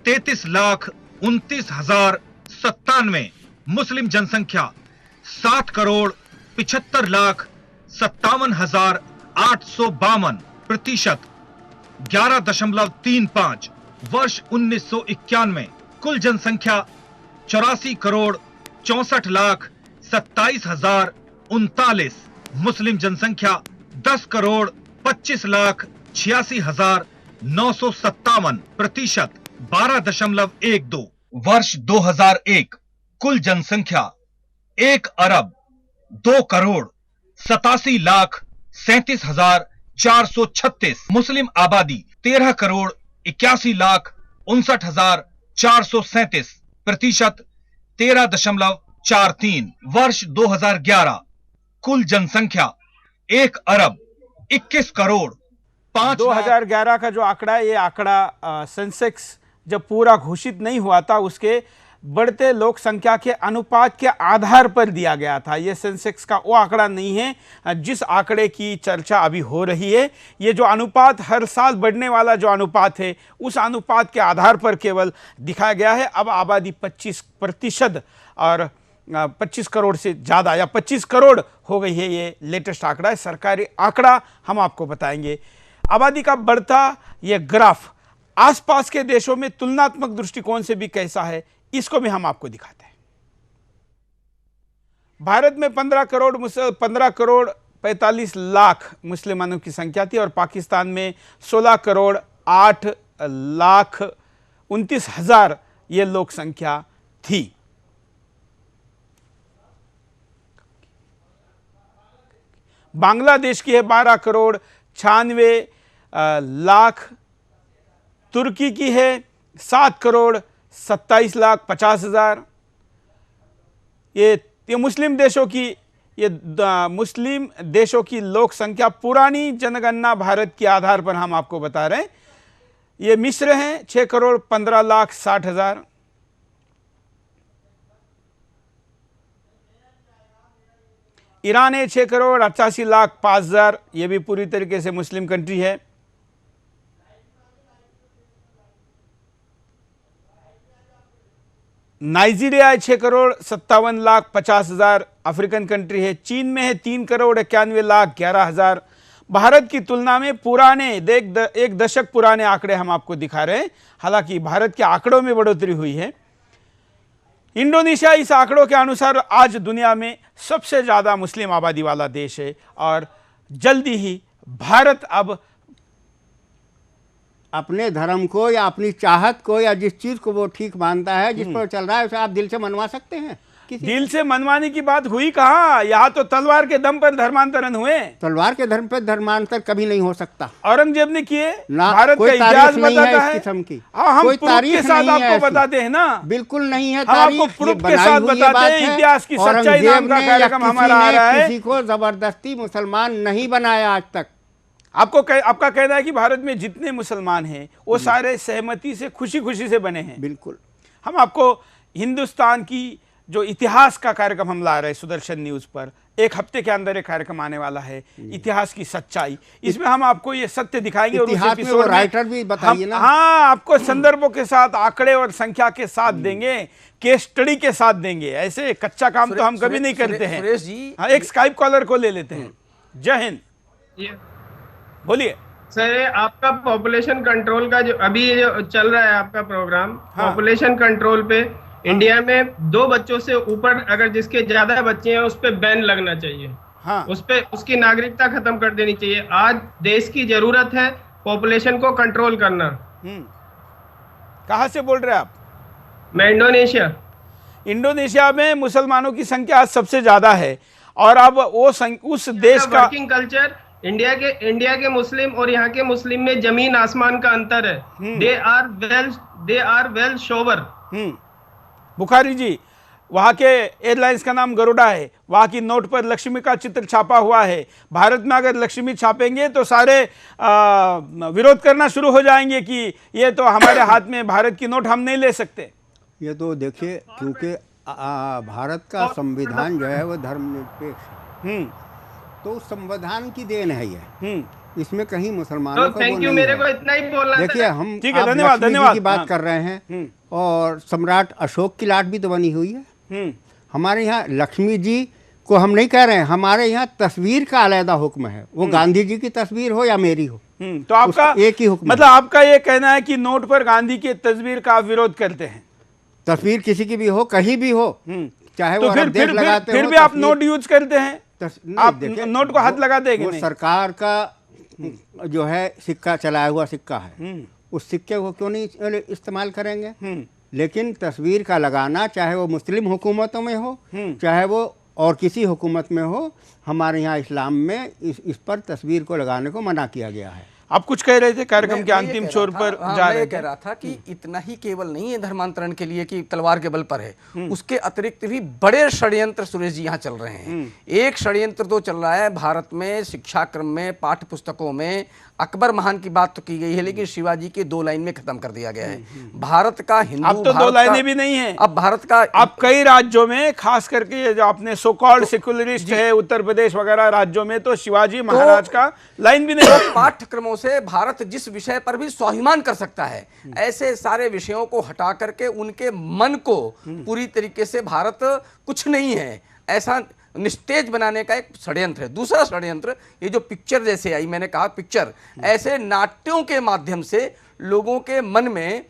33 लाख 29,097, मुस्लिम जनसंख्या 7 करोड़ 75 लाख 57,852, प्रतिशत 11.35। वर्ष 1991 कुल जनसंख्या 84 करोड़ 64 लाख 27,039, मुस्लिम जनसंख्या 10 करोड़ 25 लाख 86,957, प्रतिशत 12.12। वर्ष 2001 कुल जनसंख्या 1 अरब 2 करोड़ 87 लाख 37,436, मुस्लिम आबादी 13 करोड़ 81 लाख 59,437, प्रतिशत 13.43। वर्ष 2011 कुल जनसंख्या 1 अरब 21 करोड़ 5। 2011 का जो आंकड़ा है, ये आंकड़ा सेंसेक्स जब पूरा घोषित नहीं हुआ था उसके बढ़ते लोक संख्या के अनुपात के आधार पर दिया गया था। ये सेंसेक्स का वो आंकड़ा नहीं है जिस आंकड़े की चर्चा अभी हो रही है। ये जो अनुपात हर साल बढ़ने वाला जो अनुपात है, उस अनुपात के आधार पर केवल दिखाया गया है। अब आबादी 25% और 25 करोड़ से ज़्यादा या 25 करोड़ हो गई है। ये लेटेस्ट आंकड़ा है, सरकारी आंकड़ा हम आपको बताएंगे। आबादी का बढ़ता ये ग्राफ आसपास के देशों में तुलनात्मक दृष्टिकोण से भी कैसा है, इसको भी हम आपको दिखाते हैं। भारत में 15 करोड़ 45 लाख मुसलमानों की संख्या थी और पाकिस्तान में 16 करोड़ 8 लाख 29,000 ये लोक संख्या थी। बांग्लादेश की है 12 करोड़ 96 लाख, तुर्की की है 7 करोड़ 27 लाख 50 हजार। ये मुस्लिम देशों की, ये मुस्लिम देशों की लोक संख्या पुरानी जनगणना भारत के आधार पर हम आपको बता रहे हैं। ये मिस्र हैं 6 करोड़ 15 लाख 60 हजार। ईरान है 6 करोड़ 88 लाख 5 हजार, ये भी पूरी तरीके से मुस्लिम कंट्री है। नाइजीरिया है 6 करोड़ 57 लाख 50 हजार, अफ्रीकन कंट्री है। चीन में है 3 करोड़ 91 लाख 11 हजार। भारत की तुलना में पुराने एक दशक पुराने आंकड़े हम आपको दिखा रहे हैं, हालांकि भारत के आंकड़ों में बढ़ोतरी हुई है। इंडोनेशिया इस आंकड़ों के अनुसार आज दुनिया में सबसे ज्यादा मुस्लिम आबादी वाला देश है और जल्दी ही भारत अब अपने धर्म को या अपनी चाहत को या जिस चीज को वो ठीक मानता है, जिस पर चल रहा है, उसे आप दिल से मनवा सकते हैं। दिल से मनवाने की बात हुई कहाँ, यहाँ तो तलवार के दम पर धर्मांतरण हुए। तलवार के धर्म पर धर्मांतर कभी नहीं हो सकता। औरंगजेब ने किए, ना भारत का इतिहास बताता है। किस्म की हम प्रूफ के साथ आपको बताते हैं ना, बिल्कुल नहीं है। हम आपको प्रूफ के साथ बताते हैं। इतिहास की सच्चाई नाम का कार्यक्रम हमारा आ रहा है। किसी को जबरदस्ती मुसलमान नहीं बनाया आज तक। आपका कहना है कि भारत में जितने मुसलमान हैं वो सारे सहमति से खुशी खुशी से बने हैं। बिल्कुल। हम आपको हिंदुस्तान की जो इतिहास का कार्यक्रम हम ला रहे हैं सुदर्शन न्यूज पर, एक हफ्ते के अंदर एक कार्यक्रम आने वाला है, इतिहास की सच्चाई। इसमें हम आपको ये सत्य दिखाएंगे और इतिहास में वो राइटर भी बताइए ना। हाँ, आपको संदर्भों के साथ, आंकड़े और संख्या के साथ देंगे, केस स्टडी के साथ देंगे। ऐसे कच्चा काम तो हम कभी नहीं करते हैं। सुरेश जी, हाँ, एक स्काइप कॉलर को ले लेते हैं। जय हिंद, बोलिए सर। आपका पॉपुलेशन कंट्रोल का जो अभी जो चल रहा है आपका प्रोग्राम, पॉपुलेशन कंट्रोल पे इंडिया में 2 बच्चों से ऊपर अगर जिसके ज्यादा बच्चे हैं उस पे बैन लगना चाहिए। हाँ। उस पे उसकी नागरिकता खत्म कर देनी चाहिए। आज देश की जरूरत है पॉपुलेशन को कंट्रोल करना। कहाँ से बोल रहे हैं आप? मैं इंडोनेशिया। इंडोनेशिया में मुसलमानों की संख्या आज सबसे ज्यादा है और अब वो उस देश का वर्किंग कल्चर, इंडिया के मुस्लिम और यहाँ के मुस्लिम में जमीन आसमान का अंतर है। They are well shower. Bukhari ji, वहाँ के एयरलाइंस का नाम गरुड़ा है, वहाँ की नोट पर लक्ष्मी का चित्र छापा हुआ है। भारत में अगर लक्ष्मी छापेंगे तो सारे विरोध करना शुरू हो जाएंगे कि ये तो हमारे हाथ में भारत की नोट, हम नहीं ले सकते। ये तो देखिए, क्योंकि भारत का संविधान जो है वो धर्मनिरपेक्ष है, तो संविधान की देन है ये। इसमें कहीं मुसलमानों का थैंक यू, मेरे को इतना ही बोलना था। देखिए, हम धन्यवाद की बात कर रहे हैं और सम्राट अशोक की लाट भी तो बनी हुई है। हमारे यहाँ लक्ष्मी जी को हम नहीं कह रहे हैं, हमारे यहाँ तस्वीर का अलग हुक्म है, वो गांधी जी की तस्वीर हो या मेरी हो, तो आपका एक ही हुक्म। मतलब आपका ये कहना है कि नोट पर गांधी की तस्वीर का आप विरोध करते हैं? तस्वीर किसी की भी हो, कहीं भी हो, चाहे वो फिर भी आप नोट यूज करते हैं? आप नोट को हाथ लगा देंगे? वो सरकार का जो है सिक्का, चलाया हुआ सिक्का है, उस सिक्के को क्यों नहीं इस्तेमाल करेंगे? लेकिन तस्वीर का लगाना, चाहे वो मुस्लिम हुकूमतों में हो, चाहे वो और किसी हुकूमत में हो, हमारे यहाँ इस्लाम में इस पर तस्वीर को लगाने को मना किया गया है। आप कुछ कह रहे थे, कार्यक्रम के अंतिम छोर पर जा रहे थे। कह रहा था कि इतना ही केवल नहीं है धर्मांतरण के लिए कि तलवार के बल पर है, उसके अतिरिक्त भी बड़े षड्यंत्र सुरेश जी यहाँ चल रहे हैं। एक षड्यंत्र तो चल रहा है भारत में शिक्षा क्रम में, पाठ्य पुस्तकों में। अकबर महान की बात तो की गई है, लेकिन शिवाजी के 2 लाइन में खत्म कर दिया गया है। भारत का हिंदू, अब तो 2 लाइनें भी नहीं है। अब भारत का, अब कई राज्यों में, खास करके ये जो अपने सो कॉल्ड सेक्युलरिस्ट है, उत्तर प्रदेश वगैरह राज्यों में तो शिवाजी महाराज का लाइन भी नहीं है। पाठ्यक्रमों से भारत जिस विषय पर भी स्वाभिमान कर सकता है, ऐसे सारे विषयों को हटा करके उनके मन को पूरी तरीके से भारत कुछ नहीं है ऐसा निस्तेज बनाने का एक षड्यंत्र है। दूसरा षड्यंत्र, ये जो पिक्चर जैसे आई, मैंने कहा पिक्चर, ऐसे नाट्यों के माध्यम से लोगों के मन में,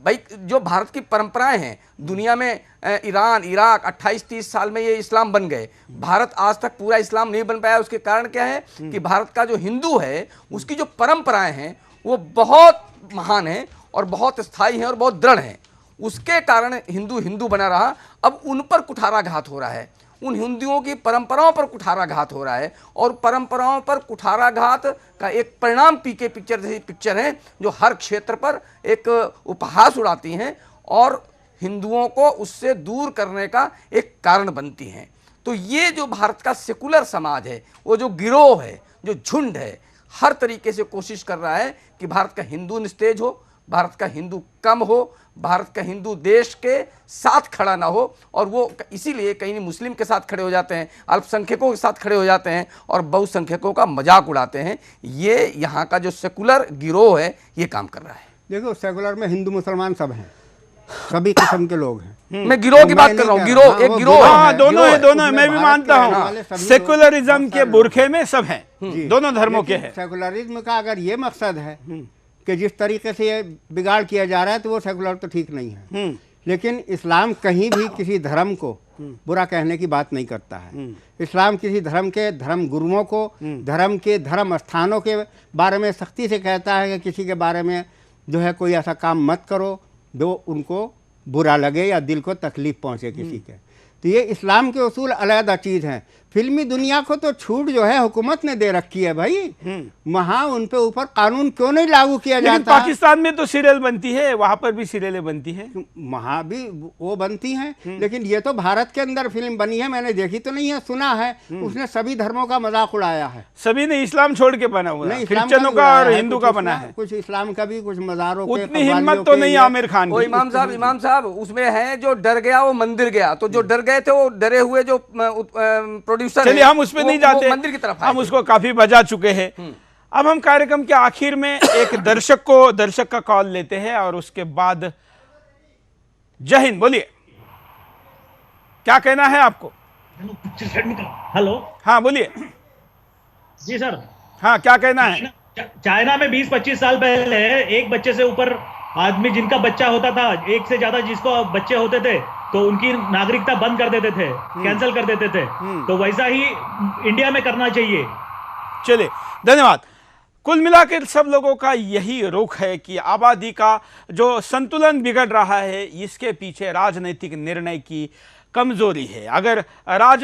भाई जो भारत की परंपराएं हैं, दुनिया में ईरान, इराक 28-30 साल में ये इस्लाम बन गए, भारत आज तक पूरा इस्लाम नहीं बन पाया। उसके कारण क्या है कि भारत का जो हिंदू है उसकी जो परंपराएं हैं वो बहुत महान है और बहुत स्थायी है और बहुत दृढ़ है। उसके कारण हिंदू हिंदू बना रहा। अब उन पर कुठाराघात हो रहा है, उन हिंदुओं की परंपराओं पर कुठाराघात हो रहा है, और परंपराओं पर कुठाराघात का एक परिणाम पीके पिक्चर जैसी पिक्चर है जो हर क्षेत्र पर एक उपहास उड़ाती हैं और हिंदुओं को उससे दूर करने का एक कारण बनती हैं। तो ये जो भारत का सेकुलर समाज है, वो जो गिरोह है, जो झुंड है, हर तरीके से कोशिश कर रहा है कि भारत का हिंदू निस्तेज हो, भारत का हिंदू कम हो, भारत का हिंदू देश के साथ खड़ा ना हो, और वो इसीलिए कहीं मुस्लिम के साथ खड़े हो जाते हैं, अल्पसंख्यकों के साथ खड़े हो जाते हैं और बहुसंख्यकों का मजाक उड़ाते हैं। ये यहाँ का जो सेकुलर गिरोह है ये काम कर रहा है। देखो, सेकुलर में हिंदू मुसलमान सब हैं, सभी किस्म के लोग हैं। मैं गिरोह की बात कर रहा हूँ, गिरोह एक गिरोह है। दोनों है, दोनों है, मैं भी मानता हूँ सेकुलरिज्म के बुरखे में सब हैं, दोनों धर्मों के हैं। सेकुलरिज्म का अगर ये मकसद है कि जिस तरीके से ये बिगाड़ किया जा रहा है तो वो सेकुलर तो ठीक नहीं है, लेकिन इस्लाम कहीं भी किसी धर्म को बुरा कहने की बात नहीं करता है। इस्लाम किसी धर्म के धर्म गुरुओं को, धर्म के धर्म स्थानों के बारे में सख्ती से कहता है कि किसी के बारे में जो है कोई ऐसा काम मत करो जो उनको बुरा लगे या दिल को तकलीफ पहुंचे किसी के। तो ये इस्लाम के उसूल अलग चीज़ हैं। फिल्मी दुनिया को तो छूट जो है हुकूमत ने दे रखी है भाई, वहाँ उन पे ऊपर कानून क्यों नहीं लागू किया जाता? पाकिस्तान में तो सीरियल बनती है, वहाँ पर भी सीरियलें बनती हैं, वहाँ भी वो बनती हैं, लेकिन ये तो भारत के अंदर फिल्म बनी है, मैंने देखी तो नहीं है, सुना है। उसने सभी धर्मों का मजाक उड़ाया है। सभी ने इस्लाम छोड़ के बना हुआ है, क्रिश्चियनों का और हिंदू का बना है, कुछ इस्लाम का भी, कुछ मज़ारों के। उतनी हिम्मत तो नहीं आमिर खान की। इमाम साहब उसमें है जो डर गया वो मंदिर गया, तो जो डर गए थे वो डरे हुए जो प्रोड्यूसर, चलिए हम उस पे नहीं जाते, मंदिर की तरफ हम उसको काफी बजा चुके हैं। अब हम कार्यक्रम के आखिर में एक दर्शक का कॉल लेते हैं और उसके बाद जय हिंद। बोलिए, क्या कहना है आपको? हेलो, हाँ बोलिए। जी सर। हाँ, क्या कहना है? चाइना में 20-25 साल पहले एक बच्चे से ऊपर आदमी जिनका बच्चा होता था, एक से ज्यादा जिसको बच्चे होते थे, तो उनकी नागरिकता बंद कर देते थे, कैंसिल कर देते थे। तो वैसा ही इंडिया में करना चाहिए। चलिए, धन्यवाद। कुल मिलाकर सब लोगों का यही रुख है कि आबादी का जो संतुलन बिगड़ रहा है, इसके पीछे राजनीतिक निर्णय की कमजोरी है। अगर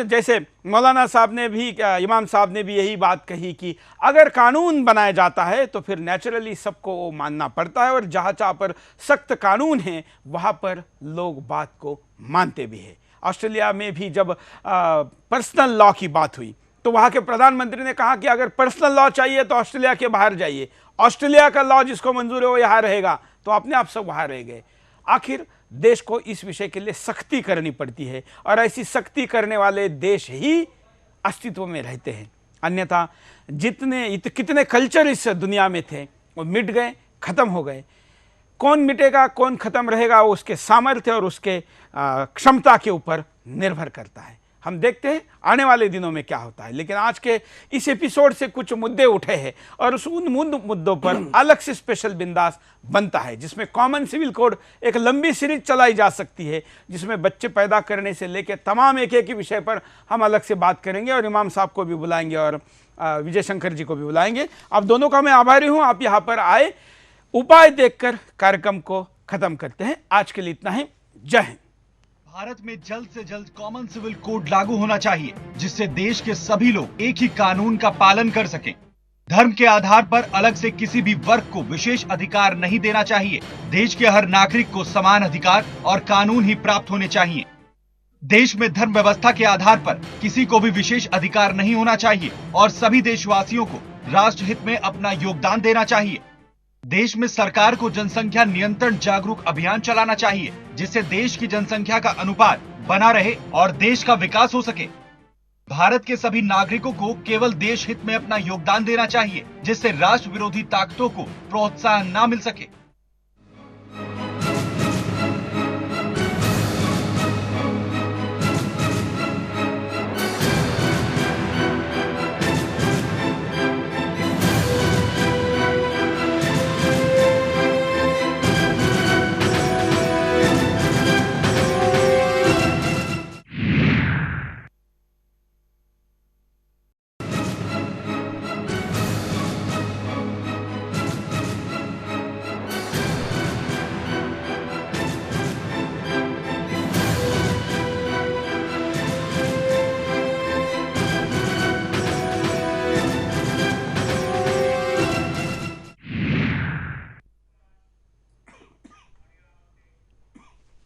जैसे मौलाना साहब ने भी, इमाम साहब ने भी यही बात कही कि अगर कानून बनाया जाता है तो फिर नेचुरली सबको वो मानना पड़ता है, और जहाँ जहाँ पर सख्त कानून है वहाँ पर लोग बात को मानते भी हैं। ऑस्ट्रेलिया में भी जब पर्सनल लॉ की बात हुई तो वहाँ के प्रधानमंत्री ने कहा कि अगर पर्सनल लॉ चाहिए तो ऑस्ट्रेलिया के बाहर जाइए, ऑस्ट्रेलिया का लॉ जिसको मंजूर है वो यहाँ रहेगा, तो अपने आप सब वहाँ रह गए। आखिर देश को इस विषय के लिए सख्ती करनी पड़ती है, और ऐसी सख्ती करने वाले देश ही अस्तित्व में रहते हैं। अन्यथा कितने कल्चर इस दुनिया में थे वो मिट गए, खत्म हो गए। कौन मिटेगा, कौन खत्म रहेगा, वो उसके सामर्थ्य और उसके क्षमता के ऊपर निर्भर करता है। हम देखते हैं आने वाले दिनों में क्या होता है। लेकिन आज के इस एपिसोड से कुछ मुद्दे उठे हैं और उन मुद्दों पर अलग से स्पेशल बिंदास बनता है, जिसमें कॉमन सिविल कोड एक लंबी सीरीज चलाई जा सकती है, जिसमें बच्चे पैदा करने से लेकर तमाम एक एक विषय पर हम अलग से बात करेंगे, और इमाम साहब को भी बुलाएंगे और विजय शंकर जी को भी बुलाएंगे। आप दोनों का मैं आभारी हूँ, आप यहाँ पर आए। उपाय देखकर कार्यक्रम को खत्म करते हैं। आज के लिए इतना ही। जय हिंद। भारत में जल्द से जल्द कॉमन सिविल कोड लागू होना चाहिए, जिससे देश के सभी लोग एक ही कानून का पालन कर सकें। धर्म के आधार पर अलग से किसी भी वर्ग को विशेष अधिकार नहीं देना चाहिए। देश के हर नागरिक को समान अधिकार और कानून ही प्राप्त होने चाहिए। देश में धर्म व्यवस्था के आधार पर किसी को भी विशेष अधिकार नहीं होना चाहिए और सभी देशवासियों को राष्ट्र हित में अपना योगदान देना चाहिए। देश में सरकार को जनसंख्या नियंत्रण जागरूक अभियान चलाना चाहिए, जिससे देश की जनसंख्या का अनुपात बना रहे और देश का विकास हो सके। भारत के सभी नागरिकों को केवल देश हित में अपना योगदान देना चाहिए, जिससे राष्ट्र विरोधी ताकतों को प्रोत्साहन न मिल सके।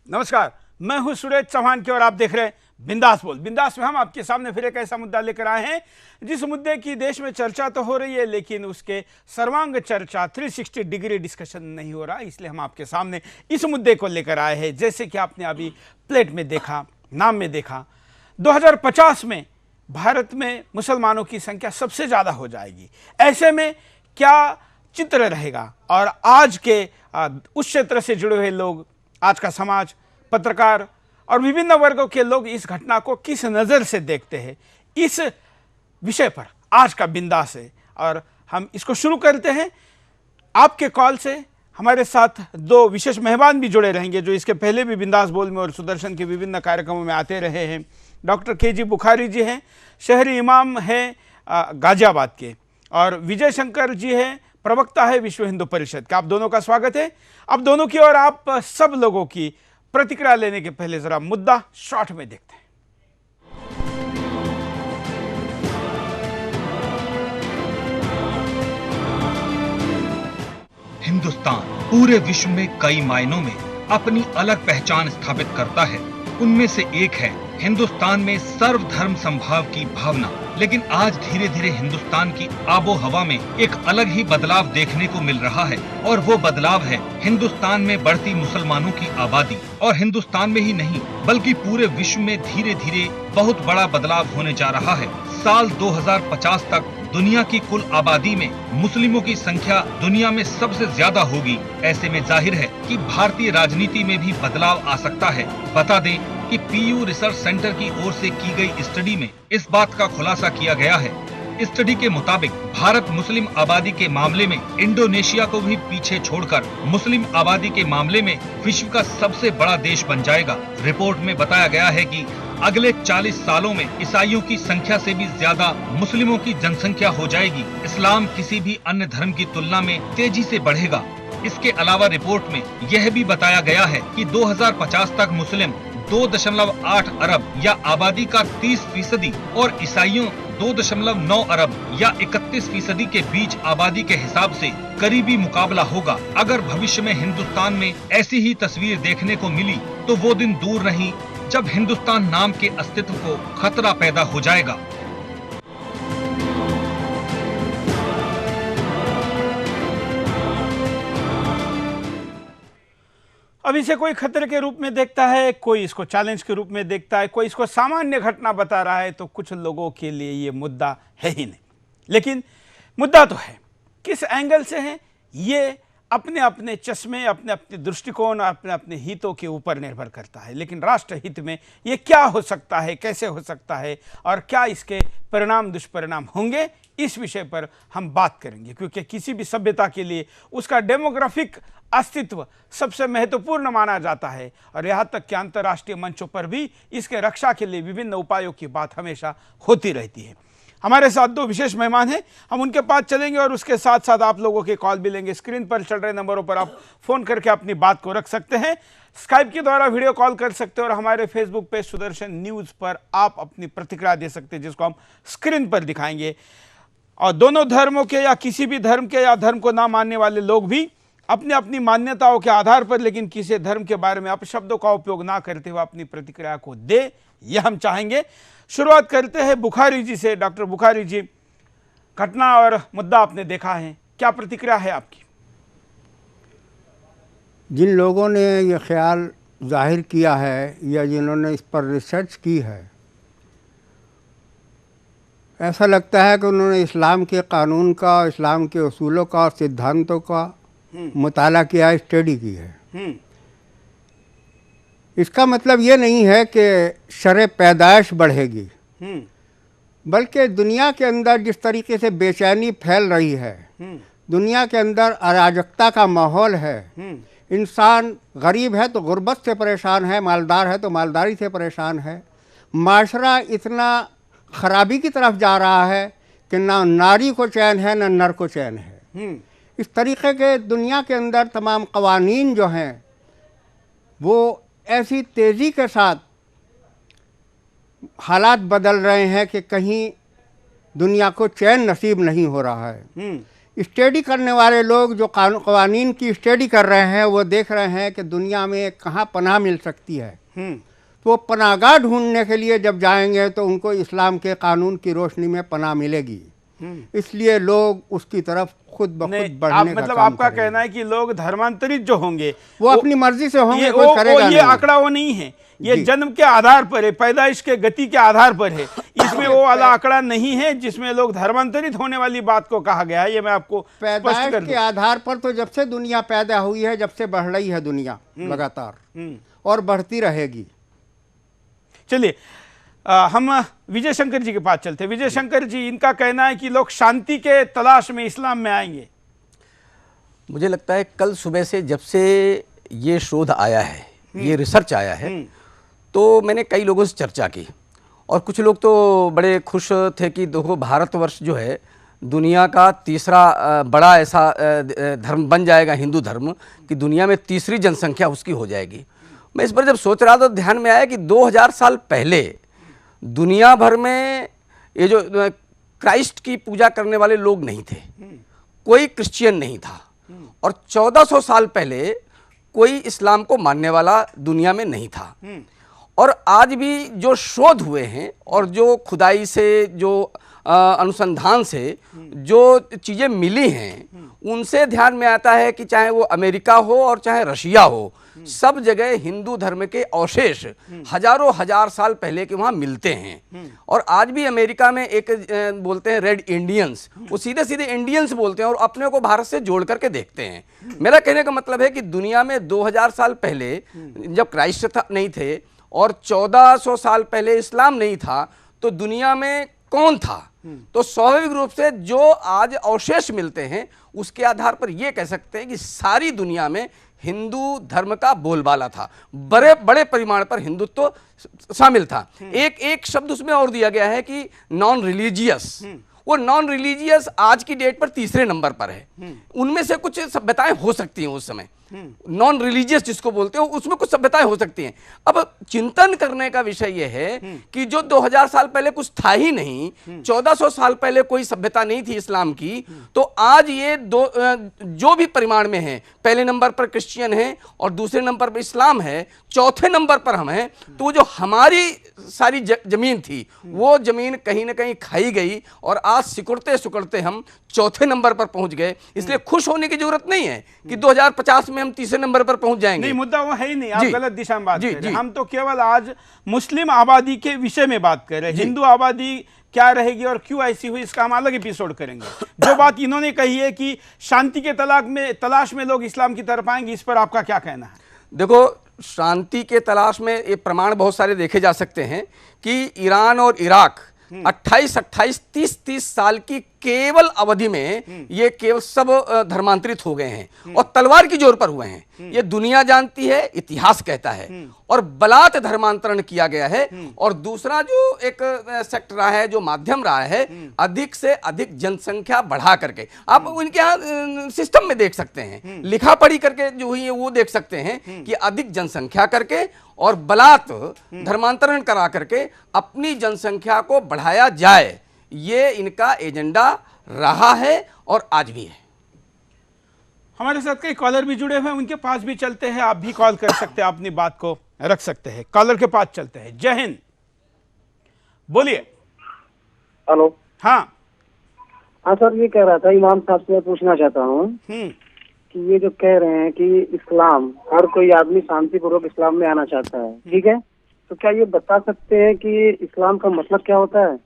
नमस्कार, मैं हूं सुरेश चौहान की और आप देख रहे हैं बिंदास बोल। बिंदास में हम आपके सामने फिर एक ऐसा मुद्दा लेकर आए हैं जिस मुद्दे की देश में चर्चा तो हो रही है, लेकिन उसके सर्वांग चर्चा 360 डिग्री डिस्कशन नहीं हो रहा। इसलिए हम आपके सामने इस मुद्दे को लेकर आए हैं। जैसे कि आपने अभी प्लेट में देखा, नाम में देखा, 2050 में भारत में मुसलमानों की संख्या सबसे ज़्यादा हो जाएगी। ऐसे में क्या चित्र रहेगा और आज के उस क्षेत्र से जुड़े हुए लोग, आज का समाज, पत्रकार और विभिन्न वर्गों के लोग इस घटना को किस नज़र से देखते हैं, इस विषय पर आज का बिंदास है। और हम इसको शुरू करते हैं आपके कॉल से। हमारे साथ दो विशेष मेहमान भी जुड़े रहेंगे जो इसके पहले भी बिंदास बोल में और सुदर्शन के विभिन्न कार्यक्रमों में आते रहे हैं। डॉक्टर KG बुखारी जी हैं, शहरी इमाम हैं गाजियाबाद के, और विजय शंकर जी हैं, प्रवक्ता है विश्व हिंदू परिषद का। आप दोनों का स्वागत है। अब दोनों की और आप सब लोगों की प्रतिक्रिया लेने के पहले जरा मुद्दा शॉर्ट में देखते हैं। हिंदुस्तान पूरे विश्व में कई मायनों में अपनी अलग पहचान स्थापित करता है। उनमें से एक है हिंदुस्तान में सर्वधर्म समभाव की भावना। लेकिन आज धीरे धीरे हिंदुस्तान की आबो हवा में एक अलग ही बदलाव देखने को मिल रहा है, और वो बदलाव है हिंदुस्तान में बढ़ती मुसलमानों की आबादी। और हिंदुस्तान में ही नहीं बल्कि पूरे विश्व में धीरे धीरे बहुत बड़ा बदलाव होने जा रहा है। साल 2050 तक दुनिया की कुल आबादी में मुस्लिमों की संख्या दुनिया में सबसे ज्यादा होगी। ऐसे में जाहिर है कि भारतीय राजनीति में भी बदलाव आ सकता है। बता दें कि PU रिसर्च सेंटर की ओर से की गई स्टडी में इस बात का खुलासा किया गया है। स्टडी के मुताबिक भारत मुस्लिम आबादी के मामले में इंडोनेशिया को भी पीछे छोड़कर मुस्लिम आबादी के मामले में विश्व का सबसे बड़ा देश बन जाएगा। रिपोर्ट में बताया गया है कि अगले 40 सालों में ईसाइयों की संख्या से भी ज्यादा मुस्लिमों की जनसंख्या हो जाएगी। इस्लाम किसी भी अन्य धर्म की तुलना में तेजी से बढ़ेगा। इसके अलावा रिपोर्ट में यह भी बताया गया है कि 2050 तक मुस्लिम 2.8 अरब या आबादी का 30% और ईसाइयों 2.9 अरब या 31% के बीच आबादी के हिसाब से करीबी मुकाबला होगा। अगर भविष्य में हिंदुस्तान में ऐसी ही तस्वीर देखने को मिली तो वो दिन दूर नहीं जब हिंदुस्तान नाम के अस्तित्व को खतरा पैदा हो जाएगा। अब इसे कोई खतरे के रूप में देखता है, कोई इसको चैलेंज के रूप में देखता है, कोई इसको सामान्य घटना बता रहा है, तो कुछ लोगों के लिए ये मुद्दा है ही नहीं। लेकिन मुद्दा तो है, किस एंगल से है ये अपने अपने चश्मे, अपने अपने दृष्टिकोण, अपने अपने हितों के ऊपर निर्भर करता है। लेकिन राष्ट्र हित में ये क्या हो सकता है, कैसे हो सकता है और क्या इसके परिणाम दुष्परिणाम होंगे, इस विषय पर हम बात करेंगे। क्योंकि किसी भी सभ्यता के लिए उसका डेमोग्राफिक अस्तित्व सबसे महत्वपूर्ण माना जाता है, और यहाँ तक कि अंतर्राष्ट्रीय मंचों पर भी इसके रक्षा के लिए विभिन्न उपायों की बात हमेशा होती रहती है। हमारे साथ दो विशेष मेहमान हैं, हम उनके पास चलेंगे और उसके साथ साथ आप लोगों के कॉल भी लेंगे। स्क्रीन पर चल रहे नंबरों पर आप फोन करके अपनी बात को रख सकते हैं, स्काइप के द्वारा वीडियो कॉल कर सकते हैं, और हमारे फेसबुक पेज सुदर्शन न्यूज़ पर आप अपनी प्रतिक्रिया दे सकते हैं, जिसको हम स्क्रीन पर दिखाएंगे। और दोनों धर्मों के या किसी भी धर्म के या धर्म को ना मानने वाले लोग भी अपनी अपनी मान्यताओं के आधार पर, लेकिन किसी धर्म के बारे में अपशब्दों का उपयोग ना करते हुए अपनी प्रतिक्रिया को दे, यह हम चाहेंगे। शुरुआत करते हैं बुखारी जी से। डॉक्टर बुखारी जी, घटना और मुद्दा आपने देखा है, क्या प्रतिक्रिया है आपकी? जिन लोगों ने ये ख्याल जाहिर किया है या जिन्होंने इस पर रिसर्च की है, ऐसा लगता है कि उन्होंने इस्लाम के कानून का, इस्लाम के उसूलों का और सिद्धांतों का मुताला किया, स्टडी की है। इसका मतलब ये नहीं है कि शरअ पैदाइश बढ़ेगी, बल्कि दुनिया के अंदर जिस तरीके से बेचैनी फैल रही है, दुनिया के अंदर अराजकता का माहौल है, इंसान गरीब है तो गुर्बत से परेशान है, मालदार है तो मालदारी से परेशान है, माशरा इतना खराबी की तरफ जा रहा है कि ना नारी को चैन है ना नर को चैन है। इस तरीके के दुनिया के अंदर तमाम कवानीन जो हैं वो ऐसी तेज़ी के साथ हालात बदल रहे हैं कि कहीं दुनिया को चैन नसीब नहीं हो रहा है। स्टडी करने वाले लोग जो कवानीन की स्टडी कर रहे हैं वो देख रहे हैं कि दुनिया में कहाँ पनाह मिल सकती है। तो पनाहगाह ढूंढने के लिए जब जाएंगे तो उनको इस्लाम के कानून की रोशनी में पनाह मिलेगी, इसलिए लोग उसकी तरफ खुद ब खुद बढ़ने का मतलब काम आपका करेंगे। कहना है कि लोग धर्मांतरित जो होंगे वो अपनी मर्जी से होंगे, कोई ये करेगा ये नहीं। आंकड़ा वो नहीं है, ये जन्म के आधार पर है, पैदाइश के गति के आधार पर है। इसमें वो वाला आंकड़ा नहीं है जिसमें लोग धर्मांतरित होने वाली बात को कहा गया है। ये मैं आपको स्पष्ट कर पैदाइश दूं। के आधार पर तो जब से दुनिया पैदा हुई है, जब से बढ़ रही है दुनिया लगातार और बढ़ती रहेगी। चलिए हम विजय शंकर जी के पास चलते हैं। विजय शंकर जी, इनका कहना है कि लोग शांति के तलाश में इस्लाम में आएंगे। मुझे लगता है कल सुबह से जब से ये शोध आया है, ये रिसर्च आया है, तो मैंने कई लोगों से चर्चा की और कुछ लोग तो बड़े खुश थे कि देखो भारतवर्ष जो है दुनिया का तीसरा बड़ा ऐसा धर्म बन जाएगा, हिंदू धर्म, कि दुनिया में तीसरी जनसंख्या उसकी हो जाएगी। मैं इस पर जब सोच रहा था तो ध्यान में आया कि 2000 साल पहले दुनिया भर में ये जो क्राइस्ट की पूजा करने वाले लोग नहीं थे, कोई क्रिश्चियन नहीं था, और 1400 साल पहले कोई इस्लाम को मानने वाला दुनिया में नहीं था। और आज भी जो शोध हुए हैं और जो खुदाई से, जो अनुसंधान से जो चीज़ें मिली हैं, उनसे ध्यान में आता है कि चाहे वो अमेरिका हो और चाहे रशिया हो, सब जगह हिंदू धर्म के अवशेष हजारों हजार साल पहले के वहाँ मिलते हैं। और आज भी अमेरिका में एक बोलते हैं रेड इंडियंस, वो सीधे सीधे इंडियंस बोलते हैं और अपने को भारत से जोड़ करके देखते हैं। मेरा कहने का मतलब है कि दुनिया में 2000 साल पहले जब क्राइस्ट नहीं थे और 1400 साल पहले इस्लाम नहीं था, तो दुनिया में कौन था? तो स्वाभाविक रूप से जो आज अवशेष मिलते हैं उसके आधार पर यह कह सकते हैं कि सारी दुनिया में हिंदू धर्म का बोलबाला था, बड़े बड़े परिमाण पर हिंदुत्व शामिल था। एक शब्द उसमें और दिया गया है कि नॉन रिलीजियस। वो नॉन रिलीजियस आज की डेट पर तीसरे नंबर पर है। उनमें से कुछ सभ्यताएं हो सकती हैं उस समय, नॉन रिलीजियस जिसको बोलते हो, उसमें कुछ सभ्यताएं हो सकती हैं। अब चिंतन करने का विषय यह है कि जो 2000 साल पहले कुछ था ही नहीं, 1400 साल पहले कोई सभ्यता नहीं थी इस्लाम की, तो आज ये जो भी परिमाण में है, पहले नंबर पर क्रिश्चियन है और दूसरे नंबर पर इस्लाम है, चौथे नंबर पर हम हैं, तो जो हमारी सारी जमीन थी वो जमीन कहीं ना कहीं खाई गई और आज सिकुड़ते सिकुड़ते हम चौथे नंबर पर पहुंच गए। इसलिए खुश होने की जरूरत नहीं है कि 2050 में हम तीसरे नंबर पर पहुंच जाएंगे। नहीं, मुद्दा वो है ही नहीं, आप गलत दिशा में बात कर रहे हैं। हम तो केवल आज मुस्लिम आबादी के विषय में बात कर रहे हैं। हिंदू आबादी क्या रहेगी और क्यों ऐसी हुई, इसका हम अलग एपिसोड करेंगे। जो बात इन्होंने कही है कि शांति के तलाश में लोग इस्लाम की तरफ आएंगे, इस पर आपका क्या कहना है? देखो, शांति के तलाश में ये प्रमाण बहुत सारे देखे जा सकते हैं कि ईरान और इराक 28, 30 साल की केवल अवधि में ये केवल सब धर्मांतरित हो गए हैं और तलवार की जोर पर हुए हैं। ये दुनिया जानती है, इतिहास कहता है, और बलात् धर्मांतरण किया गया है। और दूसरा जो एक सेक्ट रहा है, जो माध्यम रहा है, अधिक से अधिक जनसंख्या बढ़ा करके, आप उनके यहाँ सिस्टम में देख सकते हैं, लिखा पढ़ी करके जो हुई है वो देख सकते हैं कि अधिक जनसंख्या करके और बलात् धर्मांतरण करा करके अपनी जनसंख्या को बढ़ाया जाए, ये इनका एजेंडा रहा है और आज भी है। हमारे साथ कई कॉलर भी जुड़े हुए हैं, उनके पास भी चलते हैं। आप भी कॉल कर सकते हैं, अपनी बात को रख सकते हैं। कॉलर के पास चलते हैं। जय हिंद, बोलिए। हेलो। हाँ सर, ये कह रहा था, इमाम साहब से मैं पूछना चाहता हूँ कि ये जो कह रहे हैं कि इस्लाम, हर कोई आदमी शांतिपूर्वक इस्लाम में आना चाहता है, ठीक है, तो क्या ये बता सकते हैं कि इस्लाम का मतलब क्या होता है?